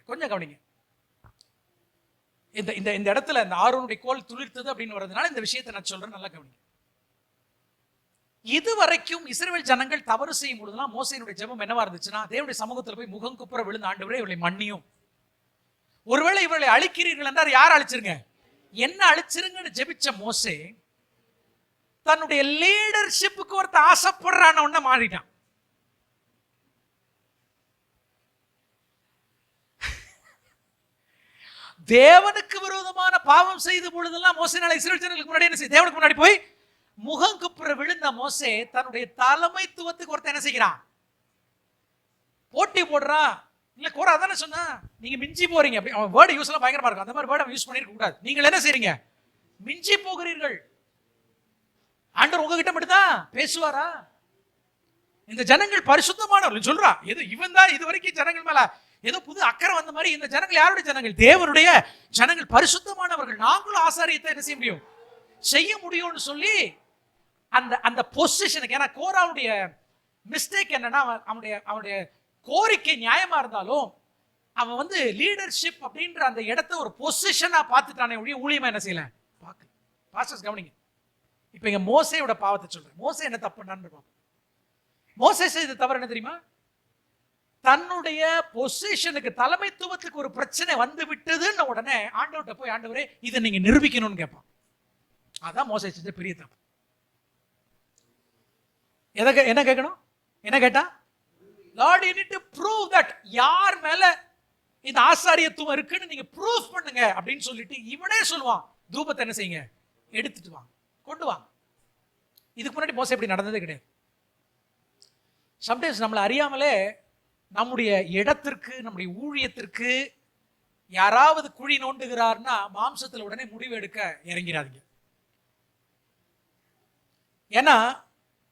கொஞ்சம் கவனிங்க. இந்த இந்த இடத்துல இந்த ஆரோனுடைய கோல் துளிர்த்தது அப்படின்னு வர்றதுனால இந்த விஷயத்தை நான் சொல்றேன், நல்லா கவனிங்க. இதுவரைக்கும் இஸ்ரவேல் ஜனங்கள் தவறு செய்யும் பொழுதுலாம் மோசேயினுடைய ஜெபம் என்னவா இருந்துச்சுன்னா, தேவனுடைய சமூகத்தில் போய் முகம் குப்புற விழுந்து, ஆண்டவரே இவளை மன்னியும், ஒருவேளை இவளை அழிக்கிறீர்கள் என்றால் யார் அழிச்சிருங்க, என்ன அழிச்சிருங்கன்னு ஜெபிச்ச மோசே தன்னுடைய லீடர்ஷிப்புக்கு ஒருத்த ஆசைப்படுறான ஒண்ண மாறிட்டான். தேவனுக்கு விரோதமான பாவம் செய்த பொழுதெல்லாம் மோசேனால இஸ்ரவேல் ஜனங்களுக்கு முன்னாடி என்ன செய்ய, தேவனுக்கு முன்னாடி போய் முகம் குப்புற விழுந்த மோசே தன்னுடைய தலைமைத்துவத்துக்கு ஒருத்தர் என்ன செய்கிறான், போட்டி போடுறான். இல்ல கோரா தானே சொன்னா, நீங்க மிஞ்சி போறீங்க. அப்படி அவன் வேர்டு யூஸ் எல்லாம் பயங்கரமா இருக்கும். அந்த மாதிரி வேர்டை யூஸ் பண்ணிருக்க கூடாது. நீங்கள் என்ன செய்றீங்க, மிஞ்சி போகிறீர்கள். ஆண்டவர் உங்ககிட்ட மட்டும்தான் பேசுவாரா? இந்த ஜனங்கள் பரிசுத்தமானவர்கள் சொல்றா. ஏதோ இவன் தான் இது வரைக்கும் ஜனங்கள் மேல ஏதோ புது அக்கறை வந்த மாதிரி. இந்த ஜனங்கள் யாருடைய ஜனங்கள், தேவனுடைய ஜனங்கள், பரிசுத்தமானவர்கள். நாங்களும் ஆசாரியத்தை என்ன செய்ய முடியும், செய்ய முடியும்னு சொல்லி அந்த அந்த பொசிஷனுக்கு. ஏன்னா கோராவுடைய மிஸ்டேக் என்னன்னா, அவனுடைய கோரிக்கை நியாயமா இருந்தாலும் அவன் வந்து லீடர்ஷிப் அப்படின்ற அந்த இடத்த ஒரு பொசிஷனா பார்த்துட்டானே ஒழிய ஊழியமா என்ன செய்யல பார்க்கல. பாஸ்டர்ஸ் கவனிங்க, இப்ப இங்க மோசேயோட பாவத்தை சொல்றேன். மோசே என்ன தப்பு பண்ணான்னு பார்ப்போம். மோசே செய்த தவறு என்ன தெரியுமா, தன்னுடைய பொசிஷனுக்கு தலைமைத்துவத்துக்கு ஒரு பிரச்சனை வந்து விட்டதுன்னு உடனே ஆண்டவர்கிட்ட போய், ஆண்டவரே இதை நீங்க நிரூபிக்கணும்னு கேட்பான். அதான் மோசே செஞ்ச பெரிய தப்பு. என்ன கேட்கணும், என்ன கேட்டா, Lord, you need to prove that யார் மேல இந்த ஆசாரியத்துவம் இருக்குன்னு நீங்க ப்ரூஃப் பண்ணுங்க அப்படின்னு சொல்லிட்டு இவனே சொல்லுவான், தூபத்தை என்ன செய்யுங்க, எடுத்துட்டு வாங்க, கொண்டு வாங்க. இதுக்கு முன்னாடி மோசே இப்படி நடந்ததே கிடையாது. சம்டைம்ஸ் நம்மளை அறியாமலே நம்முடைய இடத்திற்கு, நம்முடைய ஊழியத்திற்கு யாராவது குழி நோண்டுகிறார்னா மாம்சத்தில் உடனே முடிவு எடுக்க இறங்கிறாதீங்க. ஏன்னா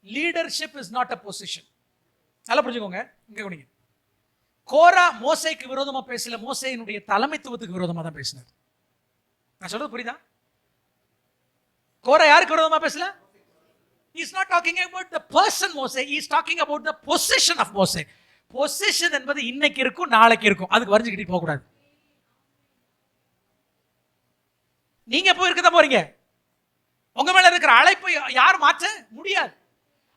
leadership is not a position. நல்லா புரிஞ்சுக்கோங்க. இங்க கவனிங்க, கோரா மோசேக்கு விரோதமா பேசல, மோசேயினுடைய தலைமைத்துவத்துக்கு விரோதமா தான் பேசினார். நான் சொல்றது புரியுதா? கோரா யாருக்கு விரோதமா பேசல? He is not talking about the person Moses, he is talking about the position of Moses. Position என்பது இன்னைக்கு இருக்கும், நாளைக்கு இருக்கும். அதுக்கு வரைஞ்சுக்கிட்டு போக கூடாது. நீங்க போய் இருக்க தான் போறீங்க. உங்க மேல இருக்கிற அழைப்பை யாரும் மாற்ற முடியாது.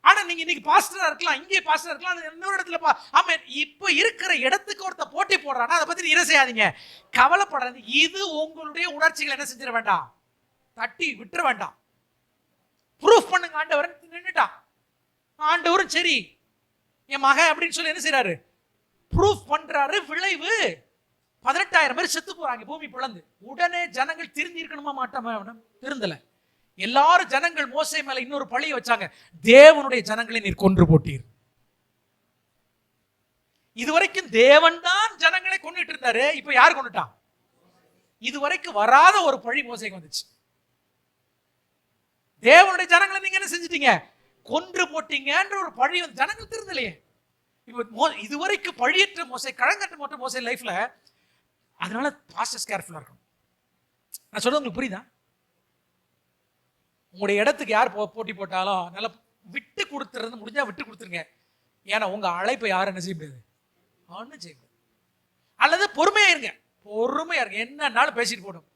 ஆனா நீங்க இன்னைக்கு பாஸ்டரா இருக்கலாம், இங்கே பாஸ்டரா இருக்கலாம், இன்னொரு இடத்துல ஆமா, இப்ப இருக்கிற இடத்துக்கு ஒருத்த போட்டி போடுறானா அதை பத்தி என்ன செய்யாதீங்க, கவலைப்படாது. இது உங்களுடைய உணர்ச்சிகளை என்ன செஞ்சிட வேண்டாம், தட்டி விட்டுற வேண்டாம். ப்ரூஃப் பண்ணுங்க. ஆண்டவர் நின்னுட்டான், ஆண்டவரும் சரி என் மகன் அப்படின்னு சொல்லி என்ன செய்யறாரு, ப்ரூஃப் பண்றாரு. விளைவு 18,000 பேர் செத்து போறாங்க பூமி பிளந்து. உடனே ஜனங்கள் திருந்தி இருக்கணுமா மாட்டாம, திருந்தல. எல்லாரும் ஜனங்கள் மோசே மேல இன்னொரு பழியை வச்சாங்க, தேவனுடைய ஜனங்களை நீர் கொன்று போட்டீர். இதுவரைக்கும் தேவன் தான் ஜனங்களை கொண்டுட்டு இருந்தாரு, இப்ப யார் கொண்டுட்டான்? இதுவரைக்கும் வராத ஒரு பழி மோசேக்கு வந்துச்சு. தேவனுடைய ஜனங்களை நீங்க என்ன செஞ்சிட்டீங்க, கொன்று போட்டீங்கன்ற ஒரு பழி வந்து ஜனங்கள் திருந்தலையே. இப்போ இதுவரைக்கும் பழியற்ற மோசே, கழங்கற்ற மோசே லைஃப்ல. அதனால பாஸ்டர்ஸ் கேர்ஃபுல்லா இருக்கணும். நான் சொல்றது உங்களுக்கு புரியுதா? உங்களுடைய இடத்துக்கு யார் போட்டி போட்டாலும் நல்லா விட்டு கொடுத்துறது முடிஞ்சா விட்டு கொடுத்துருங்க. ஏன்னா உங்க அழைப்பை யாரும் என்ன செய்ய முடியாது, ஒன்றும் செய்ய முடியாது. அல்லது பொறுமையா இருங்க, பொறுமையா இருங்க. என்னன்னாலும் பேசிட்டு போடும்,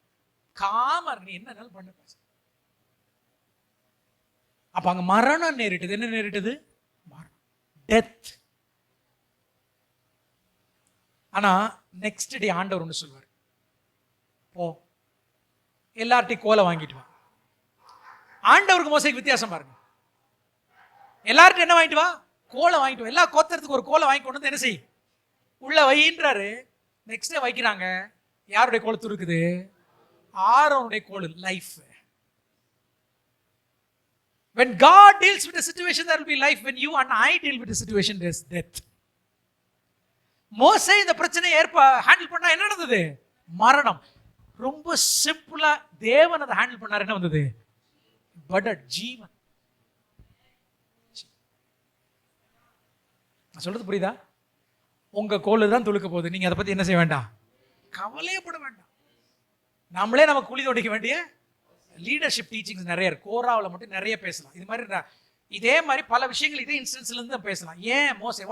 காமா இருக்கு, என்னன்னாலும் பண்ண பேச. அப்ப அங்க மரணம் நேரிட்டது. என்ன நேரிட்டது? மரணம், டெத். ஆனா நெக்ஸ்ட் டே ஆண்டவர் ஒன்று சொல்வார், போ எல்லார்ட்டையும் கோலை வாங்கிட்டு வா. ஆண்டவருக்கு மோசைக்கு வித்தியாசம் பாருங்க. எல்லார்ட்டும் என்ன வாங்கிட்டு வா, கோலை வாங்கிட்டு வா. எல்லா கோத்திரத்துக்கு ஒரு கோலை வாங்கி கொண்டு வந்து என்ன செய், உள்ள வைன்றாரு. நெக்ஸ்ட் டே வைக்கிறாங்க. யாருடைய கோலத்து இருக்குது? ஆரோனுடைய கோல், life. When God deals with a situation, there will be life. When you and I deal with a situation, there is death. மோசே இந்த பிரச்சனையை ஹேண்டில் பண்ணா என்ன நடந்தது? மரணம். ரொம்ப சிம்பிளா தேவன் அதை ஹேண்டில் பண்ணார். என்ன வந்தது? பட் ஜீவன். நான் சொல்றது புரியுதா? உங்க கோல் தான் துளுக்க போகுது, நீங்க அதை பத்தி என்ன செய்ய வேண்டாம், கவலையப்பட வேண்டாம். நம்மளே நமக்கு குழி தோண்டிக்க வேண்டிய லீடர்ஷிப் டீச்சிங்ஸ் நிறைய இருக்கு. கோராவில் மட்டும் நிறைய பேசலாம். இது மாதிரி இதே மாதிரி பல விஷயங்கள் இதே இன்ஸ்டன்ஸ்ல இருந்து பேசலாம். ஏன் மோசே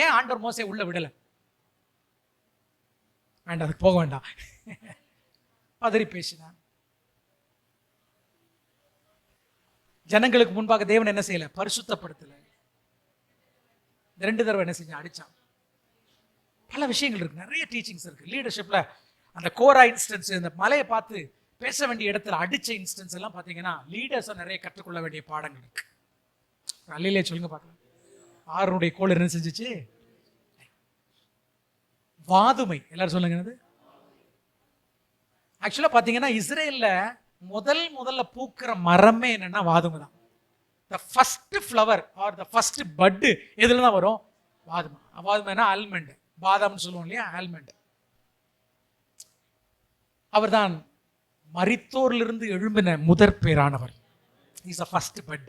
ஏன் ஆண்டவர் மோசே உள்ள விடல? வேண்டாம், அதுக்கு போக வேண்டாம். பதறி பேசினான். ஜனங்களுக்கு முன்பாக தேவன் என்ன செய்யல? பரிசுத்தப்படுத்தல. 2 தடவை என்ன செஞ்ச? அடிச்சான். பல விஷயங்கள் இருக்கு, நிறைய டீச்சிங்ஸ் இருக்கு லீடர்ஷிப்ல. அந்த கோரா இன்ஸ்டன்ஸ், இந்த மலையை பார்த்து பேச வேண்டிய இடத்துல அடிச்ச இன்ஸ்டன்ஸ் எல்லாம் பார்த்தீங்கன்னா லீடர்ஸை நிறைய கற்றுக்கொள்ள வேண்டிய பாடங்கள் இருக்கு. அல்லையிலே சொல்லுங்க பார்க்கலாம். ஆறுனுடைய கோல் என்ன செஞ்சிச்சு? வாதுமை. எல்லாரும் சொல்லுங்க. ஆக்சுவலா பார்த்தீங்கன்னா இஸ்ரேல்ல முதல்ல பூக்கிற மரமே என்னன்னா வாதுமை தான். The first flower R the first but எதுல தான் வரும்? வாதுமை. வாதுமைனா ஆல்மண்ட், பாதாம்னு சொல்லுவோம் இல்லையா, ஆல்மண்ட். அவர்தான் மரித்தோரிலிருந்து எழும்பின முதற் பேரானவர். Is a first bud.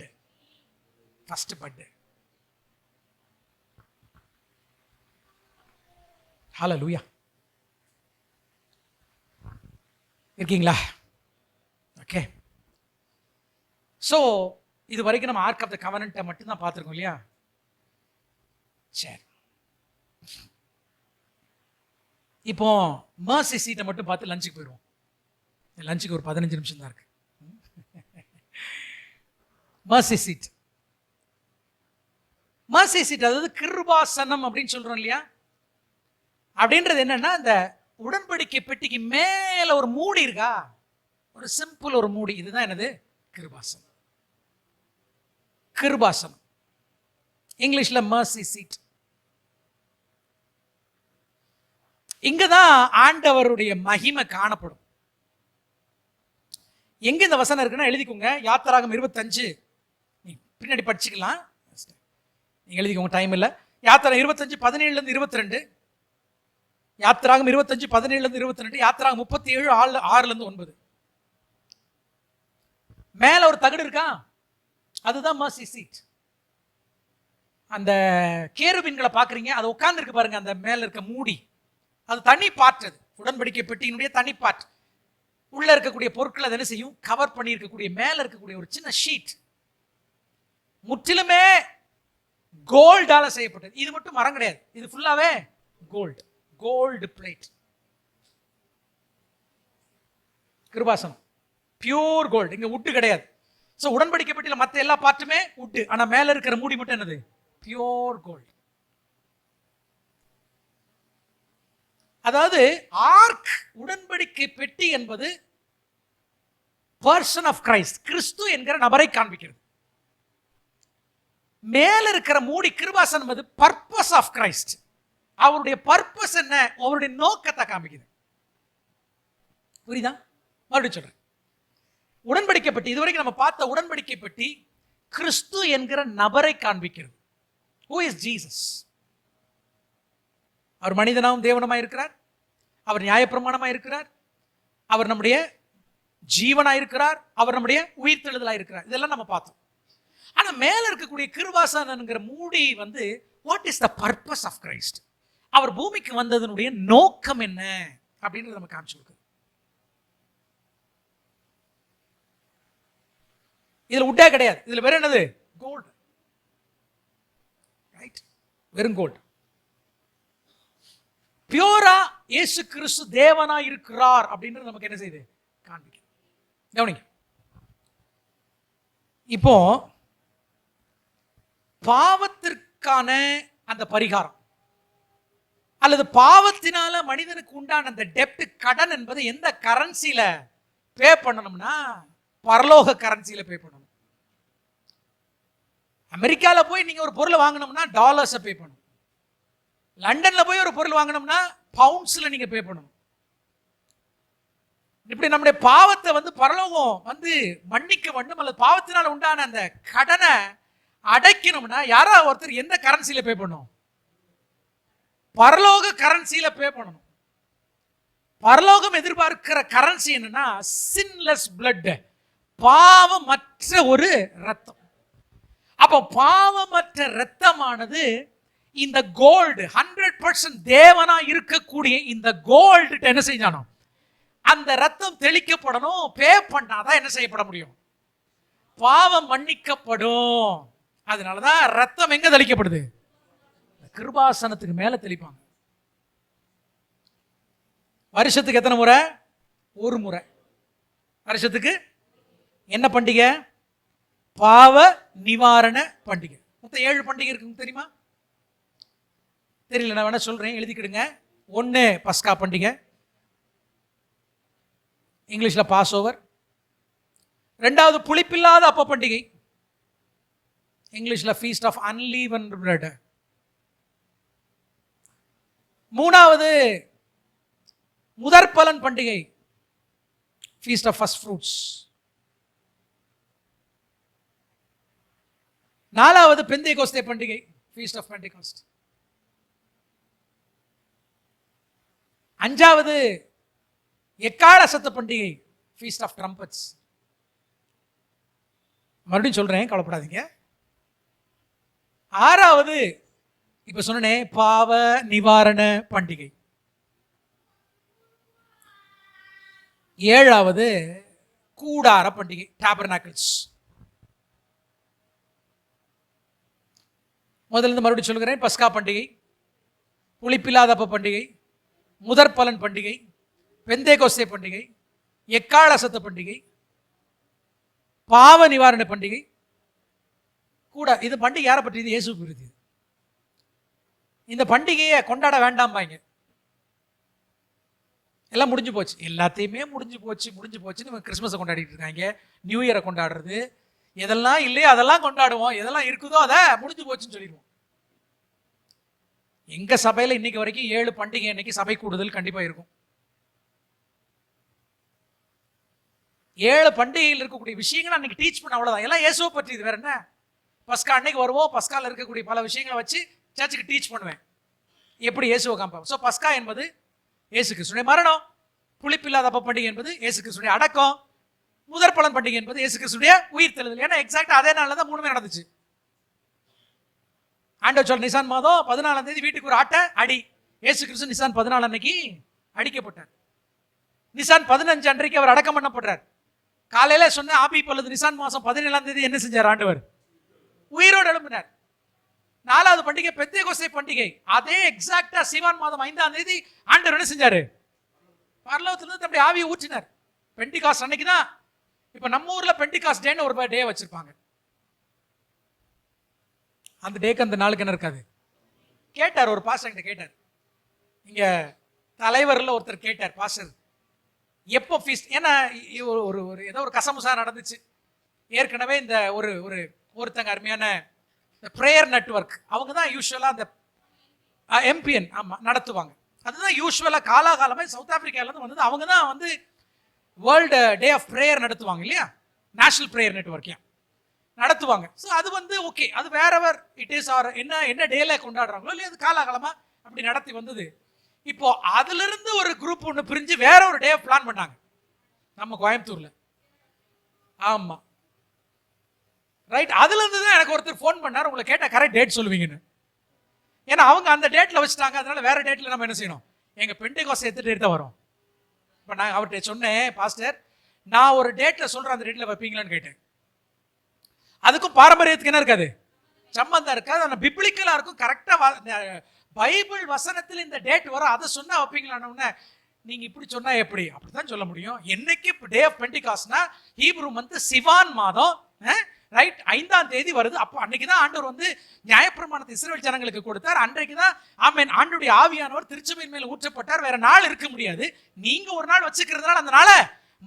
ஹல்லேலூயா. இருக்கீங்களா? ஓகே. ஸோ இது வரைக்கும் நம்ம ஆர்க் ஆஃப் த கவனன்ட்டை மட்டும்தான் பார்த்துருக்கோம் இல்லையா? சரி, இப்போ மர்சி சீட்டை மட்டும் பார்த்து லஞ்சுக்கு போயிடுவோம். லஞ்சுக்கு ஒரு 15 நிமிஷம் தான் இருக்கு. மர்சி சீட், அதாவது கிருபாசனம் அப்படின்னு சொல்றோம் இல்லையா? அப்படின்றது என்னன்னா, இந்த உடன்படிக்கை பெட்டிக்கு மேல ஒரு மூடி இருக்கா, ஒரு சிம்பிள் ஒரு மூடி. இதுதான் என்னது? கிருபாசனம். இங்கிலீஷ்ல மர்சி சீட். இங்கதான் ஆண்டவருடைய மகிமை காணப்படும். எங்க இந்த வசனம் இருக்குன்னா எழுதிக்கோங்க. யாத்திராகம் 25, நீங்க பின்னாடி படிச்சுக்கலாம், நீங்க எழுதிக்கோங்க, டைம் இல்லை. யாத்திராகம் 25 17 22, யாத்திராகம் 25 17 22, யாத்திராகம் 37 6 9. மேல ஒரு தகடு இருக்கா, அதுதான் மர்சி சீட். அந்த கேருபீன்களை பாக்குறீங்க, அது உட்கார்ந்து இருக்கு பாருங்க, அந்த மேல இருக்க மூடி, அது தனி பார்ட். அது உடன்படிக்கை பெட்டியினுடைய தனி பார்ட். உள்ள இருக்கக்கூடிய பொருட்களை என்ன செய்யும்? கவர் பண்ணி இருக்கக்கூடிய மேல இருக்கக்கூடிய ஒரு சின்ன ஷீட் முற்றிலுமே கோல்டால செய்யப்பட்டது. இது மட்டும் மரம் கிடையாது, இது ஃபுல்லாவே கோல்டு பிளேட். கிருபாசனம் பியூர் கோல்டு, இங்க உட்டு கிடையாது. சோ உடன்படிக்கை பெட்டியில மத்த எல்லா பார்ட்டுமே உட்டு, ஆனா மேல இருக்கிற மூடி மட்டும் என்னது? Pure gold. அதாவது ஆர்க், உடன்படிக்கை பெட்டி என்பது பர்சன் ஆஃப் கிரைஸ்ட், கிறிஸ்து என்கிற நபரை காண்பிக்கிறது. மேல இருக்கிற மூடி கிருபாசனம் என்பது பர்பஸ் ஆஃப் கிரைஸ்ட், அவருடைய பர்பஸ் என்ன, அவருடைய நோக்கத்தை காண்பிக்குது. புரியுதா? மறுபடியும் சொல்றேன். உடன்படிக்கை பெட்டி, இதுவரைக்கும் நம்ம பார்த்த உடன்படிக்கை பெட்டி கிறிஸ்து என்கிற நபரை காண்பிக்கிறது. Who is Jesus? அவர் மனிதனாகவும் தேவனமாய் இருக்கிறார், அவர் நியாயப்பிரமாணமாய் இருக்கிறார், அவர் நம்முடைய ஜீவனாய் இருக்கிறார், அவர் நம்முடைய உயிர்த்தெழுதலாய் இருக்கிறார். இதெல்லாம் நம்ம பார்த்தோம். ஆனா மேல இருக்கக்கூடிய கிருபாசனம்ங்கிற மூடி வந்து what is the purpose of Christ, அவர் பூமிக்கு வந்ததனுடைய நோக்கம் என்ன அப்படின்னு நம்ம காமிச்சு கொடுக்குது. இதுல உட்டே கிடையாது, இதுல வேற என்னது? கோல்டு. ரைட், வெறும் கோல்டு. பியூரா இயேசு கிறிஸ்து தேவனா இருக்கிறார் அப்படின்றது நமக்கு என்ன செய்யுது? காண்பிக்க. கவனிங்க, இப்போ பாவத்திற்கான அந்த பரிகாரம் அல்லது பாவத்தினால மனிதனுக்கு உண்டான அந்த டெப்ட், கடன் என்பது எந்த கரன்சில பே பண்ணணும்னா பரலோக கரன்சியில பே பண்ணணும். அமெரிக்கால போய் நீங்க ஒரு பொருளை வாங்கணும்னா டாலர்ஸை பே பண்ணணும். லண்டன்ல போய் ஒரு பொருள் வாங்கணும்னா பவுண்ட்ஸ்ல நீங்க பே பண்ணணும். இப்படி நம்முடைய பாவத்தை வந்து பரலோகம் வந்து மன்னிக்க வேண்டும், அல்லது பாவத்தினால் உண்டான அந்த கடனை அடைக்கணும்னா யாராவது ஒருத்தர் எந்த கரன்சியில பே பண்ணணும்? பரலோக கரன்சியில பே பண்ணணும். பரலோகம் எதிர்பார்க்கிற கரன்சி என்னன்னா சின்லெஸ் பிளட், பாவமற்ற ஒரு ரத்தம். அப்போ பாவமற்ற ரத்தமானது இந்த கோல்டு 100% தேவனா இருக்கக்கூடிய இந்த கோல்டு என்ன செய்யணும்? அந்த ரத்தம் தெளிக்கப்படணும். பே பண்ணாதான் என்ன செய்யப்பட முடியும்? பாவம் மன்னிக்கப்படும். அதனாலதான் ரத்தம் எங்க தெளிக்கப்படுது? கிருபாசனத்துக்கு மேல தெளிப்பாங்க. வருஷத்துக்கு எத்தனை முறை? ஒரு முறை. வருஷத்துக்கு என்ன பண்டிகை? பாவ நிவாரண பண்டிகை. மொத்தம் 7 பண்டிகை இருக்குங்க, தெரியுமா? தெரியல, நான் வேணா சொல்றேன், எழுதிக்கிடுங்க. 1 பஸ்கா பண்டிகை, இங்கிலீஷ்ல பாஸ் ஓவர். 2வது புளிப்பில்லாத அப்ப பண்டிகை, இங்கிலீஷ்ல ஃபீஸ்ட் ஆஃப் அன்லீவன்ட் பிரெட். 3வது முதற்பலன் பண்டிகை, ஃபீஸ்ட் ஆஃப் ஃபர்ஸ்ட் ஃப்ரூட்ஸ். 4வது பெந்தேகோஸ்தே பண்டிகை, ஃபீஸ்ட் ஆஃப் பெந்தேகோஸ்ட். 5வது எக்கால சத்த பண்டிகை, ஃபீஸ்ட் ஆஃப் ட்ரம்பட்ஸ். மறுபடியும் சொல்றேன், கவலைப்படாதீங்க. 6வது இப்ப சொன்னே பாவ நிவாரண பண்டிகை. 7வது கூடார பண்டிகை, டாபர்னாக்கிள்ஸ். முதல்ல மறுபடியும் சொல்கிறேன், பஸ்கா பண்டிகை, புளிப்பில்லாத அப்ப பண்டிகை, முதற்பலன் பண்டிகை, பெந்தேகோஸ்தே பண்டிகை, எக்கால சத்த பண்டிகை, பாவ நிவாரண பண்டிகை, கூட. இது பண்டிகை யாரை பற்றியது? இயேசு பற்றியது. இந்த பண்டிகையை கொண்டாட வேண்டாம்பாங்க. எல்லாம் முடிஞ்சு போச்சு, எல்லாத்தையுமே முடிஞ்சு போச்சுன்னு கிறிஸ்மஸை கொண்டாடிட்டு இருக்காங்க, நியூ இயரை கொண்டாடுறது. எதெல்லாம் இல்லையோ அதெல்லாம் கொண்டாடுவோம், எதெல்லாம் இருக்குதோ அதை முடிஞ்சு போச்சுன்னு சொல்லிடுவோம். எங்க சபையில இன்னைக்கு வரைக்கும் 7 பண்டிகை அன்னைக்கு சபை கூடுதல் கண்டிப்பா இருக்கும். 7 பண்டிகையில் இருக்கக்கூடிய விஷயங்களை அன்னைக்கு டீச் பண்ண, அவ்வளவுதான். எல்லாம் இயேசுவை பற்றியது, வேற என்ன? பஸ்கா அன்னைக்கு வருவோம், பஸ்கால இருக்கக்கூடிய பல விஷயங்களை வச்சு சர்ச்சுக்கு டீச் பண்ணுவேன், எப்படி இயேசுவை காண்பேன். ஸோ பஸ்கா என்பது இயேசு கிறிஸ்துடைய மரணம், புளிப்பில்லாத அப்ப பண்டிகை என்பது இயேசு கிறிஸ்துடைய அடக்கம், முதற்பலன் பண்டிகை என்பது இயேசு கிறிஸ்துடைய உயிர்த்தெழுதல். ஏன்னா எக்ஸாக்டா அதே நாள்ல தான் 3மே நடந்துச்சு. ஆண்டவர் சொல்ல, நிசான் மாதம் 14ஆம் தேதி வீட்டுக்கு ஒரு ஆட்டை அடி. இயேசு கிறிஸ்து நிசான் 14 அன்னைக்கு அடிக்கப்பட்டார். நிசான் 15 அன்றைக்கு அவர் அடக்கம் பண்ணப்படுறார். காலையில சொன்ன ஆபி பொழுது நிசான் மாசம் 17ஆம் தேதி என்ன செஞ்சார்? ஆண்டவர் உயிரோடு எழும்பினார். 4வது பண்டிகை பெந்தேகோஸ்தே பண்டிகை. அதே எக்ஸாக்டா சிவான் மாதம் 5ஆம் தேதி ஆண்டவர் என்ன செஞ்சாரு? பரலோகத்திலிருந்து தம்முடைய ஆவியை ஊற்றினார். பெண்டிகாஸ்ட் அன்னைக்கு தான். இப்ப நம்ம ஊர்ல பெண்டிகாஸ்ட் டேன்னு ஒரு டே வச்சிருப்பாங்க. அந்த டேக்கு அந்த நாளுக்கு என்ன இருக்காது. கேட்டார், ஒரு பாஸ்டர் கிட்ட கேட்டார், இங்க தலைவர்ல ஒருத்தர் கேட்டார், பாஸ்டர் எப்போ ஃபீஸ்ட்? ஏன்னா ஒரு ஏதோ ஒரு கசமுசா நடந்துச்சு ஏற்கனவே. இந்த ஒருத்தங்க அருமையான பிரேயர் நெட்வொர்க், அவங்க தான் யூஸ்வலா அந்த எம்பிஎன் நடத்துவாங்க. அதுதான் யூஸ்வலா காலாகாலமே சவுத் ஆப்பிரிக்கால இருந்து வந்தது. அவங்க தான் வந்து வேர்ல்டு டே ஆஃப் பிரேயர் நடத்துவாங்க இல்லையா, நேஷனல் பிரேயர் நெட்வொர்க் நடத்துவாங்க. ஸோ அது வந்து ஓகே, அது வேறவர் இட் இஸ், ஆர் என்ன டேல கொண்டாடுறாங்களோ இல்லையா, அது காலாகாலமா அப்படி நடத்தி வந்தது. இப்போ அதுல இருந்து ஒரு குரூப் ஒன்று பிரிஞ்சு வேற ஒரு டே பிளான் பண்ணாங்க நம்ம கோயம்புத்தூர்ல. ஆமா ரைட். அதுல இருந்து தான் எனக்கு ஒருத்தர் ஃபோன் பண்ணார், உங்களை கேட்டா கரெக்ட் டேட் சொல்லுவீங்கன்னு. ஏன்னா அவங்க அந்த டேட்ல வச்சுட்டாங்க, அதனால வேற டேட்ல நம்ம என்ன செய்யணும், எங்க பெண்டேகோஸ்தே எடுத்த டேட் தான் வரும். இப்போ நான் அவர்கிட்ட சொன்னேன், பாஸ்டர் நான் ஒரு டேட்ல சொல்றேன், அந்த டேட்ல வைப்பீங்களான்னு கேட்டேன். அதுக்கும் பாரம்பரியத்துக்கு என்ன இருக்காது, சம்பந்தம் இருக்காது. ஆனால் பிப்ளிக்கலா இருக்கும், கரெக்டா பைபிள் வசனத்தில் இந்த டேட் வரும், அதை சொன்னா வைப்பீங்களான்னு. நீங்க இப்படி சொன்னா எப்படி? அப்படித்தான் சொல்ல முடியும். என்னைக்கு டே ஆஃப் பெண்டிகாஸ்ட்னா ஹீப்ரு மந்த் சிவான் மாதம் ரைட் 5ஆம் தேதி வருது. அப்போ அன்னைக்கு தான் ஆண்டவர் வந்து நியாயப்பிரமாணத்தை இஸ்ரவேல் ஜனங்களுக்கு கொடுத்தார். அன்றைக்கு தான் ஆமென் ஆண்டவருடைய ஆவியானவர் திருச்சபையின் மேல ஊற்றப்பட்டார். வேற நாள் இருக்க முடியாது. நீங்க ஒரு நாள் வச்சுக்கிறதுனால அந்த நாளை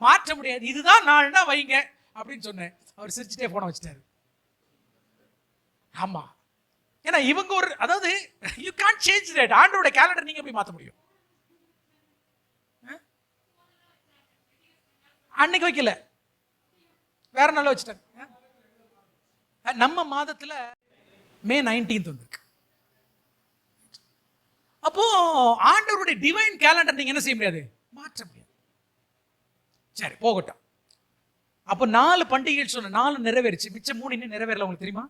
மாற்ற முடியாது. இதுதான் நாள்னா வைங்க அப்படின்னு சொன்னேன். அவர் சிரிச்சுட்டே போன வச்சுட்டாரு. ஆமா, ஏன்னா இவங்க ஒரு, அதாவது யூ கான்ட் சேஞ்ச் தட். ஆண்டவருடைய கேலண்டர் நீங்க எப்படி மாற்ற முடியும்? அன்னைக்கு வைக்கல, வேற நாள் வச்சுட்டாங்க. நம்ம மாதத்துல மே 19 வந்திருக்கு. அப்போ ஆண்டவருடைய டிவைன் கேலண்டர் நீங்க என்ன செய்ய முடியாது, மாற்ற முடியாது. சரி போகட்டும். அப்போ 4 பண்டிகைகள் சொன்ன 4 நிறைவேறிச்சு, மிச்சம் 3 இன்னும் நிறைவேறல. உங்களுக்கு தெரியுமா?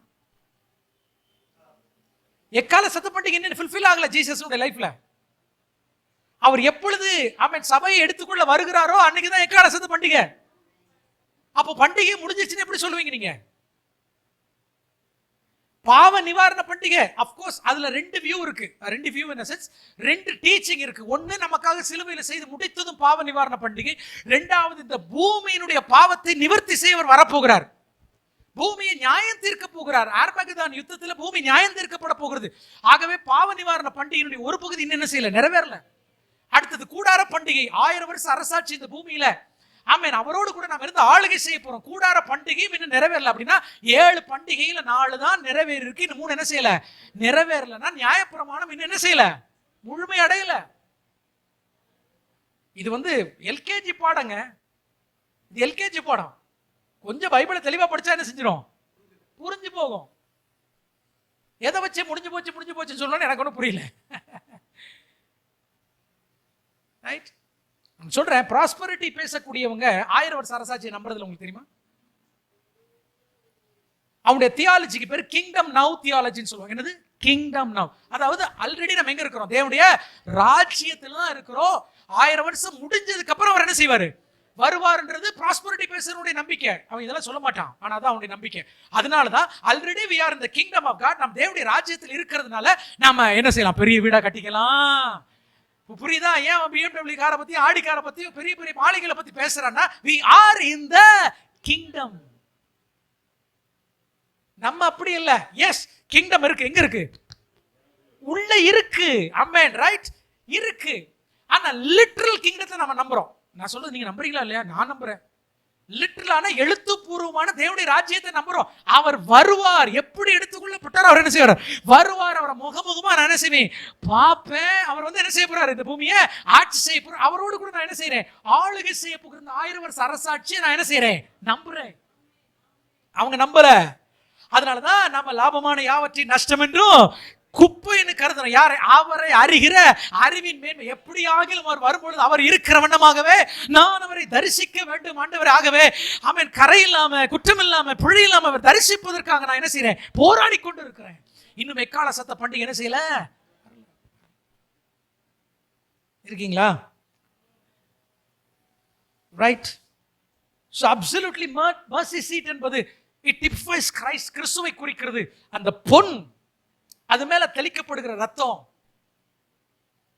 எக்கால சத்த பண்டிகை இன்னும் ஃபுல்ஃபில் ஆகல ஜீசஸோட லைஃப்ல. அவர் எப்பொழுது ஆமென் சபையை எடுத்துக்கொள்ள வருகிறாரோ அன்னைக்கு தான் எக்கால சத்த பண்டிகை. அப்போ பண்டிகை முடிஞ்சிருச்சுன்னு எப்படி சொல்லுவீங்க நீங்க? பாவ நிவாரண பண்டிகை அஃப்கோர்ஸ் அதுல 2 வியூ இருக்கு. 2 வியூ இன் சென்ஸ் 2 டீச்சிங் இருக்கு. ஒன்னு நமக்காக சிலுவையில செய்து முடித்ததும் பாவ நிவாரண பண்டிகை. 2வது இந்த பூமியினுடைய பாவத்தை நிவர்த்தி செய்ய அவர் வரப்போகிறார். பூமியை நியாயம் தீர்க்க போகிறார். ஆர்மகெதோன் யுத்தத்தில் பூமி நியாயம் தீர்க்கப்பட போகிறது. ஆகவே பாவ நிவாரண பண்டிகையினுடைய ஒரு பகுதி இன்னும் என்ன செய்யல, நிறைவேறல. அடுத்தது கூடார பண்டிகை. 1000 வருஷம் அரசாட்சி இந்த பூமியில. ஆமென். அவரோடு கூட நாம் இருந்து ஆளுகை செய்ய போறோம். கூடார பண்டிகையும் இன்னும் நிறைவேறல. அப்படின்னா 7 பண்டிகையில 4 தான் நிறைவேறி இருக்கு, இன்னும் 3 என்ன செய்யல, நிறைவேறலன்னா நியாயப்பிரமாணம் இன்னும் என்ன செய்யல, முழுமை அடையல. இது எல்கேஜி பாடங்க. இது எல்கேஜி பாடம். கொஞ்சம் பைபிளை தெளிவா படிச்சா என்ன செஞ்சிடும், புரிஞ்சு போகும். எதை வச்சு முடிஞ்சு போச்சுன்னு சொல்லணும்னு எனக்கு ஒன்றும் புரியல. ரைட், சொல்றேன். ப்ராஸ்பரிட்டி பேசக்கூடியவங்க 1000 வருஷ அரசாட்சியை நம்புறதுல உங்களுக்கு தெரியுமா? அவங்களுடைய தியாலஜிக்கு பேர் கிங்டம் நவ் தியாலஜின்னு சொல்லுவாங்க. என்னது கிங்டம் நவ்? அதாவது ஆல்ரெடி நம்ம எங்க இருக்கிறோம், தேவனுடைய ராஜ்யத்துல தான் இருக்கிறோம். 1000 வருஷம் முடிஞ்சதுக்கு அப்புறம் அவர் என்ன செய்வாரு, வருவார்ன்றது ப்ராஸ்பரிட்டி பேசுறவனுடைய நம்பிக்கை. அவன் இதெல்லாம் சொல்ல மாட்டான், ஆனா அதான் அவனுடைய நம்பிக்கை. அதனாலதான் already we are in the kingdom of God. நம்ம தேவனுடைய ராஜ்யத்தில் இருக்கிறதுனால நாம என்ன செய்யலாம், பெரிய வீடா கட்டிக்கலாம். புரியுதா? ஏன் BMW காரை பத்தி, ஆடி காரை பத்தி, பெரிய பெரிய மாளிகைகளை பத்தி பேசுறான்னா we are in the kingdom. நம்ம அப்படி இல்ல. எஸ், கிங்டம் இருக்கு. எங்க இருக்கு? உள்ள இருக்கு. ஆமென். ரைட், இருக்கு. ஆனா லிட்டரல் கிங்டத்தை நம்ம நம்புறோம். நான் சொல்றது நீங்க நம்புறீங்களா இல்லையா? நான் நம்புறேன். லிட்டரலான எழுத்துப்பூர்வமான தேவனுடைய ராஜ்யத்தை நம்புறோம். அவர் வருவார். எப்படி எடுத்துக்கொள்ளப்பட்டார், அவர் என்ன செய்வார், வருவார். அவரை முகமுகமா நான் என்ன செய்வேன், பார்ப்பேன். அவர் என்ன செய்ய போறாரு, இந்த பூமியை ஆட்சி செய்ய போறார். அவரோடு கூட நான் என்ன செய்யறேன், ஆளுகை செய்ய போகிற 1000 வருஷ அரசாட்சியை நான் என்ன செய்யறேன், நம்புறேன். அவங்க நம்பல. அதனாலதான் நம்ம லாபமான யாவற்றை நஷ்டம் என்றும் குப்பைன்னு கருதுறோம். யாரை? அவரை அறிகிற அறிவின் மேன்மை. எப்படி ஆகிலும் அவர் வரும்பொழுது அவர் இருக்கிற வண்ணமாகவே நான் அவரை தரிசிக்க வேண்டும் ஆண்டவரே. ஆகவே அவன் கரை இல்லாம, குற்றம் இல்லாம, பிழை இல்லாம அவர் தரிசிப்பதற்காக நான் என்ன செய்யறேன், போராடி கொண்டு இருக்கிறேன். இன்னும் எக்கால சத்த பண்டிகை என்ன செய்யல. இருக்கீங்களா? Right. So absolutely mercy seat என்பது it typifies Christ. கிறிஸ்துவை குறிக்கிறது. அந்த பொன், அது மேல தெளிக்கப்படுகிற ரத்தம்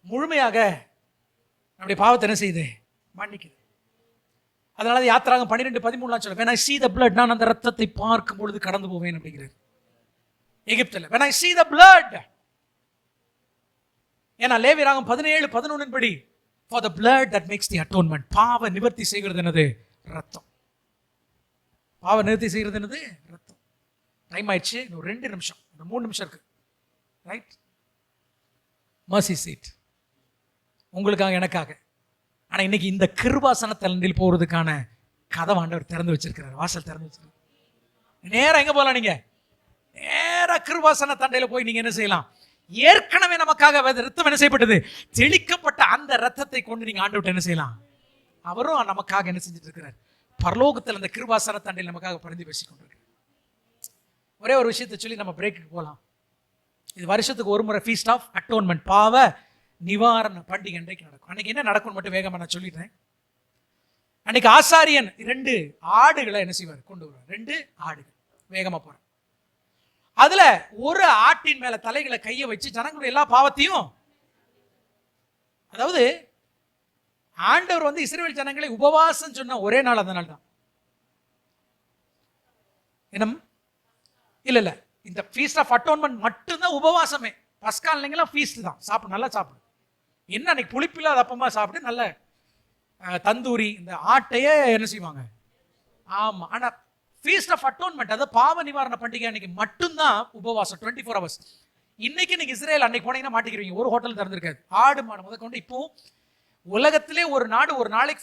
முழுமையாக நம்முடைய பாவத்தை என்ன செய்யுது, மன்னிக்குது. அதனால யாத்திராகம் 12:13 சொல்ல, when I see the blood, நான் அந்த ரத்தத்தை பார்க்கும் பொழுது கடந்து போவேன் அப்படிங்கிறார் எகிப்தில். when I see the blood, ஏன்னா லேவியராகம் 17:11 படி for the blood that makes the atonement, பாவ நிவர்த்தி செய்கிறது என்னது, ரத்தம். பாவ நிவர்த்தி செய்கிறது என்னது, ரத்தம். டைம் ஆயிடுச்சு, இன்னும் 2 நிமிஷம், 3 நிமிஷம் இருக்கு. ரைட், மர்சி சீட் உங்களுக்காக, எனக்காக. ஆனா இன்னைக்கு இந்த கிருபாசன தலண்டில் போறதுக்கான கதவு ஆண்டவர் திறந்து வச்சிருக்கிறார், வாசல் திறந்து வச்சிருக்காரு. நேரா எங்க போகலாம், நீங்க நேரா கிருபாசன தண்டையில போய் நீங்க என்ன செய்யலாம், ஏற்கனவே நமக்காக ரத்தம் என்ன செய்யப்பட்டது, தெளிக்கப்பட்ட அந்த ரத்தத்தை கொண்டு நீங்க ஆண்டவர்ட்ட என்ன செய்யலாம். அவரும் நமக்காக என்ன செஞ்சுட்டு இருக்கிறார், பரலோகத்தில் அந்த கிருபாசன தண்டையில் நமக்காக பரிந்து பேசிக் கொண்டிருக்கிறார். ஒரே ஒரு விஷயத்தை சொல்லி நம்ம பிரேக்குக்கு போகலாம். இது வருஷத்துக்கு ஒரு முறை ஃபீஸ்ட் ஆஃப் அட்டோன்மெண்ட், பாவ நிவாரண பண்டிகை அன்றைக்கு நடக்கும். அன்னைக்கு என்ன நடக்கும் மட்டும் வேகமா நான் சொல்லிடுறேன். அன்னைக்கு ஆசாரியன் 2 ஆடுகளை என்ன செய்வார், கொண்டு வருவார். 2 ஆடுகள். வேகமா போறேன். அதுல ஒரு ஆட்டின் மேல தலைகளை கைய வச்சு ஜனங்களுடைய எல்லா பாவத்தையும், அதாவது ஆண்டவர் இஸ்ரவேல் ஜனங்களை உபவாசம் சொன்ன ஒரே நாள் அந்த நாள் தான். என்ன இல்ல இந்த ஃபீஸ்ட் ஆஃப் அட்டோன்மெண்ட் மட்டும்தான் உபவாசமே. பஸ்கால் நீங்களாம் ஃபீஸ்ட் தான், சாப்பிடு, நல்லா சாப்பிடு. என்ன அன்னைக்கு புளிப்பில்லாத அப்பமா சாப்பிட்டு நல்ல தந்தூரி, இந்த ஆட்டையே என்ன செய்வாங்க. ஆமா, ஆனா ஃபீஸ்ட் ஆஃப் அட்டோன்மெண்ட், அதாவது பாவ நிவாரண பண்டிகை அன்னைக்கு மட்டும்தான் உபவாசம் 24 hours. இன்னைக்கு நீங்க இஸ்ரேல் அன்னைக்கு போனீங்கன்னா மாட்டிக்கிறீங்க. ஒரு ஹோட்டல் திறந்திருக்காது. ஆடு மாடு முதற்கொண்டு இப்போ உலகத்திலே ஒரு நாடு ஒரு நாளைக்கு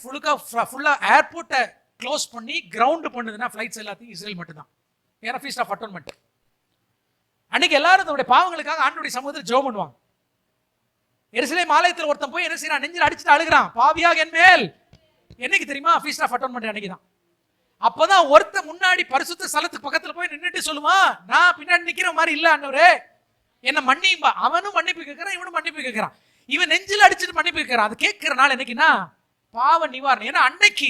ஃபுல்லா ஏர்போர்ட்டை க்ளோஸ் பண்ணி கிரவுண்ட் பண்ணுதுன்னா ஃபிளைட்ஸ் எல்லாத்தையும் இஸ்ரேல் மட்டும்தான். ஏன்னா ஃபீஸ்ட் ஆஃப் அட்டோன்மெண்ட் அன்னைக்கு எல்லாரும் தன்னுடைய பாவங்களுக்காக ஆண்டவருடைய சமூகத்தில் ஜெபம் பண்ணுவாங்க. எருசலேம் ஆலயத்தில் ஒருத்தன் போய் என்ன செய்யறான், நெஞ்சில் அடிச்சுட்டு அழுகிறான், பாவியாக என் மேல். என்னைக்கு தெரியுமா, ஃபீஸ்ட் ஆஃப் அட்டோன்மெண்ட் அன்னைக்கு தான். அப்பதான் ஒருத்தன் முன்னாடி பரிசுத்த ஸ்தலத்துக்கு பக்கத்துல போய் நின்றுட்டு சொல்லுவான், நான் பின்னாடி நிக்கிற மாதிரி இல்ல ஆண்டவரே, என்ன மன்னிப்பா. அவனும் மன்னிப்பு கேட்கிறான், இவனும் மன்னிப்பு கேட்கிறான். இவன் நெஞ்சில் அடிச்சுட்டு மன்னிப்பு கேட்கிறான். அது கேட்கிற நாள் என்னைக்குன்னா பாவ நிவாரணம். ஏன்னா அன்னைக்கு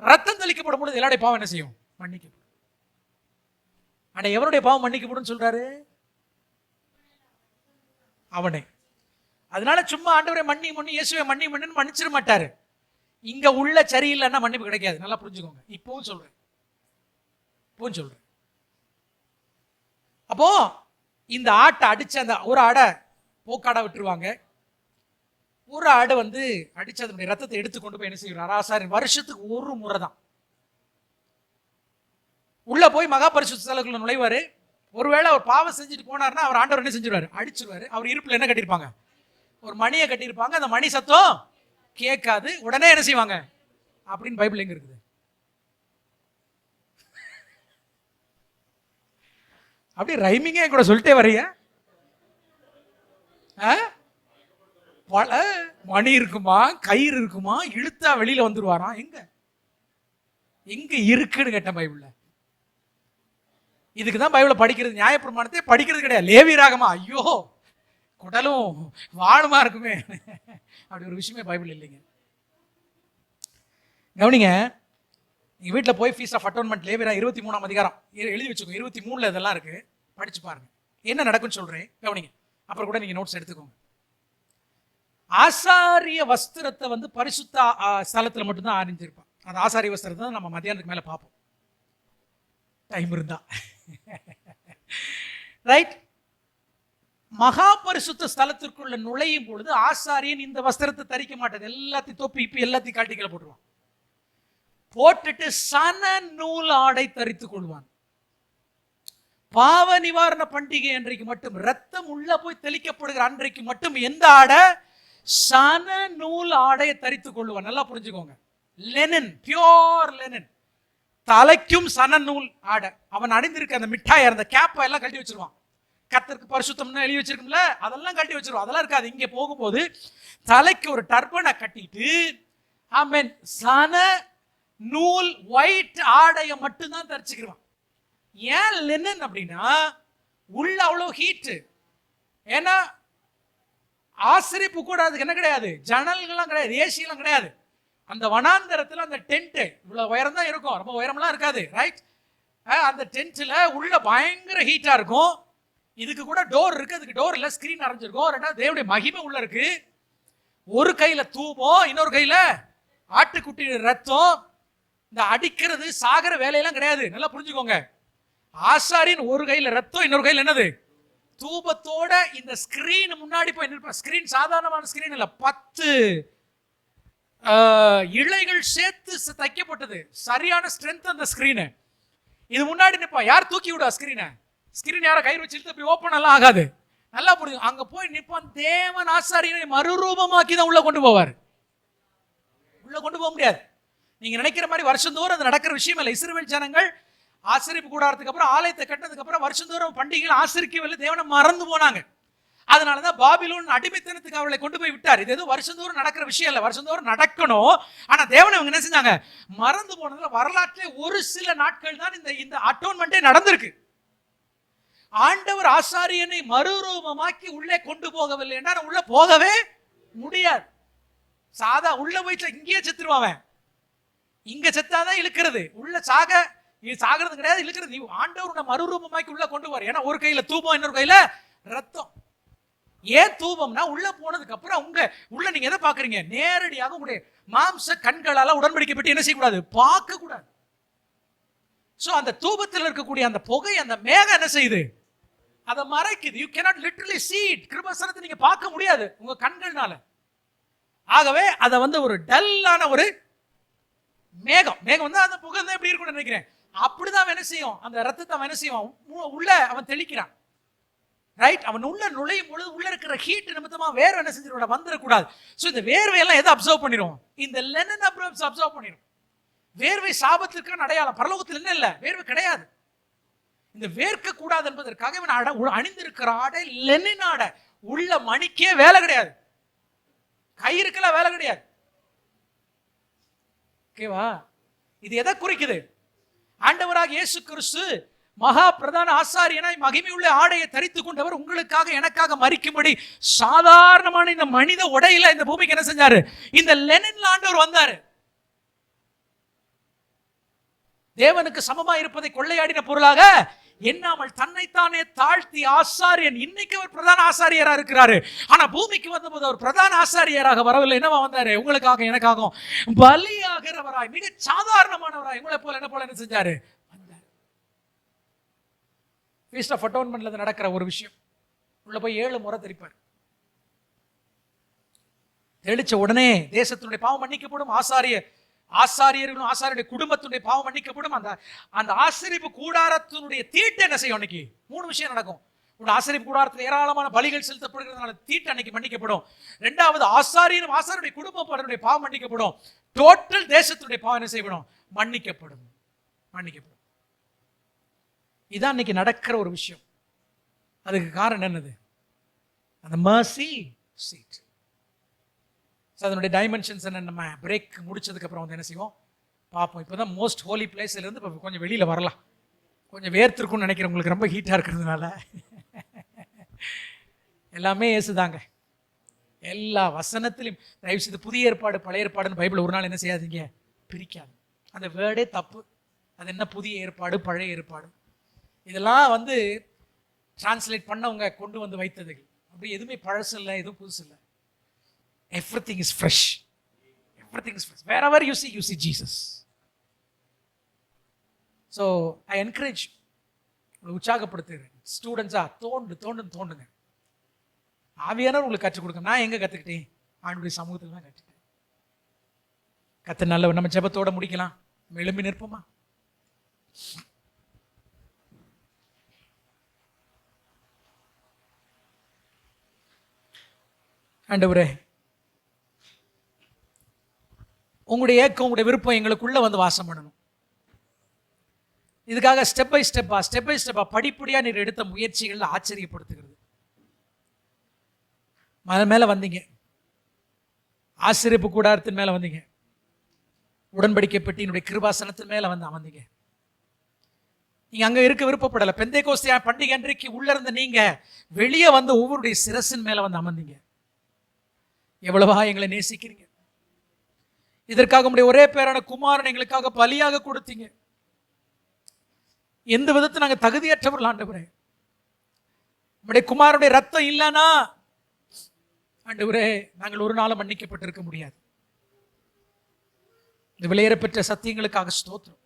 ரத்தம் தெளிக்கப்படும் பொழுது எல்லாருடைய பாவம் என்ன செய்யும், மன்னிக்கப்படும். ஆனா எவருடைய பாவம் மன்னிக்கப்படும் சொல்றாரு, அவனே. அதனால சும்மா ஆண்டவரை மன்னி மன்னி, இயேசுவை மன்னி மன்னின்னு மன்னிச்சிட மாட்டாரு. இங்க உள்ள சரியில்லைன்னா மன்னிப்பு கிடைக்காது. நல்லா புரிஞ்சுக்கோங்க. இப்பவும் சொல்றேன். அப்போ இந்த ஆட்டை அடிச்ச அந்த ஒரு ஆடை போக்காடை விட்டுருவாங்க. ஒரு ஆடை வந்து அடிச்சு அதனுடைய ரத்தத்தை எடுத்து கொண்டு போய் என்ன செய்வார் ஆசாரியன்? வருஷத்துக்கு ஒரு முறை தான் உள்ள போய் மகா பரிசுத்த ஸ்தலத்துக்குள்ள நுழைவாரு. ஒருவேளை அவர் பாவம் செஞ்சுட்டு போனார்னா அவர் ஆண்டவர் என்ன செஞ்சிருவாரு? அடிச்சிருவாரு. அவர் இருப்புல என்ன கட்டியிருப்பாங்க? ஒரு மணியை கட்டியிருப்பாங்க. அந்த மணி சத்தம் கேட்காது. உடனே என்ன செய்வாங்க அப்படின்னு பைபிள் எங்க இருக்குது? அப்படி ரைமிங்கே கூட சொல்லிட்டே வரைய. பல மணி இருக்குமா, கயிறு இருக்குமா, இழுத்தா வெளியில வந்துருவாராம். எங்க எங்க இருக்குன்னு கேட்ட பைபிள்ல. இதுக்குதான் பைபிள படிக்கிறது. நியாயப்பிரமாணத்தை படிக்கிறது கிடையாது. லேவியராகமா ஐயோ குடலும் வாழுமா இருக்குமே, அப்படி ஒரு விஷயமே பைபிள் இல்லைங்க. கவனிங்க, நீங்க வீட்டில் போய் ஃபீஸ் ஆஃப் அட்டோன்மெண்ட் லேவியரா 23ஆம் அதிகாரம் எழுதி வச்சுக்கோங்க. 23 இதெல்லாம் இருக்கு, படிச்சு பாருங்க என்ன நடக்கும்னு சொல்றேன். கவனிங்க, அப்புறம் கூட நீங்க நோட்ஸ் எடுத்துக்கோங்க. ஆசாரிய வஸ்திரத்தை வந்து பரிசுத்த ஸ்தலத்தில் மட்டும்தான் அணிஞ்சிருப்பான். அந்த ஆசாரிய வஸ்திரத்தை தான் நம்ம மத்தியானத்துக்கு மேல பார்ப்போம், டைம் இருந்தா. ரைட். மகா பரிசுத்த ஸ்தலத்திற்குள்ள நுழையும் பொழுது ஆசாரியன் இந்த வஸ்திரத்தை தரிக்க மாட்டேன். எல்லாத்தையும் தொப்பி இப்ப எல்லாத்தையும் காட்டிக்கல போட்டுருவான். போட்டுட்டு சன நூல் ஆடை தரித்துக் கொள்வான். பாவ நிவாரண பண்டிகை அன்றைக்கு மட்டும், ரத்தம் உள்ள போய் தெளிக்கப்படுகிற அன்றைக்கு மட்டும் எந்த ஆடை? சன நூல் ஆடையை தரித்துக் கொள்வான். நல்லா புரிஞ்சுக்கோங்க. Linen, pure linen. தலைக்கும் சன நூல் ஆடை. அவன் அணிந்திருக்க அந்த மிட்டாய் அந்த கேப்பை எல்லாம் கட்டி வச்சிருவான். கர்த்தருக்கு பரிசுத்தம்னு எழுதி வச்சிருக்கும்ல, அதெல்லாம் கட்டி வச்சிருவான். அதெல்லாம் இருக்காது. இங்க போகும்போது தலைக்கு ஒரு டர்பனை கட்டிட்டு, ஆமென், சன நூல் ஒயிட் ஆடையை மட்டும்தான் தரிச்சுக்கிறான். ஏன் லெனின் அப்படின்னா உள்ள அவ்வளவு ஹீட். ஏன்னா ஆசிரிப்பு கூட அதுக்கு என்ன கிடையாது, ஜன்னல்கள்லாம் கிடையாது, ஏசி எல்லாம் கிடையாது. அந்த வனாந்தரத்துல அந்த டென்ட் இவ்வளவு உயரம் தான் இருக்கும், ரொம்ப உயரம்லாம் இருக்காது. ரைட். அந்த டென்ட்ல உள்ள பயங்கர ஹீட்டா இருக்கும். இதுக்கு கூட டோர் இருக்கு, அதுக்கு டோர் இல்ல, ஸ்கிரீன் அரைஞ்சிருக்கும். ரெண்டாவது தேவனுடைய மகிமை உள்ள இருக்கு. ஒரு கையில தூபம், இன்னொரு கையில ஆட்டுக்குட்டி ரத்தம். இந்த அடிக்கிறது சாகர வேலையெல்லாம் கிடையாது. நல்லா புரிஞ்சுக்கோங்க. ஆசாரின் ஒரு கையில ரத்தம், இன்னொரு கையில என்னது? தூபத்தோட இந்த ஸ்கிரீன் முன்னாடி போய் நிற்பா. ஸ்கிரீன் சாதாரணமான ஸ்கிரீன் இல்ல, 10 இழைகள் சேர்த்து தைக்கப்பட்டது. சரியான ஸ்ட்ரென்த் அந்த ஸ்கிரீன். இது முன்னாடி நிற்பா. யார் தூக்கி விடுவா ஸ்கிரீனை? ஸ்கிரீன் யாரை கயிறு வச்சுட்டு போய் ஓப்பன் எல்லாம் ஆகாது. நல்லா புரியும். அங்க போய் நிற்பான். தேவன் ஆசாரியனை மறுரூபமாக்கி தான் உள்ள கொண்டு போவார். உள்ள கொண்டு போக முடியாது. நீங்க நினைக்கிற மாதிரி வருஷந்தோறும் அது நடக்கிற விஷயம் இல்லை. இஸ்ரவேல் ஜனங்கள் ஆசரிப்பு கூடாரத்துக்கு அப்புறம், ஆலயத்தை கட்டினதுக்கு அப்புறம் வருஷந்தோறும் பண்டிகைகள் ஆசரிக்கவில்லை. தேவனை மறந்து போனாங்க. அதனாலதான் பாபிலோன் அடிமைத்தனத்துக்கு அவர்களை கொண்டு போய் விட்டார். இது எதுவும் வருஷந்தோறும் நடக்கிற விஷயம் இல்லை, வருஷந்தோறும் நடக்கணும். ஆனா தேவனை அவங்க என்ன செஞ்சாங்க? மறந்து போனதுல வரலாற்றிலே ஒரு சில நாட்கள் தான் இந்த அட்டோன்மெண்டே நடந்திருக்கு. ஆண்டவர் ஆசாரியனை மறுரூபமாக்கி உள்ளே கொண்டு போகவில்லை என்றால் உள்ள போகவே முடியாது. சாதா உள்ள போயிட்டு இங்கேயே செத்துருவான். இங்க செத்தாதான் இழுக்கிறது. உள்ள சாகிறது கிடையாது, இழுக்கிறது. நீ ஆண்டவரோட மறுரூபமாக்கி உள்ள கொண்டு வர. ஏன்னா ஒரு கையில தூபம், இன்னொரு கையில ரத்தம். ஏன் தூபம்னா உள்ள போனதுக்கு அப்புறம் உள்ள நீங்க எதை பாக்குறீங்க? நேரடியாக உங்களுடைய மாம்ச கண்களால உடன்படிக்கை பற்றி என்ன செய்யக்கூடாது? பார்க்க கூடாது. சோ அந்த தூபத்தில் இருக்கக்கூடிய அந்த புகை, அந்த மேகம் என்ன செய்யுது? அதை மறைக்குது. You cannot literally see it. கிருபாசனத்தை நீங்க பார்க்க முடியாது உங்க கண்கள்னால. ஆகவே அதை ஒரு டல்லான ஒரு மேகம் வந்து அந்த புகை தான் எப்படி இருக்கும்னு நினைக்கிறேன். அப்படிதான் என்ன செய்யும்? அந்த ரத்தத்தை அவன் என்ன செய்வான்? உள்ள அவன் தெளிக்கிறான். ரைட். அவன் உள்ள நுழையும் பொழுது உள்ள இருக்கிற ஹீட் நிமித்தமா வேர்வை என்ன செஞ்சிட வந்துடக்கூடாது. ஸோ இந்த வேர்வையெல்லாம் எதை அப்சர்வ் பண்ணிடும்? இந்த லெனன் அப்சர்வ் பண்ணிடும். வேர்வை சாபத்திற்கான அடையாளம். பரலோகத்தில் என்ன இல்லை, வேர்வை கிடையாது. இந்த வேர்க்க கூடாது என்பதற்காக இவன் அணிந்திருக்கிற ஆடை லெனின் ஆடை. உள்ள மணிக்கே வேலை கிடையாது, கயிறுக்கெல்லாம் வேலை கிடையாது. ஓகேவா? இது எதை குறிக்குது? ஆண்டவராக இயேசு கிறிஸ்து மகா பிரதான ஆசாரியனாய் மகிமையுள்ள ஆடையை தரித்துக் கொண்டவர் உங்களுக்காக எனக்காக மரிக்கும்படி சாதாரணமான இந்த மனித உடையில இந்த பூமிக்கு என்ன செஞ்சாரு? இந்த லெனின்ல ஆண்டவர் வந்தாரு. தேவனுக்கு சமமா இருப்பதை கொள்ளையாடின பொருளாக எண்ணாமல் தன்னைத்தானே தாழ்த்தி ஆசாரியன். இன்னைக்கு அவர் பிரதான ஆசாரியரா இருக்கிறாரு. ஆனா பூமிக்கு வந்தபோது அவர் பிரதான ஆசாரியராக வரவில்லை. என்னவா வந்தாரு? உங்களுக்காக எனக்காக பலியாகிறவராய், மிக சாதாரணமானவராய், உங்களை போல என்ன செஞ்சாரு? வந்தாரு. ஃபீஸ்ட் ஆஃப் அட்டோன்மெண்ட்ல நடக்கிற ஒரு விஷயம். உள்ள போய் 7 முறை தெளிப்பார். தெளிச்ச உடனே தேசத்தினுடைய பாவம் மன்னிக்கப்படும், ஆசாரியர்களும் ஆசாரியருடைய குடும்பத்தினுடைய பாவம் மன்னிக்கப்படும். அந்த ஆசரிப்பு கூடாரத்தினுடைய தீட்டு என்ன செய்யும்? அன்னைக்கு 3 விஷயம் நடக்கும். ஒரு ஆசரிப்பு கூடாரத்தில் ஏராளமான பலிகள் செலுத்தப்படுகிறதுனால தீட்டு அன்னைக்கு மன்னிக்கப்படும். 2வது, ஆசாரியருடைய குடும்பத்தினுடைய பாவம் மன்னிக்கப்படும். டோட்டல் தேசத்துடைய பாவம் என்ன செய்யப்படும்? மன்னிக்கப்படும். இதான் இன்னைக்கு நடக்கிற ஒரு விஷயம். அதுக்கு காரணம் என்னது? அந்த மர்சி சீட். அதனுடைய டைமென்ஷன்ஸ் என்ன நம்ம பிரேக் முடிச்சதுக்கு அப்புறம் வந்து என்ன செய்வோம் பார்ப்போம். இப்போதான் மோஸ்ட் ஹோலி பிளேஸ்ல இருந்து இப்போ கொஞ்சம் வெளியில வரலாம். கொஞ்சம் வேர்த்திருக்கும்னு நினைக்கிறேன், உங்களுக்கு ரொம்ப ஹீட்டா இருக்கிறதுனால. எல்லாமே ஏசுதாங்க. எல்லா வசனத்திலையும் தயவு செய்து புதிய ஏற்பாடு பழைய ஏற்பாடுன்னு பைபிள் ஒரு நாள் என்ன செய்யாதீங்க, பிரிக்காது. அந்த வேர்டே தப்பு. அது என்ன புதிய ஏற்பாடு பழைய ஏற்பாடு, இதெல்லாம் வந்து டிரான்ஸ்லேட் பண்ணவங்க கொண்டு வந்து வைத்தது. அப்படி எதுவுமே பழசு இல்லை, எதுவும் புதுசு இல்லை. Everything is fresh. Wherever you see Jesus. So I encourage you, உற்சாகப்படுத்துகிறேன். ஸ்டூடெண்ட்ஸா தோண்டுங்க. ஆவியானவர் உங்களுக்கு கற்றுக் கொடுக்க. நான் எங்க கத்துக்கிட்டேன்? ஆண்டவருடைய சமூகத்தில் தான் கற்றுக்கிட்டேன். கத்து நல்ல. நம்ம ஜெபத்தோட முடிக்கலாம். எழும்பி நிற்போமா? ஆண்டவரே, உங்களுடைய ஏக்கம், உங்களுடைய விருப்பம் எங்களுக்குள்ள வந்து வாசம் பண்ணணும். இதுக்காக ஸ்டெப் பை ஸ்டெப்பா படிப்படியா நீர் எடுத்த முயற்சிகள் ஆச்சரியப்படுத்துகிறது. மேல வந்தீங்க, ஆசரிப்பு கூடாரத்தின் மேல வந்தீங்க, உடன்படிக்கை பெட்டியினுடைய கிருபாசனத்தின் மேல வந்து அமர்ந்தீங்க. நீங்க அங்க இருக்க விருப்பப்படல. பெந்தேகோஸ்தே பண்டிகை அன்றைக்கு உள்ள இருந்த நீங்க வெளியே வந்து ஒவ்வொருடைய சிரசின் மேல வந்து அமர்ந்தீங்க. எவ்வளவா எங்களை நேசிக்கிறீங்க. இதற்காக உங்களுடைய ஒரே பேரான குமாரன் எங்களுக்காக பலியாக கொடுத்தீங்க. எந்த விதத்தை நாங்கள் தகுதியற்றவர்கள் ஆண்டவரே. உங்களுடைய குமாரனுடைய ரத்தம் இல்லைனா ஆண்டவரே நாங்கள் ஒரு நாளும் மன்னிக்கப்பட்டிருக்க முடியாது. இந்த விலையேற பெற்ற சத்தியங்களுக்காக ஸ்தோத்திரம்,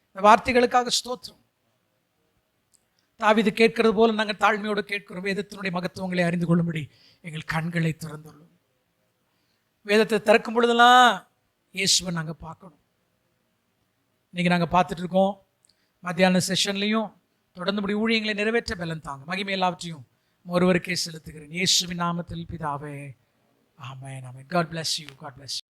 இந்த வார்த்தைகளுக்காக ஸ்தோத்திரம். தாவீது கேட்கிறது போல நாங்கள் தாழ்மையோடு கேட்கிறோம். வேதத்தினுடைய மகத்துவங்களை அறிந்து கொள்ளும்படி எங்கள் கண்களை திறந்துள்ளோம். வேதத்தை திறக்கும் பொழுதெல்லாம் இயேசுவை நாங்கள் பார்க்கணும். இன்னைக்கு நாங்கள் பார்த்துட்டு இருக்கோம். மத்தியான செஷன்லையும் தொடர்ந்து முடிய ஊழியங்களை நிறைவேற்ற பலன் தாங்க. மகிமை எல்லாவற்றையும் ஒருவருக்கே செலுத்துகிறேன். இயேசுவின் நாமத்தில் பிதாவே, ஆமென். God bless you.